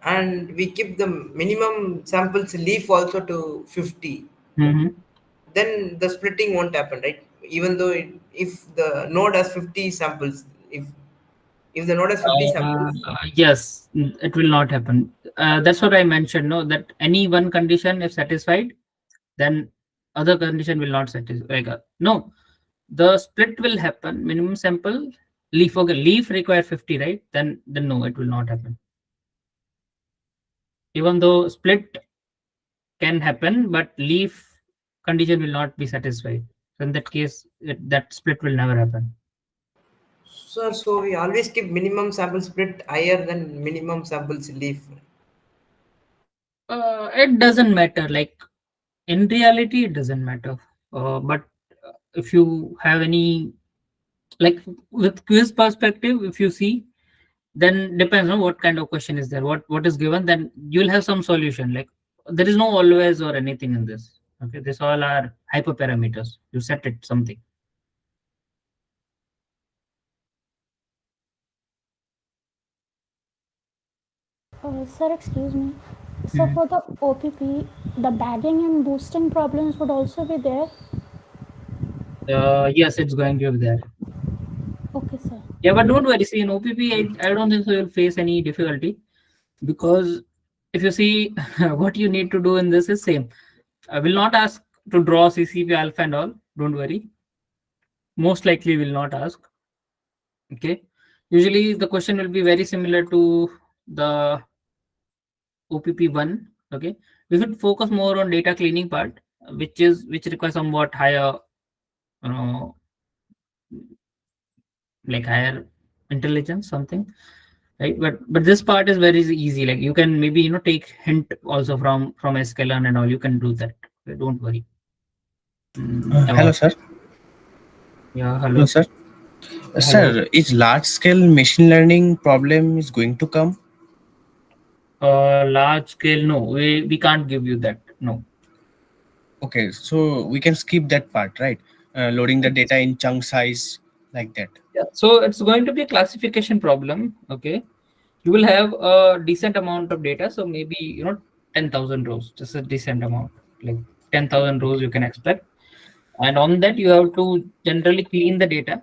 and we keep the minimum samples leaf also to 50, Mm-hmm. then the splitting won't happen, right? Even though if the node has 50 samples, if the node has 50 samples, Yes, it will not happen. That's what I mentioned. No, that any one condition if satisfied, then other condition will not satisfy. Like no, the split will happen. Minimum sample leaf. Okay, leaf require 50, right? Then no, it will not happen. Even though split can happen, but leaf condition will not be satisfied. So in that case, that split will never happen. so we always keep minimum sample split higher than minimum samples leaf. It doesn't matter. Like in reality, it doesn't matter. But if you have any, like with quiz perspective, if you see, then depends on what kind of question is there, what is given, then you'll have some solution. Like there is no always or anything in this. Okay, this all are hyperparameters. You set it something. Sir, excuse me. So Mhm. for the OPP, the bagging and boosting problems would also be there. Yes, it's going to be there. Okay, sir. Yeah, but don't worry. See, in OPP, I don't think so you'll face any difficulty, because if you see what you need to do in this is same. I will not ask to draw CCP alpha and all. Don't worry. Most likely will not ask. Okay. Usually the question will be very similar to the OPP1. Okay. We should focus more on data cleaning part, which requires somewhat higher, you know, like higher intelligence, something, right? But this part is very easy. Like you can maybe take hint also from sklearn and all. You can do that. Okay, don't worry. Hello, About sir. yeah. Hello, Hello. sir. Hello. Sir, is large-scale machine learning problem is going to come? Large scale, no. We can't give you that. No. Okay, so we can skip that part, right? Loading the data in chunk size like that. Yeah. So it's going to be a classification problem. Okay. You will have a decent amount of data. So maybe 10,000 rows, just a decent amount, like 10,000 rows you can expect. And on that you have to generally clean the data.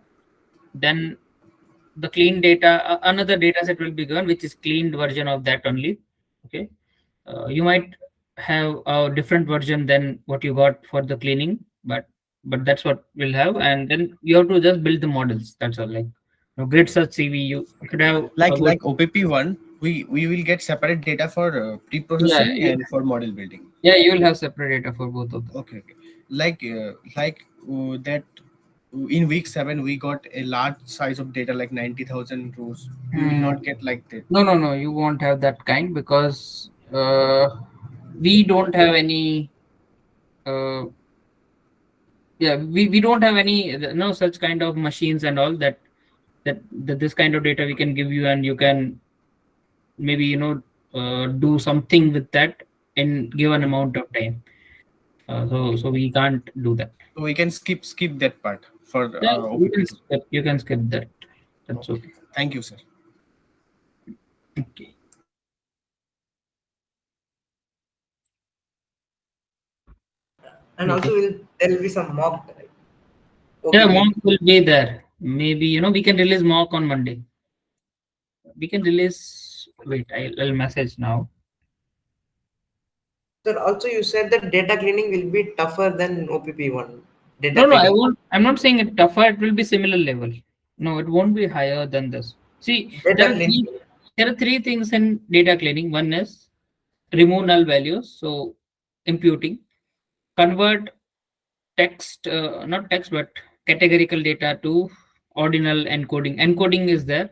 Then the clean data, another data set will be given, which is cleaned version of that only. Okay. You might have a different version than what you got for the cleaning, but that's what we'll have. And then you have to just build the models. That's all. Like grid search CV, you could have a good. Like OPP1, we will get separate data for Yeah, pre-processing and for model building. yeah, you will have separate data for both of them. Okay, okay. Like that in week 7 we got a large size of data like 90,000 rows. We will not get like that. No, you won't have that kind, because we don't have any uh, yeah, we don't have any no such kind of machines and all that this kind of data we can give you, and you can maybe do something with that in given amount of time. So we can't do that. So we can skip that part for Yeah, OPP2. you can skip that. That's okay. Thank you, sir. Okay. And also there will be some mock, right? Yeah, OPP. mock will be there. Maybe we can release mock on Monday. We can release. Wait, I'll message now. Sir, also you said that data cleaning will be tougher than OPP1. Data No, I cleaning. won't. I'm not saying it tougher. It will be similar level. No, it won't be higher than this. See, Data cleaning. there are three things in data cleaning. One is remove null values, so imputing, convert text, not text, but categorical data to ordinal encoding. Encoding is there.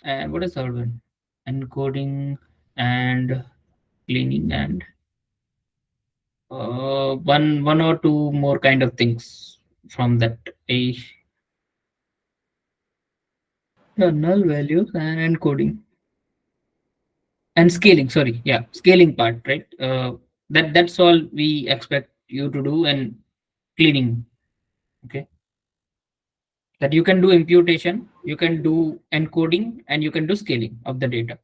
And what is the other one? Encoding and cleaning, and one or two more kind of things from that. A null values and encoding and scaling. Sorry, yeah, scaling part, right? That's all we expect you to do, and cleaning. Okay, that you can do imputation, you can do encoding, and you can do scaling of the data.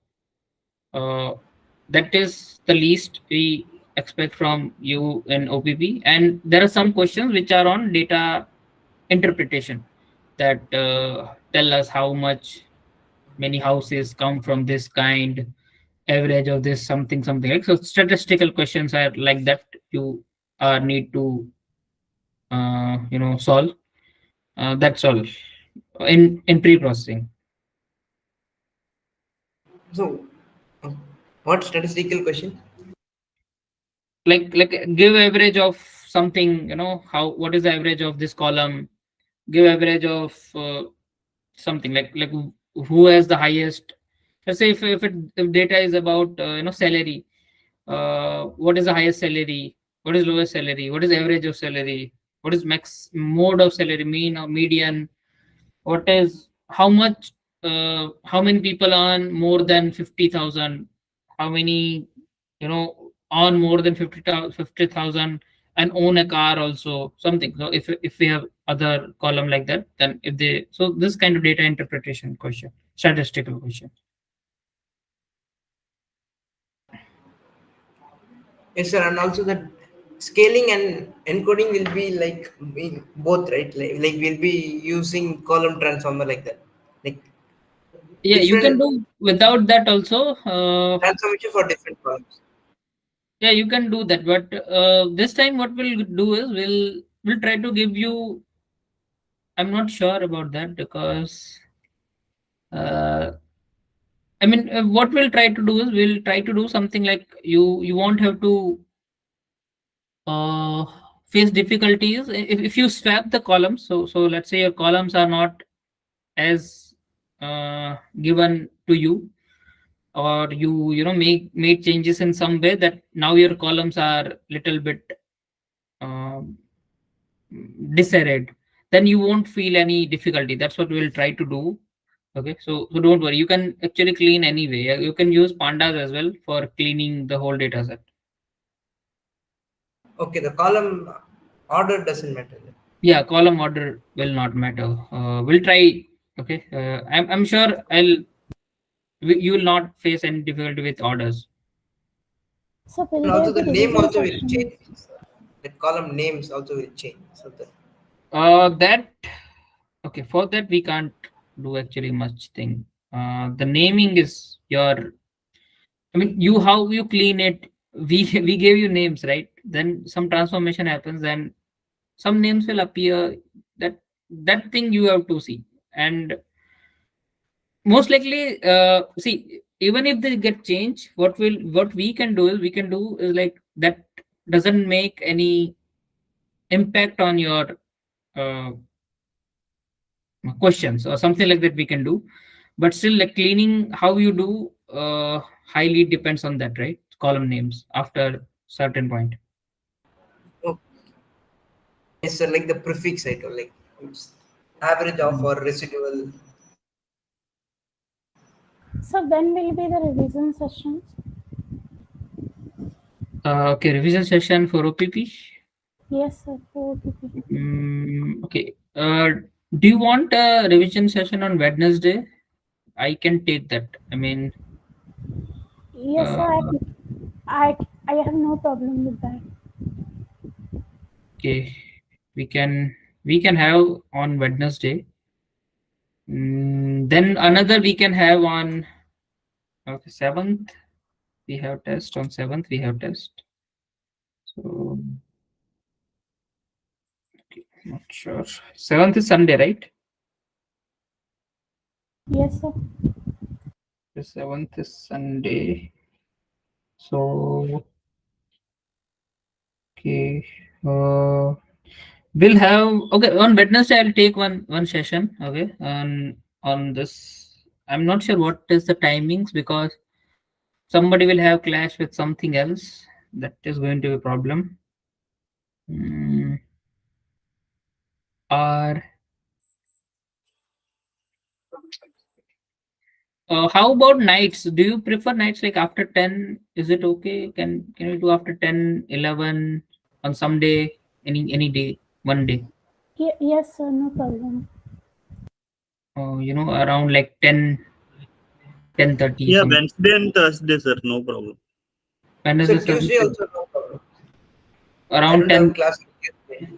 That is the least we expect from you in OPP. And there are some questions which are on data interpretation, that tell us how much many houses come from this kind, average of this, something like. So statistical questions are like that, you need to solve. That's all in pre-processing. So, what statistical question? Like give average of something, how, what is the average of this column, give average of something like who has the highest. Let's say if data is about salary, what is the highest salary, what is lowest salary, what is average of salary, what is max mode of salary, mean or median, what is how much, how many people earn more than 50,000, how many earn more than 50,000 and own a car also, something. So if we have other column like that, then if they, so this kind of data interpretation question, statistical question. Yes, sir. And also that scaling and encoding will be like both, right? Like we'll be using column transformer like that. Like Yeah, you can different do without that also. transformation for different columns. Yeah, you can do that, but this time what we'll do is we'll try to give you, I'm not sure about that, because I mean, what we'll try to do is we'll try to do something like you won't have to uh, face difficulties if you swap the columns. So let's say your columns are not as given to you, or you make changes in some way that now your columns are little bit um, disarrayed, then you won't feel any difficulty. That's what we'll try to do. Okay, so don't worry, you can actually clean anyway. You can use pandas as well for cleaning the whole data set. Okay, the column order doesn't matter. Yeah, column order will not matter. We'll try. Okay, I'm sure you will not face any difficulty with orders. So And will also there the be name revision also will session? change. The column names also will change. So that That okay, for that we can't do actually much thing. The naming is your, I mean, you, how you clean it. We gave you names, right? Then some transformation happens, then some names will appear. That thing you have to see, and most likely, see, even if they get changed, what we can do is like that doesn't make any impact on your questions or something like that we can do. But still, like cleaning, how you do highly depends on that, right? Column names after certain point. Oh, yes, sir. Like the prefix item, like it's average of or residual. So when will be the revision sessions? Okay, revision session for OPP. Yes, sir. For OPP. Okay. Do you want a revision session on Wednesday? I can take that. I mean, Yes, uh, sir. I have no problem with that. okay, we can have on Wednesday. Then another we can have on, okay, 7th. We have test on 7th. We have test. So okay, not sure. 7th is Sunday, right? Yes, sir. The 7th is Sunday. So okay. We'll have, okay, on Wednesday I'll take one session. Okay, on this. I'm not sure what is the timings because somebody will have clash with something else. That is going to be a problem. Or how about nights? Do you prefer nights like after 10? Is it okay? Can we do after 10, 11 on some day, any day, one day? Yes, sir. No problem. Around like 10:30 Yeah, some. Wednesday and Thursday, sir. No problem. Wednesday, So Tuesday Thursday, also no problem. I around don't have 10. class on Tuesday.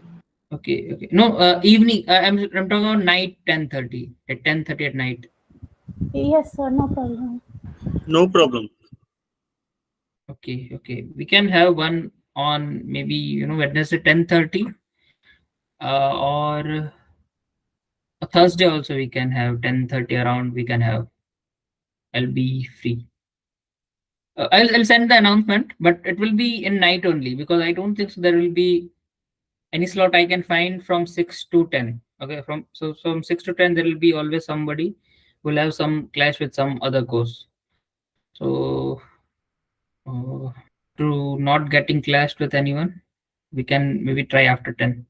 Okay, okay. No, evening. I'm talking about night 10:30 at 10:30 at night. Yes, sir. No problem. No problem. Okay, okay. We can have one on maybe Wednesday 10:30, or a Thursday also we can have 10:30 around. We can have. I'll be free. I'll send the announcement, but it will be in night only because I don't think so there will be any slot I can find from 6 to 10. Okay, from 6 to 10 there will be always somebody who will have some clash with some other course. So uh, to not getting clashed with anyone, we can maybe try after 10.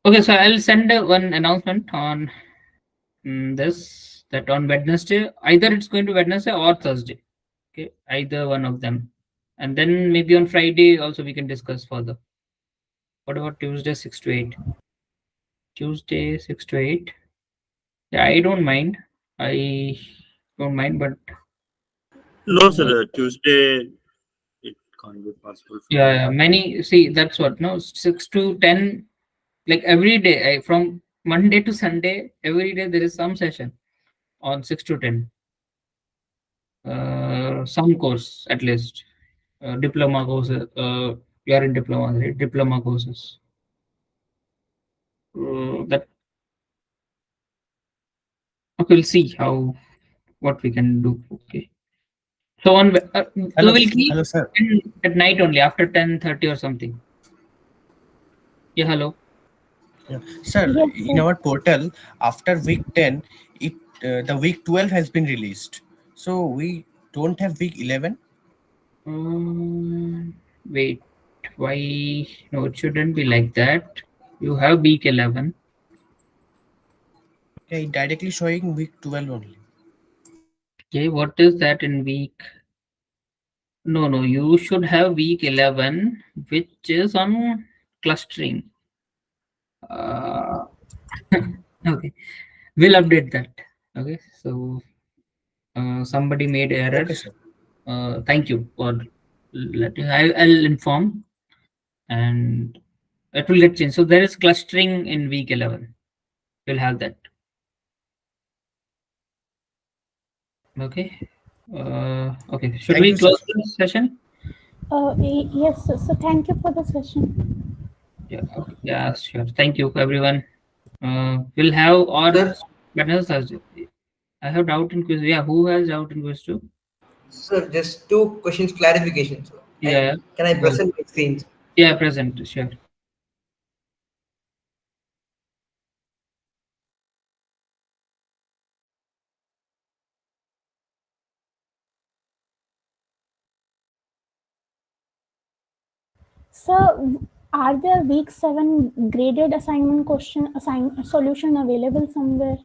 Okay, so I'll send one announcement on this, that on Wednesday, either it's going to Wednesday or Thursday. Okay, either one of them. And then maybe on Friday also we can discuss further. What about Tuesday 6 to 8? Tuesday 6 to 8. Yeah, I don't mind. I don't mind, but No, uh, sir. Tuesday, it can't be possible for yeah, me. yeah, many see that's what, no, 6 to 10, like every day, from Monday to Sunday, every day there is some session on 6 to 10. Some course at least. Diploma courses. You are in diploma, right? Diploma courses. That okay, we'll see what we can do. Okay. So we Hello, will keep hello, sir. at night only after 10:30 or something. Yeah, hello. Yeah. Sir, Yes, in sir. our portal, after week 10, the week 12 has been released. So we don't have week 11. Wait, why? No, it shouldn't be like that. You have week 11. Yeah, it directly showing week 12 only. Okay, what is that in week? No, no, you should have week 11, which is on clustering. Uh, okay, we'll update that. Okay, so somebody made error. Okay, sir. Thank you for letting. I'll inform, and it will get changed. So there is clustering in week 11. We'll have that. Okay. Okay. Should Thank we you, sir. close this session? Yes, sir. So thank you for the session. Yeah. Okay. Yeah. Sure. Thank you, everyone. We'll have or Sir, Wednesday, Thursday. I have doubt in quiz. Yeah. Who has doubt in quiz too? sir, just two questions clarification. Sir. Yeah. Can I Go. present my screen? Yeah. Present. Sure. So, are there week 7 graded assignment solution available somewhere?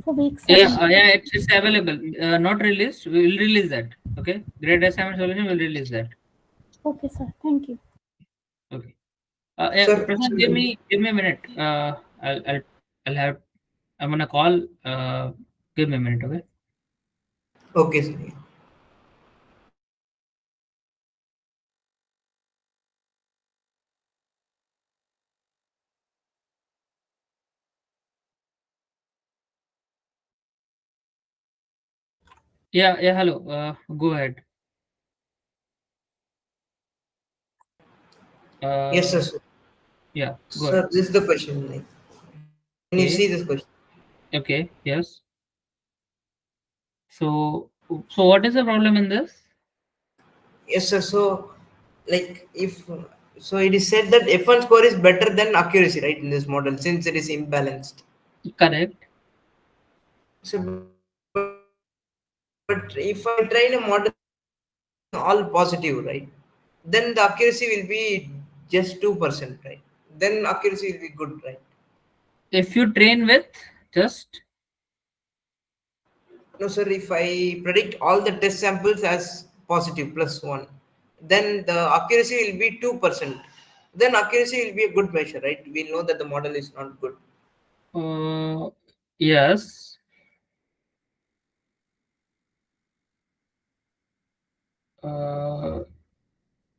For week Yeah, 7? yeah, it's available. Not released. We will release that. Okay. Grade assignment solution will release that. Okay, sir. Thank you. Okay. Yeah, Sir, Prashant, give me a minute. I'll have. I'm gonna call. Give me a minute. Okay. okay, sir. Yeah. Yeah. Hello. Go ahead. Yes, Uh. sir. So, Yeah. Go ahead. sir, this is the question. Like, can you Okay. see this question? Okay. Yes. So what is the problem in this? Yes, sir. So, like, if so, it is said that F1 score is better than accuracy, right, in this model since it is imbalanced. Correct. So, but if I train a model all positive, right, then the accuracy will be just 2%, right? Then accuracy will be good, right? If you train with just No, sir. If I predict all the test samples as positive +1, then the accuracy will be 2%. Then accuracy will be a good measure, right? We know that the model is not good. uh, yes. Uh,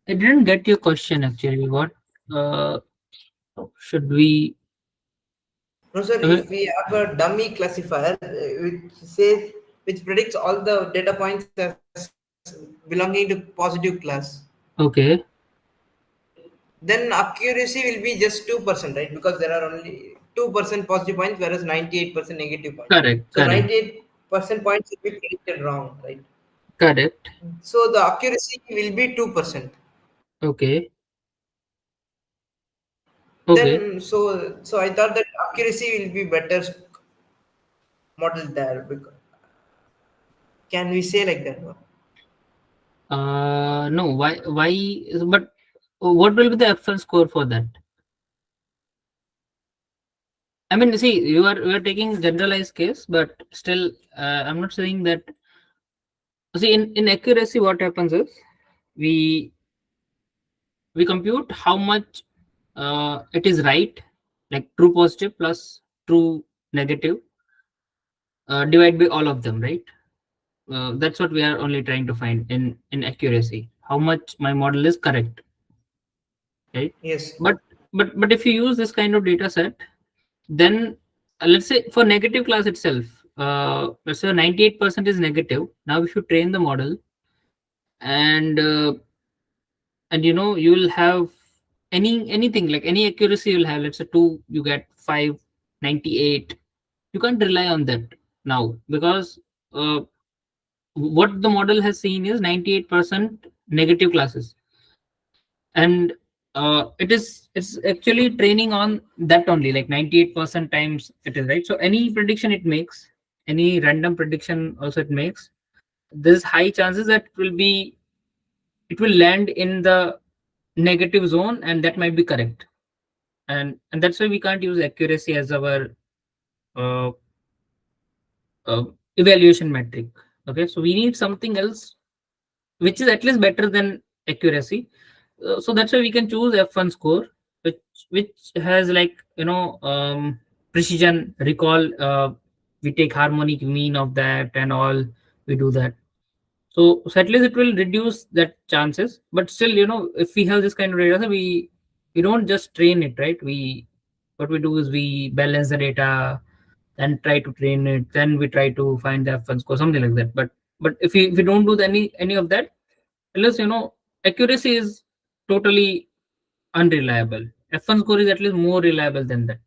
I didn't get your question actually. What uh, should we? No, sir. uh, If we have a dummy classifier which predicts all the data points as belonging to positive class, Okay. then accuracy will be just 2%, right? Because there are only 2% positive points, whereas 98% negative points. Correct. So Correct. 98% points will be predicted wrong, right? Correct. So the accuracy will be 2%. Okay. Okay. Then I thought that accuracy will be better model there. Because, can we say like that? No. Why? Why? But what will be the F1 score for that? I mean, see, you are taking generalized case, but still, I'm not saying that. See, in accuracy, what happens is we we compute how much it is right, like true positive plus true negative, divide by all of them, right? That's what we are only trying to find in accuracy. How much my model is correct, right? Yes. But if you use this kind of data set, then let's say for negative class itself, let's say 98% is negative. Now, if you train the model and you will have anything like any accuracy you'll have, let's say 2 you get 598, you can't rely on that now because uh, what the model has seen is 98% negative classes, and it's actually training on that only, like 98% times it is right. So any prediction it makes, any random prediction also it makes, there's high chances that it will land in the negative zone, and that might be correct. And that's why we can't use accuracy as our uh, uh, evaluation metric. Okay, so we need something else which is at least better than accuracy. So that's why we can choose F1 score, which which has like precision recall. We take harmonic mean of that and all. We do that. So at least it will reduce that chances. But still, if we have this kind of data, we don't just train it, right? What we do is we balance the data and try to train it. Then we try to find the F1 score, something like that. But if we don't do any of that, unless accuracy is totally unreliable. F1 score is at least more reliable than that.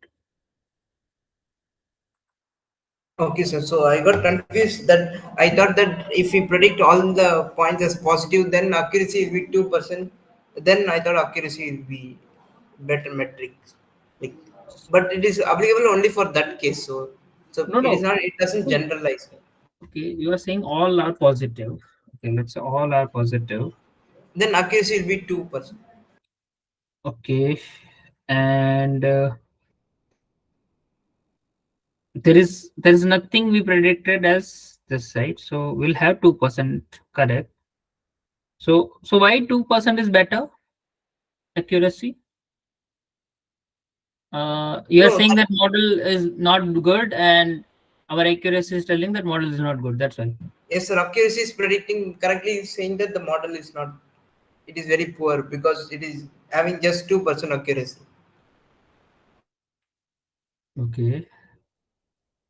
Okay, sir. So I got confused that I thought that if we predict all the points as positive, then accuracy will be 2%. Then I thought accuracy will be better metrics. Like, but it is applicable only for that case. So No, it is no. not. It doesn't generalize. Okay, you are saying all are positive. Okay, let's say all are positive. then accuracy will be 2%. Okay, and there is nothing we predicted as this, right? So we'll have 2% correct. So why 2% is better accuracy? You are No, saying that model is not good, and our accuracy is telling that model is not good. That's why. yes, sir. Accuracy is predicting correctly, saying that the model is not. It is very poor because it is having just 2% accuracy. Okay.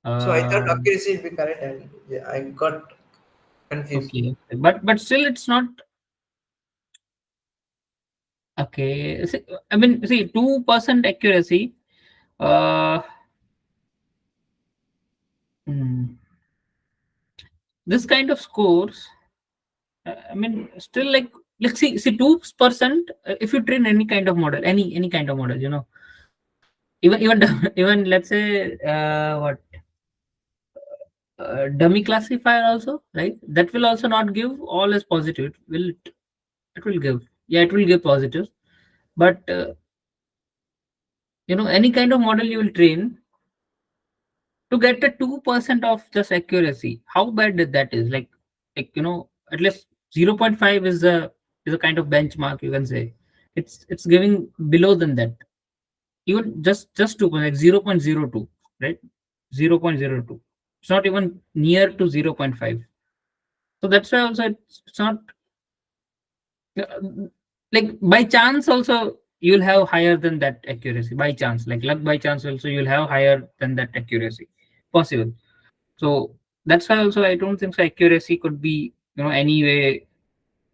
So I thought Um, accuracy will be correct, and yeah, I got confused. okay. But still, it's not okay. I mean, see, 2% accuracy. Uh, hmm, this kind of scores. I mean, still like let's see 2%. If you train any kind of model, any kind of model, even even let's say what dummy classifier also, right? That will also not give all as positive. It will give, yeah, it will give positive, but any kind of model you will train to get a 2% of just accuracy. How bad that is? Like at least 0.5 is a kind of benchmark, you can say. It's giving below than that. Even just 2, like 0.02, right? 0.02. It's not even near to 0.5. So that's why also it's not uh, like by chance also you'll have higher than that accuracy by chance, like luck by chance also you'll have higher than that accuracy possible. So that's why also I don't think so accuracy could be any way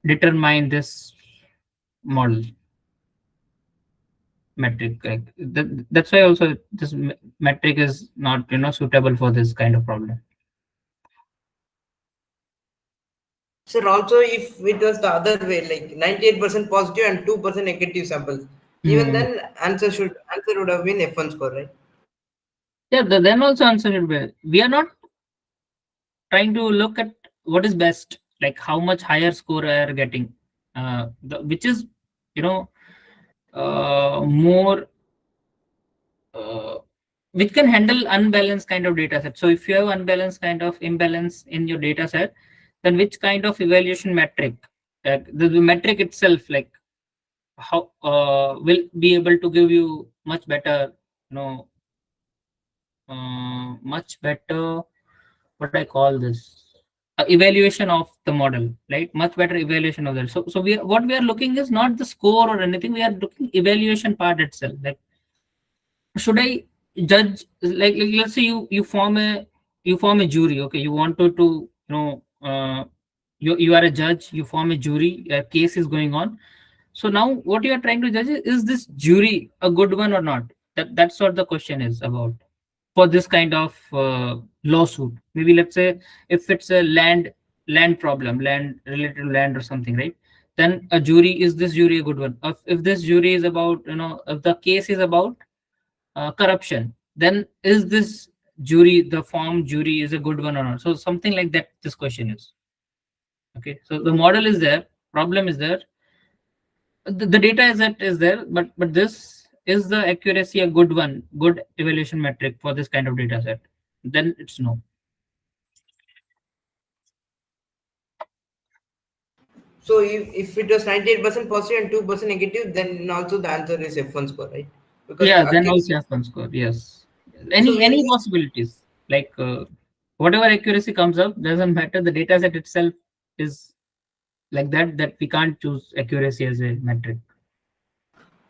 determine this model metric. Like that's why also this metric is not suitable for this kind of problem. Sir, also if it was the other way, like 98% positive and 2% negative samples, even Hmm. then answer would have been F1 score, right? Yeah, then also answer should be. We are not trying to look at what is best, like how much higher score I are getting, which is you know more uh, which can handle unbalanced kind of data set. So if you have unbalanced kind of imbalance in your data set, then which kind of evaluation metric, the metric itself, like how will be able to give you much better, much better, what I call this, evaluation of the model, right? Much better evaluation of that. So what we are looking is not the score or anything. We are looking evaluation part itself. Like should I judge? Like let's say you form a jury. Okay, you wanted to you are a judge. You form a jury. A case is going on. So now what you are trying to judge is this jury a good one or not? That's what the question is about for this kind of lawsuit. Maybe let's say if it's a land problem, land related to land or something, right? Then a jury, is this jury a good one? If this jury is about, if the case is about corruption, then is this jury, the form jury, is a good one or not? So something like that this question is. Okay, so the model is there, problem is there, the data is there, but this is the accuracy a good one, good evaluation metric for this kind of data set? Then it's no. So if it was 98% positive and 2% negative, then also the answer is F1 score, right? Because Yeah, the then accuracy. also have one score. Yes, So any possibilities, like whatever accuracy comes up doesn't matter. The data set itself is like that we can't choose accuracy as a metric.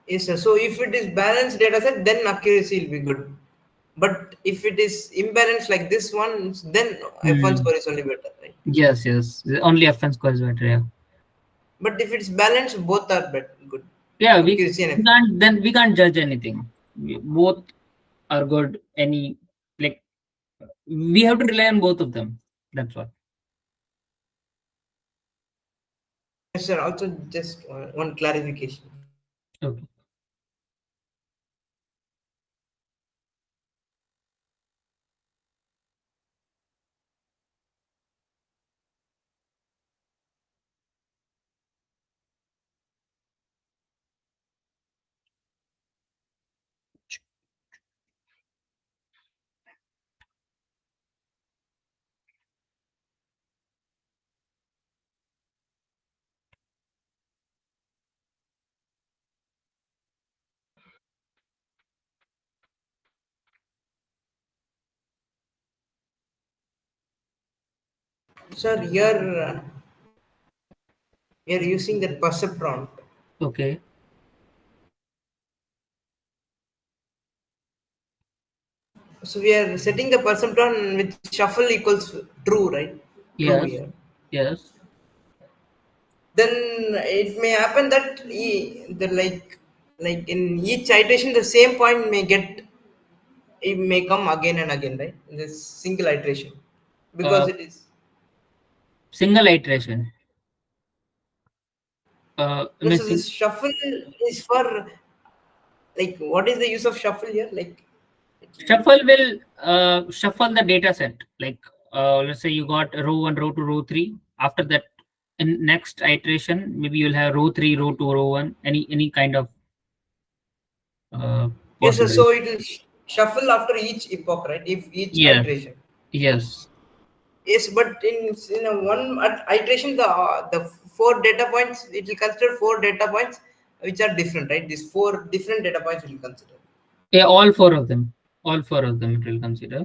yes, sir. So if it is balanced data set, then accuracy will be good. But if it is imbalanced like this one, then F1 Hmm. score is only better, right? Yes, only FN score is better. Yeah, But if it's balanced, both are good. yeah, Accuracy and we can't, then we can't judge anything. Both are good. Any, like, we have to rely on both of them. That's what. yes, sir. Also, just one clarification. Okay. Sir, you're using that perceptron. Okay. So we are setting the perceptron with shuffle equals true, right? True Yes. here. Yes. Then it may happen that the like in each iteration the same point it may come again and again, right? In this single iteration, because Uh, it is. Single iteration. I No, mean, so this shuffle is for like what is the use of shuffle here? Like shuffle will shuffle the data set. Like let's say you got row 1, row 2, row 3. After that, in next iteration, maybe you'll have row 3, row 2, row 1. Any kind of yes, sir, possible. so it will shuffle after each epoch, right? If each Yes. iteration. Yes. Yes, but in a one iteration, the four data points it will consider four data points which are different, right? These four different data points it will consider, Yeah, all four of them. All four of them it will consider.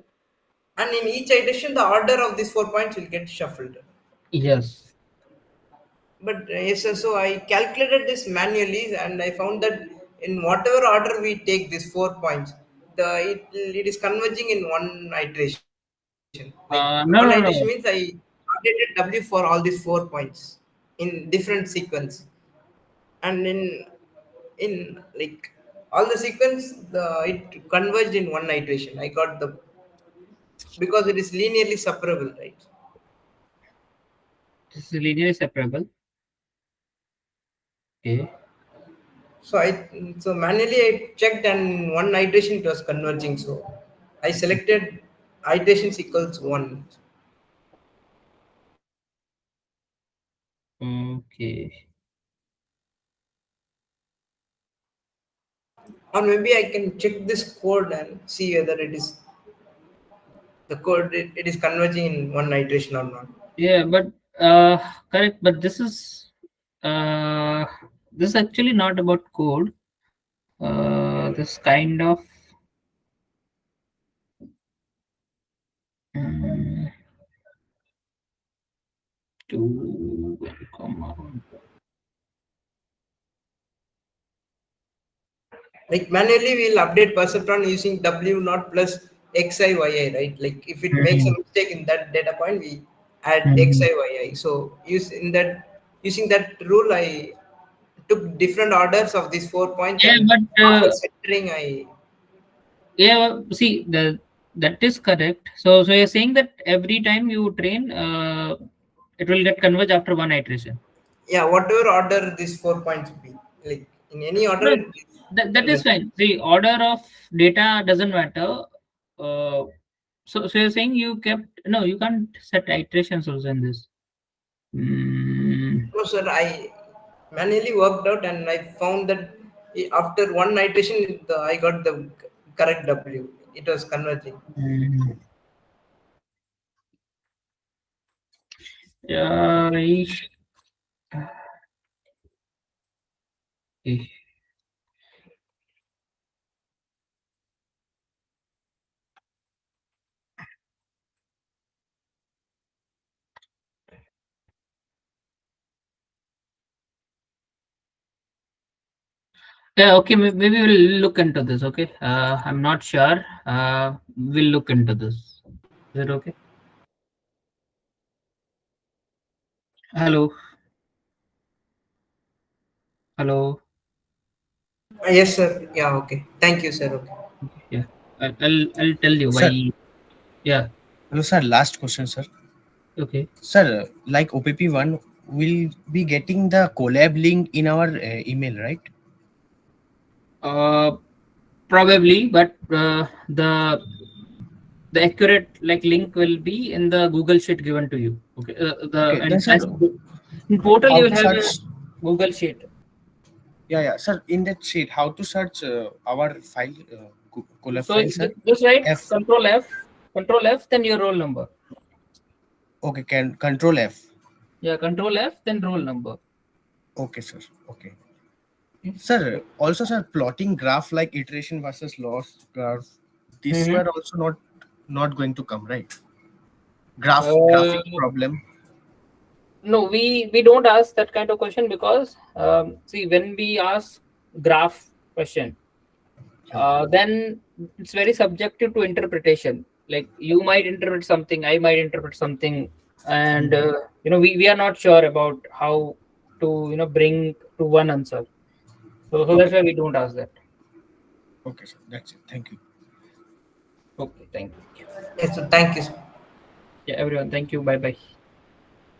and in each iteration, the order of these 4 points will get shuffled. Yes. But yes, sir, so I calculated this manually, and I found that in whatever order we take these 4 points, it is converging in one iteration. Like one iteration No, means no, I no. updated W for all these 4 points in different sequence, and in like all the sequence, it converged in one iteration. I got the because it is linearly separable, right? This is linearly separable. Okay. So manually I checked, and one iteration it was converging. So I selected iterations equals 1, Okay. or maybe I can check this code and see whether it is converging in one iteration or not. Yeah, but correct. But uh, this is actually not about code. This kind of mm, to come on. Like manually we'll update perceptron using W naught plus XI YI, right? Like if it makes a Mhm. mistake in that data point, we add Mhm. XIYI. So using that rule, I took different orders of these 4 points, Yeah, and but after centering I. yeah, see that is correct. So you're saying that every time you train, it will get converged after one iteration. Yeah, whatever order these 4 points be, like in any order No, it that is will. fine. The order of data doesn't matter. Uh, so you're saying you kept no, you can't set iterations also in this. Mm, No, sir, I manually worked out, and I found that after one iteration I got the correct W. It was converging. mm. Yeah, eh, yeah, okay, maybe we'll look into this. Okay, I'm not sure. We'll look into this. Is it okay? Hello, hello. Yes, sir. Yeah, okay. Thank you, sir. Okay. Yeah, I'll tell you Sir, why. Yeah. hello, sir. Last question, sir. Okay. Sir, like OPP1 will be getting the collab link in our email, right? Uh, Probably, but the accurate like link will be in the Google Sheet given to you. Okay. The Okay, then and sir, as in portal how you to will have a search? Google Sheet. Yeah, yeah, sir. In that sheet, how to search our file, collab So file, sir? just write F. Control F, then your roll number. Okay, can Control F. Yeah, Control F, then roll number. Okay, sir. Okay. Okay. Sir, also, sir, plotting graph like iteration versus loss graph, these Mhm. were also not going to come, right? Uh, Graphic problem. No, we don't ask that kind of question because see, when we ask graph question, then it's very subjective to interpretation. Like you might interpret something, I might interpret something, and we are not sure about how to bring to one answer. So that's why we don't ask that. Okay, sir. That's it. Thank you. Okay, thank you. Yes, so thank you. Yeah, everyone, thank you. Bye bye.